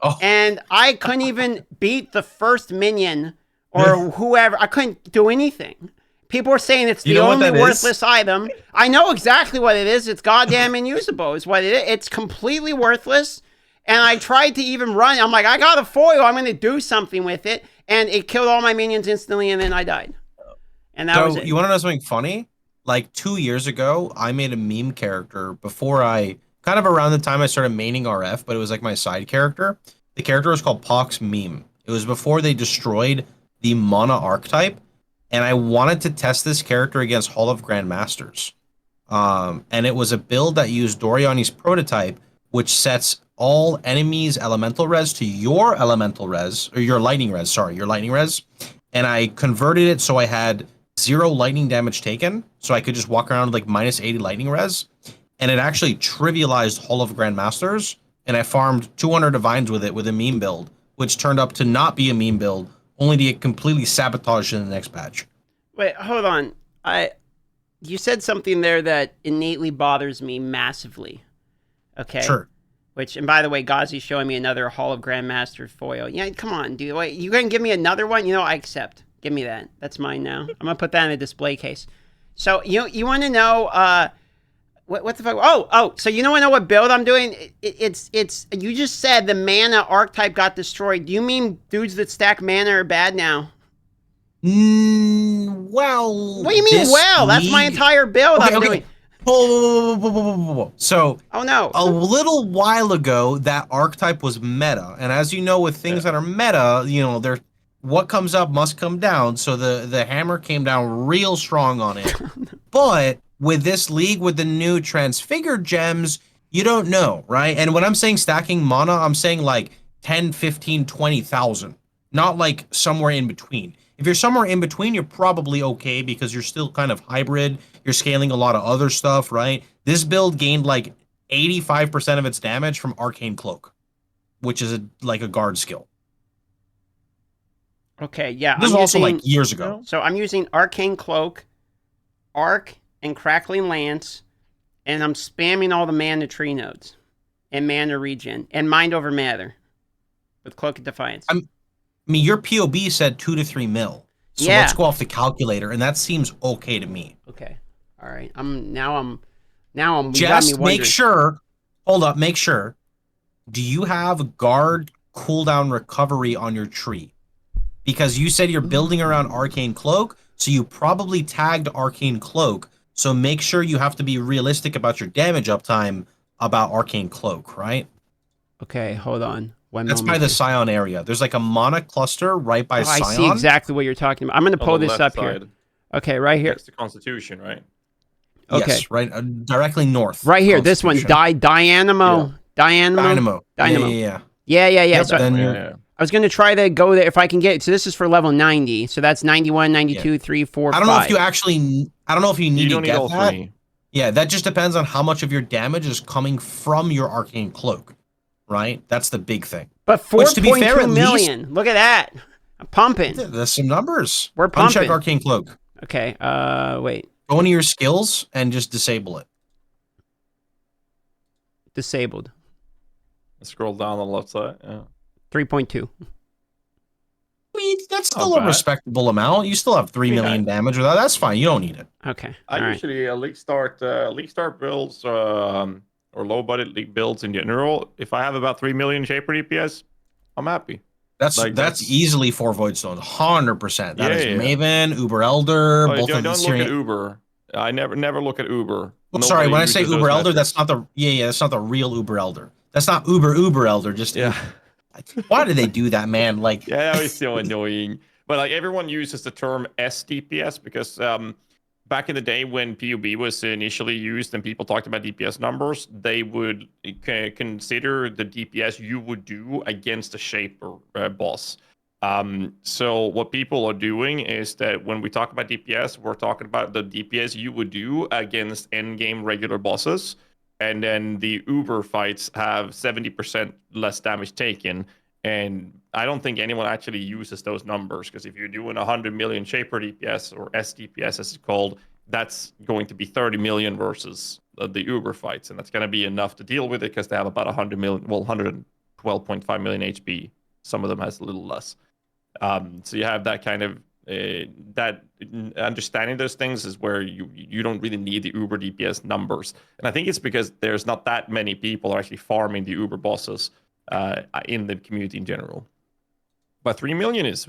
Oh. And I couldn't even beat the first minion or whoever. I couldn't do anything. People are saying it's the only worthless item. I know exactly what it is. It's goddamn unusable is what it is. It's completely worthless. And I tried to even run. I'm like, I got a foil. I'm going to do something with it. And it killed all my minions instantly, and then I died. And that was it. You want to know something funny? Like 2 years ago, I made a meme character before kind of around the time I started maining RF, but it was like my side character. The character was called Pox Meme. It was before they destroyed the Mana archetype. And I wanted to test this character against Hall of Grandmasters. And it was a build that used Doriani's prototype, which sets all enemies' elemental res to your elemental res, or your lightning res, And I converted it so I had 0 lightning damage taken, so I could just walk around with like minus 80 lightning res. And it actually trivialized Hall of Grandmasters, and I farmed 200 divines with it with a meme build, which turned up to not be a meme build, only to get completely sabotaged in the next patch. Wait, hold on. You said something there that innately bothers me massively. Okay. Sure. Which, and by the way, GHAZZY's showing me another Hall of Grandmaster foil. Yeah, come on, dude. Wait, you gonna give me another one? You know, I accept. Give me that. That's mine now. I'm gonna put that in a display case. So you want to know what the fuck? Oh. So you want to know what build I'm doing? It's you just said the mana archetype got destroyed. Do you mean dudes that stack mana are bad now? Well, What do you mean? Well, that's my entire build I'm doing. Whoa. So, oh no, a little while ago, that archetype was meta, and as you know, with things that are meta, they're what comes up must come down. So the hammer came down real strong on it. But with this league, with the new transfigured gems, you don't know, right? And when I'm saying stacking mana, I'm saying like 10, 15, 20,000, not like somewhere in between. If you're somewhere in between, you're probably okay because you're still kind of hybrid. You're scaling a lot of other stuff, right? This build gained like 85% of its damage from Arcane Cloak, which is like a guard skill. Okay, yeah. This was also like years ago. So I'm using Arcane Cloak, Arc, and Crackling Lance, and I'm spamming all the mana tree nodes and mana regen and Mind Over Matter with Cloak of Defiance. I mean, your POB said 2 to 3 mil. So let's go off the calculator, and that seems okay to me. Okay. All right. Now I'm just make sure. Hold up, make sure. Do you have guard cooldown recovery on your tree? Because you said you're building around Arcane Cloak, so you probably tagged Arcane Cloak. So make sure you have to be realistic about your damage uptime about Arcane Cloak, right? Okay, hold on. That's by the Scion area. There's like a mana cluster right by Scion. I see exactly what you're talking about. I'm going to pull this up here. Okay, right here. Next to Constitution, right? Okay. Yes, right, directly north. Right here, this one, Dynamo. Yeah. Yeah. So I was going to try to go there if I can get. So this is for level 90. So that's 91, 92, 3, 4, 5. I don't know if you actually. I don't know if you need to get all that. 3. Yeah, that just depends on how much of your damage is coming from your Arcane Cloak, right? That's the big thing. But 4.2 million. Look at that. I'm pumping. There's some numbers. We're pumping. Uncheck Arcane Cloak. Okay. Wait. Go into your skills and just disable it. Disabled. Scroll down on the left side. Yeah. 3.2. I mean, that's still a respectable amount. You still have 3 million damage with that. That's fine. You don't need it. Okay. I usually league start builds or low budget league builds in general. If I have about 3 million Shaper DPS, I'm happy. That's easily 4 Voidstones, 100%. That is Maven, Uber Elder, both of don't look at Uber. I never look at Uber. Well, sorry, when I say Uber Elder, that's not the that's not the real Uber Elder. That's not Uber Elder. Just why do they do that, man? Like that was so annoying. But like everyone uses the term SDPS because back in the day when PUB was initially used and people talked about DPS numbers, they would consider the DPS you would do against a Shaper boss. So what people are doing is that when we talk about DPS, we're talking about the DPS you would do against endgame regular bosses. And then the Uber fights have 70% less damage taken. And I don't think anyone actually uses those numbers because if you're doing 100 million Shaper DPS or SDPS as it's called, that's going to be 30 million versus the Uber fights. And that's going to be enough to deal with it because they have about 100 million, well, 112.5 million HP. Some of them has a little less. So you have that kind of that understanding those things is where you don't really need the Uber DPS numbers. And I think it's because there's not that many people actually farming the Uber bosses in the community in general. But 3 million is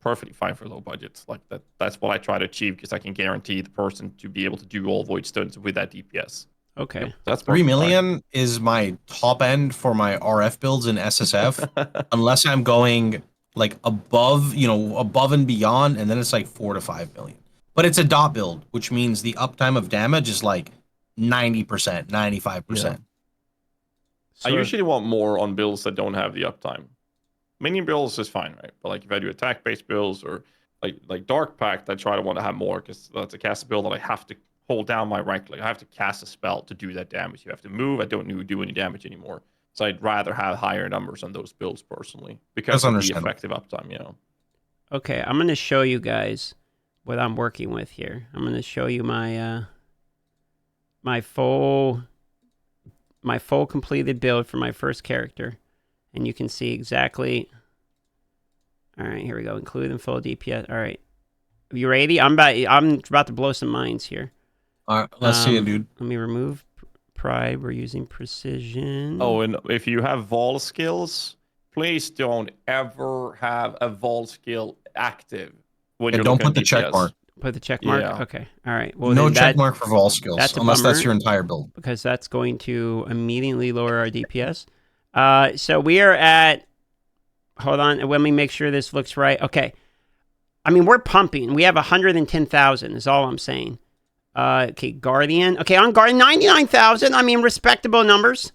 perfectly fine for low budgets. Like that's what I try to achieve because I can guarantee the person to be able to do all void stones with that DPS. Okay. Yep, that's 3 million is my top end for my RF builds in SSF, unless I'm going like above and beyond, and then it's like 4 to 5 million. But it's a dot build, which means the uptime of damage is like 90%, 95%. Yeah. I usually want more on builds that don't have the uptime. Minion builds is fine, right? But like if I do attack-based builds or like Dark Pact, I try to want to have more because that's a cast build that I have to hold down my rank. Like I have to cast a spell to do that damage. You have to move. I don't do any damage anymore. So I'd rather have higher numbers on those builds personally because of the effective uptime, Okay, I'm going to show you guys what I'm working with here. I'm going to show you my my full completed build for my first character, and you can see exactly. All right, here we go. Include in full DPS. All right. Are you ready? I'm about to blow some minds here. All right, let's see it, dude. Let me remove pride. We're using precision. Oh, and if you have vol skills, please don't ever have a vol skill active when And you're don't looking put the at check DPS. mark. Put the check mark? Yeah. Okay. All right. Well, No then check mark for vol skills, that's a unless that's bummer. your entire build. Because that's going to immediately lower our DPS. So we are at... Hold on. Let me make sure this looks right. Okay. I mean, we're pumping. We have 110,000 is all I'm saying. Okay, Guardian. Okay, on Guardian, 99,000. I mean, respectable numbers.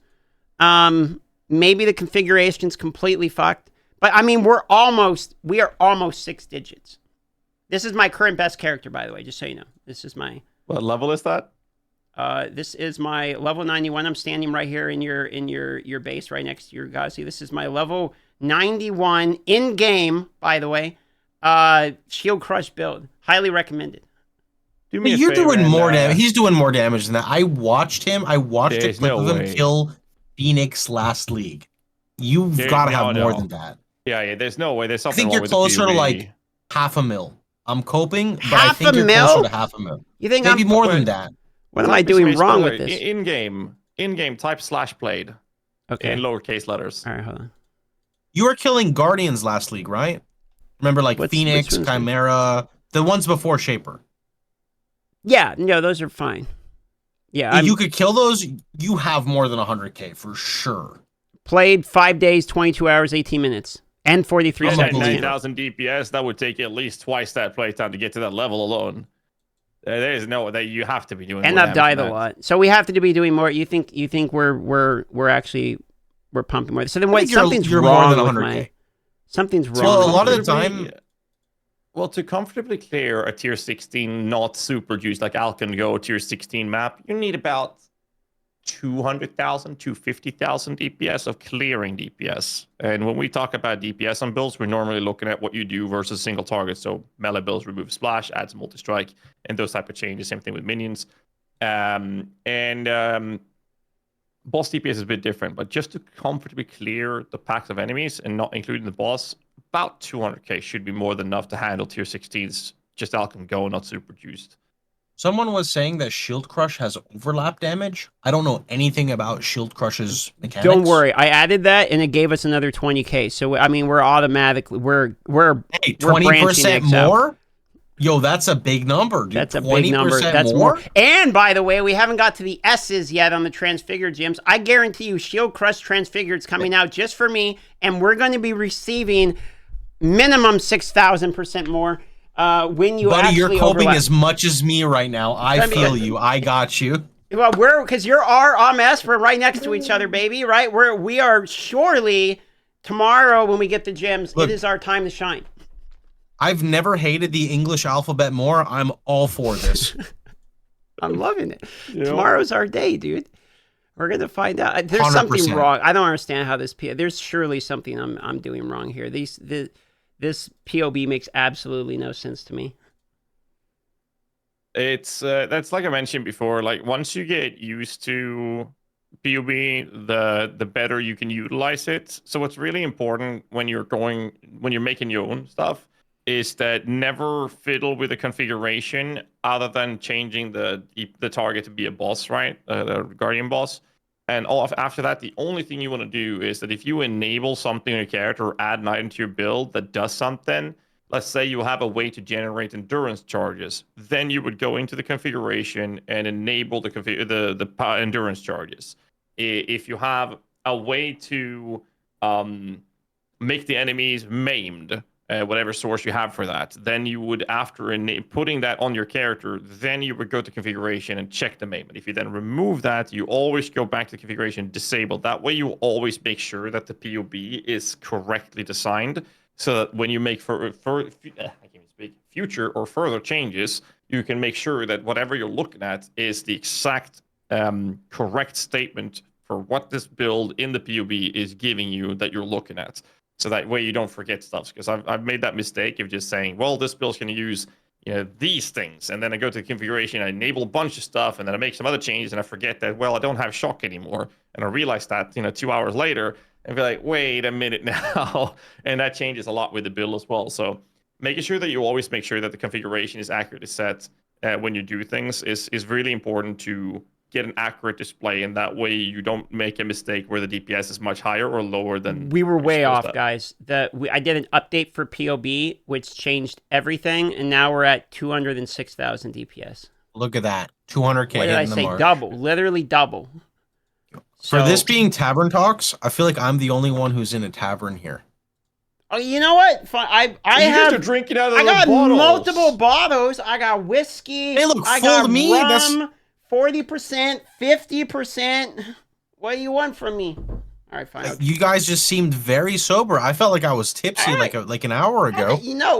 Maybe the configuration's completely fucked. But, I mean, we are almost 6 digits. This is my current best character, by the way, just so you know. This is my... What level is that? This is my level 91. I'm standing right here in your base, right next to your GHAZZY. This is my level 91 in-game, by the way. Shield Crush build. Highly recommended. Do me a You're favor doing and, more damage. He's doing more damage than that. I watched a clip There's of no him way. kill Phoenix last league. You've got to have more than that. Yeah, there's no way. There's I something think wrong you're with closer the to PvE. like half a mil. I'm coping, but I Half think a you're mil? closer to half a mil. You think Maybe I'm... more than that. What am I doing wrong with this? In-game, type /played Okay. in lowercase letters. All right, hold on. You were killing Guardians last league, right? Remember, like Phoenix, which one's Chimera, the ones before Shaper. Yeah, no, those are fine. Yeah, If you could kill those, you have more than 100k for sure. played 5 days, 22 hours, 18 minutes, and 43 At seconds. 9,000 DPS, that would take at least twice that playtime to get to that level alone. There is no that you have to be doing. And more I've damage died than a that. lot, so we have to be doing more. You think we're actually pumping more? So then, wait, something's you're wrong more than with 100k. something's wrong. Well, a with lot of me. the time. Well, to comfortably clear a tier 16 not super juiced like Alcan Go tier 16 map, you need about 200,000, 250,000 DPS of clearing DPS. And when we talk about DPS on builds, we're normally looking at what you do versus single target. So melee builds remove splash, adds multi-strike, and those type of changes. Same thing with minions. Boss DPS is a bit different, but just to comfortably clear the packs of enemies and not including the boss, about 200k should be more than enough to handle tier 16s. Just Alchemy Go, not super juiced. Someone was saying that Shield Crush has overlap damage. I don't know anything about Shield Crush's mechanics. Don't worry, I added that and it gave us another 20k. So I mean, we're automatically we're 20% more. Yo, that's a big number, dude. That's a big number. That's more. And by the way, we haven't got to the S's yet on the Transfigured gems. I guarantee you, Shield Crush Transfigured is coming out just for me, and we're going to be receiving minimum 6,000% more when you Buddy, actually you're coping overlap. as much as me right now. I feel you. I got you. Well, because you're RMS, we're right next to each other, baby. Right? We are surely tomorrow when we get the gems. Look, it is our time to shine. I've never hated the English alphabet more. I'm all for this. I'm loving it. Yep. Tomorrow's our day, dude. We're gonna find out. There's 100%. something wrong. I don't understand how this. There's surely something I'm doing wrong here. This POB makes absolutely no sense to me. It's that's like I mentioned before. Like once you get used to POB, the better you can utilize it. So what's really important when you're making your own stuff is that never fiddle with the configuration other than changing the target to be a boss, right? The guardian boss. And after that, the only thing you want to do is that if you enable something in your character or add an item to your build that does something, let's say you have a way to generate endurance charges, then you would go into the configuration and enable the endurance charges. If you have a way to make the enemies maimed, whatever source you have for that, then you would, after putting that on your character, then you would go to configuration and check the maiming. If you then remove that, you always go back to configuration, disable. That way you always make sure that the POB is correctly designed, so that when you make future or further changes, you can make sure that whatever you're looking at is the exact correct statement for what this build in the POB is giving you that you're looking at. So that way you don't forget stuff, because I've made that mistake of just saying, well, this build's going to use these things, and then I go to the configuration, I enable a bunch of stuff, and then I make some other changes, and I forget that, well, I don't have shock anymore, and I realize that 2 hours later, and be like, wait a minute now. And that changes a lot with the build as well. So making sure that you always make sure that the configuration is accurately set when you do things is really important to get an accurate display, and that way you don't make a mistake where the DPS is much higher or lower than we were you're way supposed off, to. guys. I did an update for POB, which changed everything, and now we're at 206,000 DPS. Look at that. 200K What did I hitting the say? mark. Double, literally double. For this being Tavern Talks, I feel like I'm the only one who's in a tavern here. Oh, you know what? I You guys have. are drinking out of I the got bottles. multiple bottles. I got whiskey. They look I full got to me. rum. 40%, 50%. What do you want from me? All right, fine. You guys just seemed very sober. I felt like I was tipsy All right. like an hour ago. Okay, you know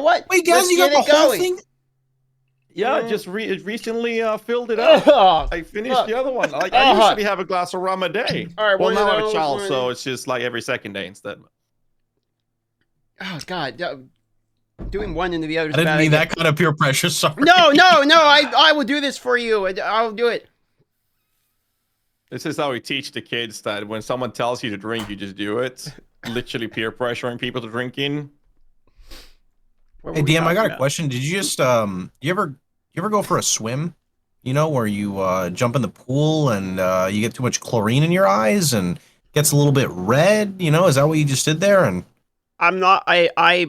what? Wait, guys, Let's you got get the it whole going. thing? Yeah, just recently filled it up. Ugh. I finished Look. the other one. Like I usually have a glass of rum a day. All right, Well, one now of I have a those, child, one of so these. it's just like every second day instead. Oh God, doing one into the other. I didn't mean that kind of peer pressure. Sorry. No. I will do this for you. I'll do it. This is how we teach the kids that when someone tells you to drink, you just do it. Literally peer pressuring people to drinking. What Hey, were we DM, I got talking a about? question. Did you just you ever go for a swim? You know, where you jump in the pool and you get too much chlorine in your eyes and gets a little bit red. You know, is that what you just did there? And I'm not. I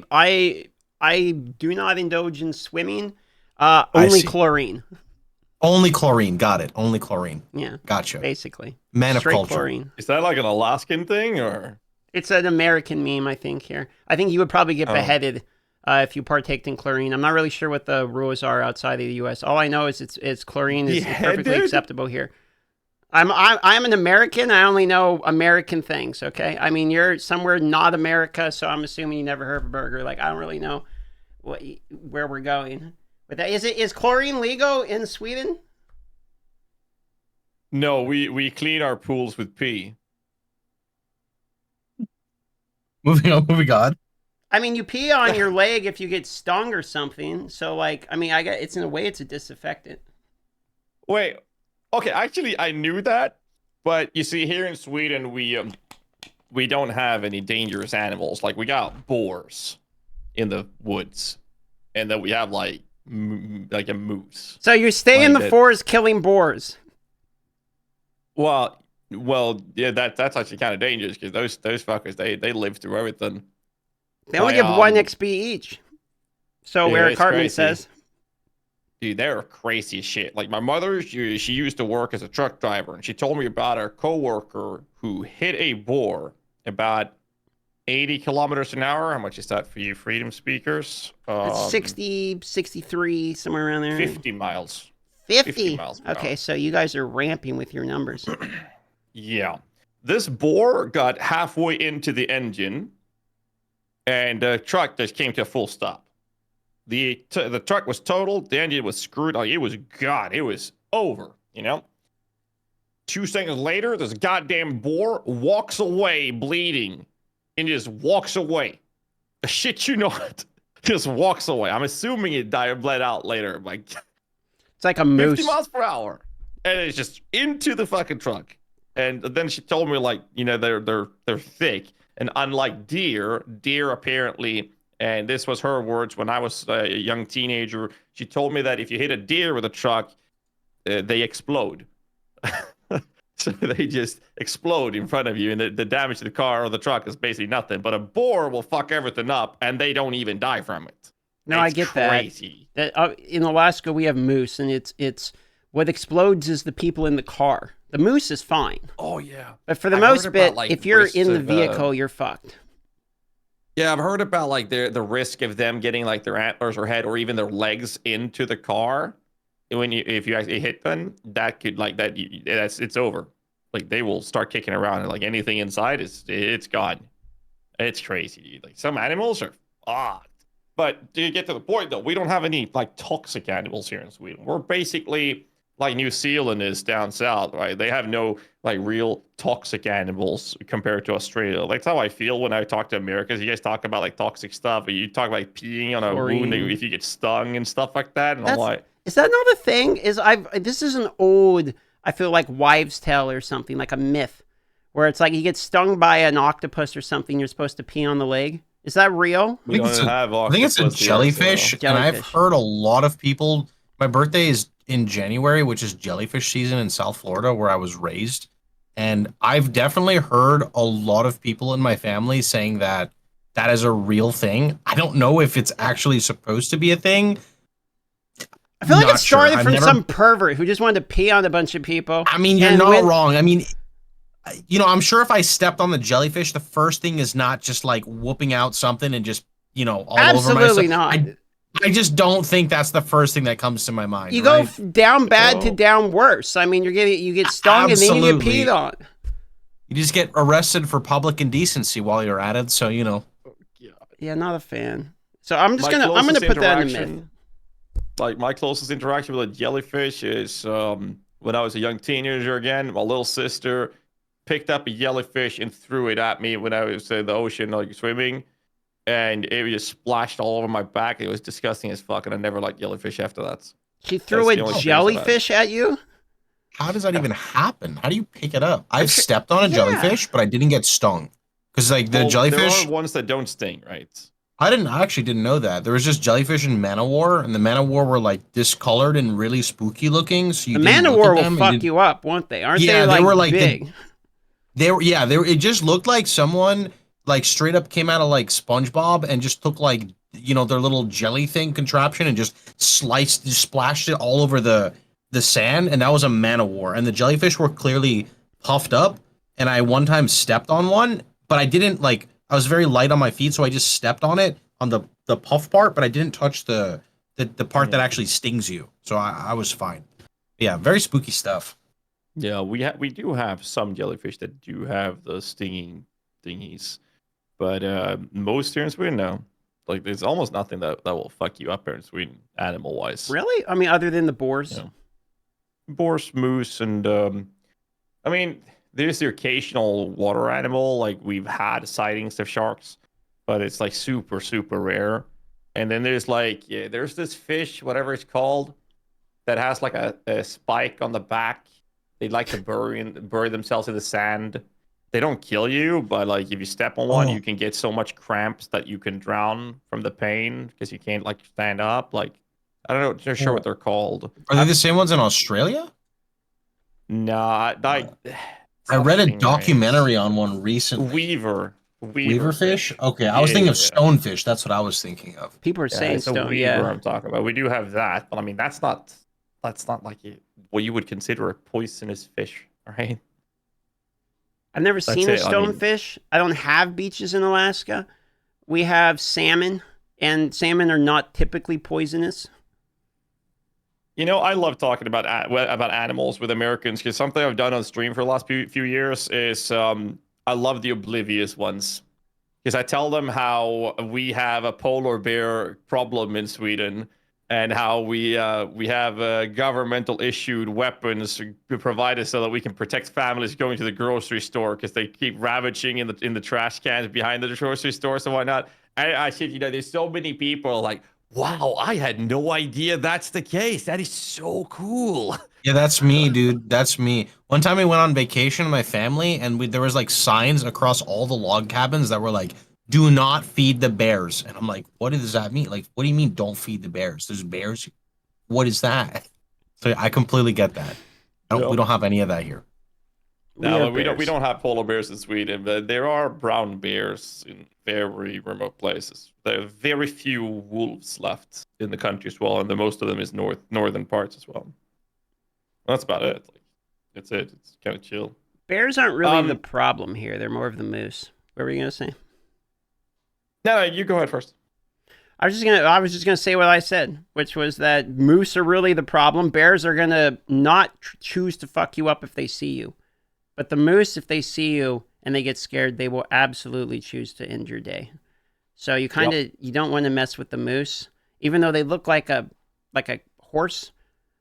do not indulge in swimming. Only see. chlorine. only chlorine. Got it. Only chlorine. Yeah, Gotcha. basically. Man of Straight culture. chlorine. Is that like an Alaskan thing or? It's an American meme, I think. Here, I think you would probably get Oh. beheaded if you partaked in chlorine. I'm not really sure what the rules are outside of the U.S. All I know is it's chlorine is perfectly Beheaded? acceptable here. I'm an American. I only know American things. Okay, I mean you're somewhere not America, so I'm assuming you never heard of a burger. Like I don't really know where we're going. But that is chlorine legal in Sweden? No, we clean our pools with pee. Moving on. I mean, you pee on your leg if you get stung or something. So, like, I mean, I get it's in a way it's a disinfectant. Wait, okay, actually I knew that, but you see here in Sweden we don't have any dangerous animals. Like we got boars in the woods, and then we have like a moose. So you stay in Like the that- forest killing boars. Well, yeah, that's actually kind of dangerous because those fuckers they live through everything. They only My, give one XP each. So yeah, Eric it's Hartman crazy. says. Dude, they're crazy as shit. Like my mother, she used to work as a truck driver, and she told me about her coworker who hit a boar about 80 kilometers an hour. How much is that for you, freedom speakers? It's 60, 63, somewhere around there. 50 miles. 50. 50 miles per Okay, hour. so you guys are ramping with your numbers. Yeah. This boar got halfway into the engine, and the truck just came to a full stop. The truck was totaled. The engine was screwed. Like it was gone. It was over. You know. 2 seconds later, this goddamn boar walks away bleeding, and just walks away. The shit you not, just walks away. I'm assuming it bled out later. Like It's like a 50 moose. miles per hour, and it's just into the fucking truck. And then she told me, like, you know, they're thick, and unlike deer apparently, and this was her words when I was a young teenager, she told me that if you hit a deer with a truck, they explode. So they just explode in front of you, and the damage to the car or the truck is basically nothing. But a boar will fuck everything up, and they don't even die from it. No, I It's get crazy. that. In Alaska, we have moose, and it's what explodes is the people in the car. The moose is fine, Oh yeah. but for the I've most heard bit, about, like, if you're risks in the of, vehicle, you're fucked. Yeah, I've heard about like the risk of them getting like their antlers or head or even their legs into the car. If you actually hit them, that could like that it's over. Like they will start kicking around, and like anything inside it's gone. It's crazy, dude. Like some animals are odd. But to get to the point though, we don't have any like toxic animals here in Sweden. We're basically like New Zealand is down south, right? They have no like real toxic animals compared to Australia. Like, that's how I feel when I talk to Americans. You guys talk about like toxic stuff, or you talk like peeing on a wound Chlorine. if you get stung and stuff like that. And I'm like, Is that not a thing? This is an old, I feel like wives' tale or something, like a myth, where it's like you get stung by an octopus or something, you're supposed to pee on the leg. Is that real? We don't have I think it's a octopus here, jellyfish, so- and I've Jellyfish. heard a lot of people. My birthday is in January, which is jellyfish season in South Florida, where I was raised, and I've definitely heard a lot of people in my family saying that that is a real thing. I don't know if it's actually supposed to be a thing. I feel like Not it started sure. I've from never- some pervert who just wanted to pee on a bunch of people. I mean, you're And not when- wrong. I mean, you know, I'm sure if I stepped on the jellyfish, the first thing is not just like whooping out something and just, you know, all Absolutely over myself. not. I just don't think that's the first thing that comes to my mind. You right? go down bad to Oh. down worse. I mean, you get stung and then you get Absolutely. peed on. You just get arrested for public indecency while you're at it. So, you know. Yeah, not a fan. So I'm My gonna closest put that in a myth. interaction- Like my closest interaction with a jellyfish is when I was a young teenager. Again, my little sister picked up a jellyfish and threw it at me when I was in the ocean, like swimming, and it just splashed all over my back. It was disgusting as fuck, and I never liked jellyfish after that. She threw That's the a only thing jellyfish at you? How does that even happen? How do you pick it up? I've stepped on a Yeah. jellyfish, but I didn't get stung. Because, like, the Well, jellyfish. there are ones that don't sting, right? I actually didn't know that. There was just jellyfish in Man-O-War, and the Man-O-War were like discolored and really spooky looking. So you The didn't look Man-O-War at will them and fuck didn't- you up, won't they? Aren't Yeah, they they like, were, like, big? They were, yeah, they were. It just looked like someone like straight up came out of like SpongeBob and just took like, you know, their little jelly thing contraption and just splashed it all over the sand, and that was a Man-O-War. And the jellyfish were clearly puffed up. And I one time stepped on one, but I didn't like. I was very light on my feet, so I just stepped on it on the puff part, but I didn't touch the part that actually stings you. So I was fine. Yeah, very spooky stuff. Yeah, we do have some jellyfish that do have the stinging thingies, but most here in Sweden, no. Like, there's almost nothing that will fuck you up here in Sweden, animal wise. Really? I mean, other than the boars? Yeah. Boars, moose, and I mean, there's the occasional water animal. Like, we've had sightings of sharks, but it's like super, super rare. And then there's like, yeah, there's this fish, whatever it's called, that has like a spike on the back. They like to bury themselves in the sand. They don't kill you, but like if you step on one, Oh. you can get so much cramps that you can drown from the pain because you can't like stand up. Like, I don't know, not sure what they're called. Are they the same ones in Australia? Nah, like I read a something, documentary right? on one recently. Weaver Fish? Okay, I was thinking of Yeah. stonefish. That's what I was thinking of. People are Yeah, saying it's a stone. weaver Yeah. I'm talking about. We do have that, but I mean that's not like what you would consider a poisonous fish, right? I've never That's seen a it, I mean- stonefish. I don't have beaches in Alaska. We have salmon, and salmon are not typically poisonous. You know, I love talking about animals with Americans because something I've done on stream for the last few years is I love the oblivious ones because I tell them how we have a polar bear problem in Sweden and how we have governmental issued weapons provided so that we can protect families going to the grocery store because they keep ravaging in the trash cans behind the grocery stores and whatnot. I shit, you know, there's so many people like, wow, I had no idea that's the case. That is so cool. Yeah, that's me, dude. That's me. One time we went on vacation with my family, and there was like signs across all the log cabins that were like, "Do not feed the bears." And I'm like, "What does that mean? Like, what do you mean, don't feed the bears? There's bears. What is that?" So I completely get that. We don't have any of that here. No, we bears. don't have polar bears in Sweden, but there are brown bears in very remote places. There are very few wolves left in the country as well, and most of them is northern parts as well. That's about it. Like, that's it. It's kind of chill. Bears aren't really the problem here. They're more of the moose. What were you gonna say? No, you go ahead first. I was just gonna say what I said, which was that moose are really the problem. Bears are gonna not choose to fuck you up if they see you, but the moose, if they see you and they get scared, they will absolutely choose to end your day. So you you don't want to mess with the moose, even though they look like a horse,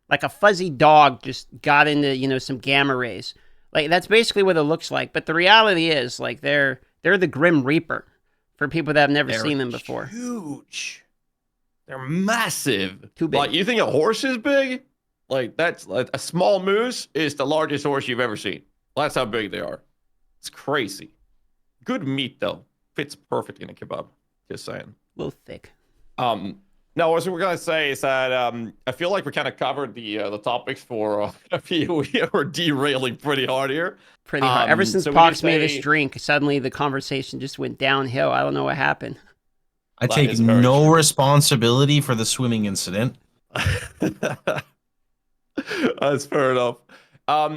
like a fuzzy dog just got into some gamma rays. Like that's basically what it looks like. But the reality is, like they're the Grim Reaper. For people that have never seen them before. Huge. They're massive. Too big. Like, you think a horse is big? Like, that's like a small moose is the largest horse you've ever seen. That's how big they are. It's crazy. Good meat though, fits perfectly in a kebab. Just saying. A little thick. No, what we're gonna say is that I feel like we kind of covered the topics for a few. We're derailing pretty hard here. Pretty hard. Ever since so we Pox just made say- this drink, suddenly the conversation just went downhill. I don't know what happened. I That take is very no true. responsibility for the swimming incident. That's fair enough.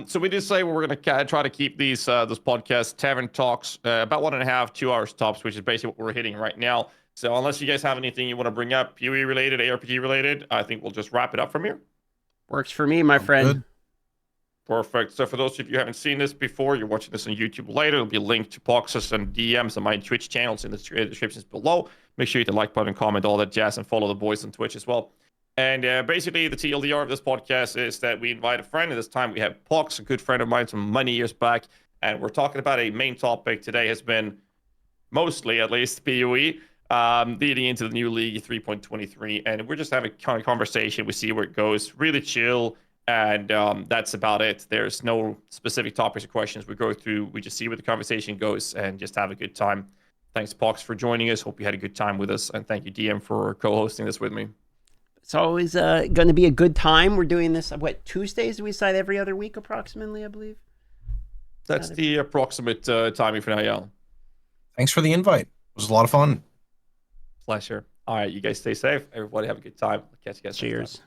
So we just say we're gonna try to keep these this podcast Tavern Talks about 1.5, 2 hours tops, which is basically what we're hitting right now. So unless you guys have anything you want to bring up, PoE related, ARPG related, I think we'll just wrap it up from here. Works for me, my I'm friend. good. Perfect. So for those of you who haven't seen this before, you're watching this on YouTube later, it'll be linked to Pox's and DMs and my Twitch channels in the descriptions below. Make sure you hit the like button, comment, all that jazz, and follow the boys on Twitch as well. And basically, the TLDR of this podcast is that we invite a friend, and this time we have Pox, a good friend of mine from many years back, and we're talking about a main topic today has been, mostly at least, PoE, leading into the new League 3.23, and we're just having a kind of conversation. We see where it goes, really chill, and that's about it. There's no specific topics or questions we go through. We just see where the conversation goes and just have a good time. Thanks, Pox, for joining us. Hope you had a good time with us, and thank you, DM, for co-hosting this with me. It's always going to be a good time. We're doing this, what, Tuesdays? Do we decide every other week approximately, I believe? That's the approximate timing for now, yeah. Thanks for the invite. It was a lot of fun. Pleasure. All right, you guys stay safe. Everybody have a good time. I'll catch you guys next time. Cheers.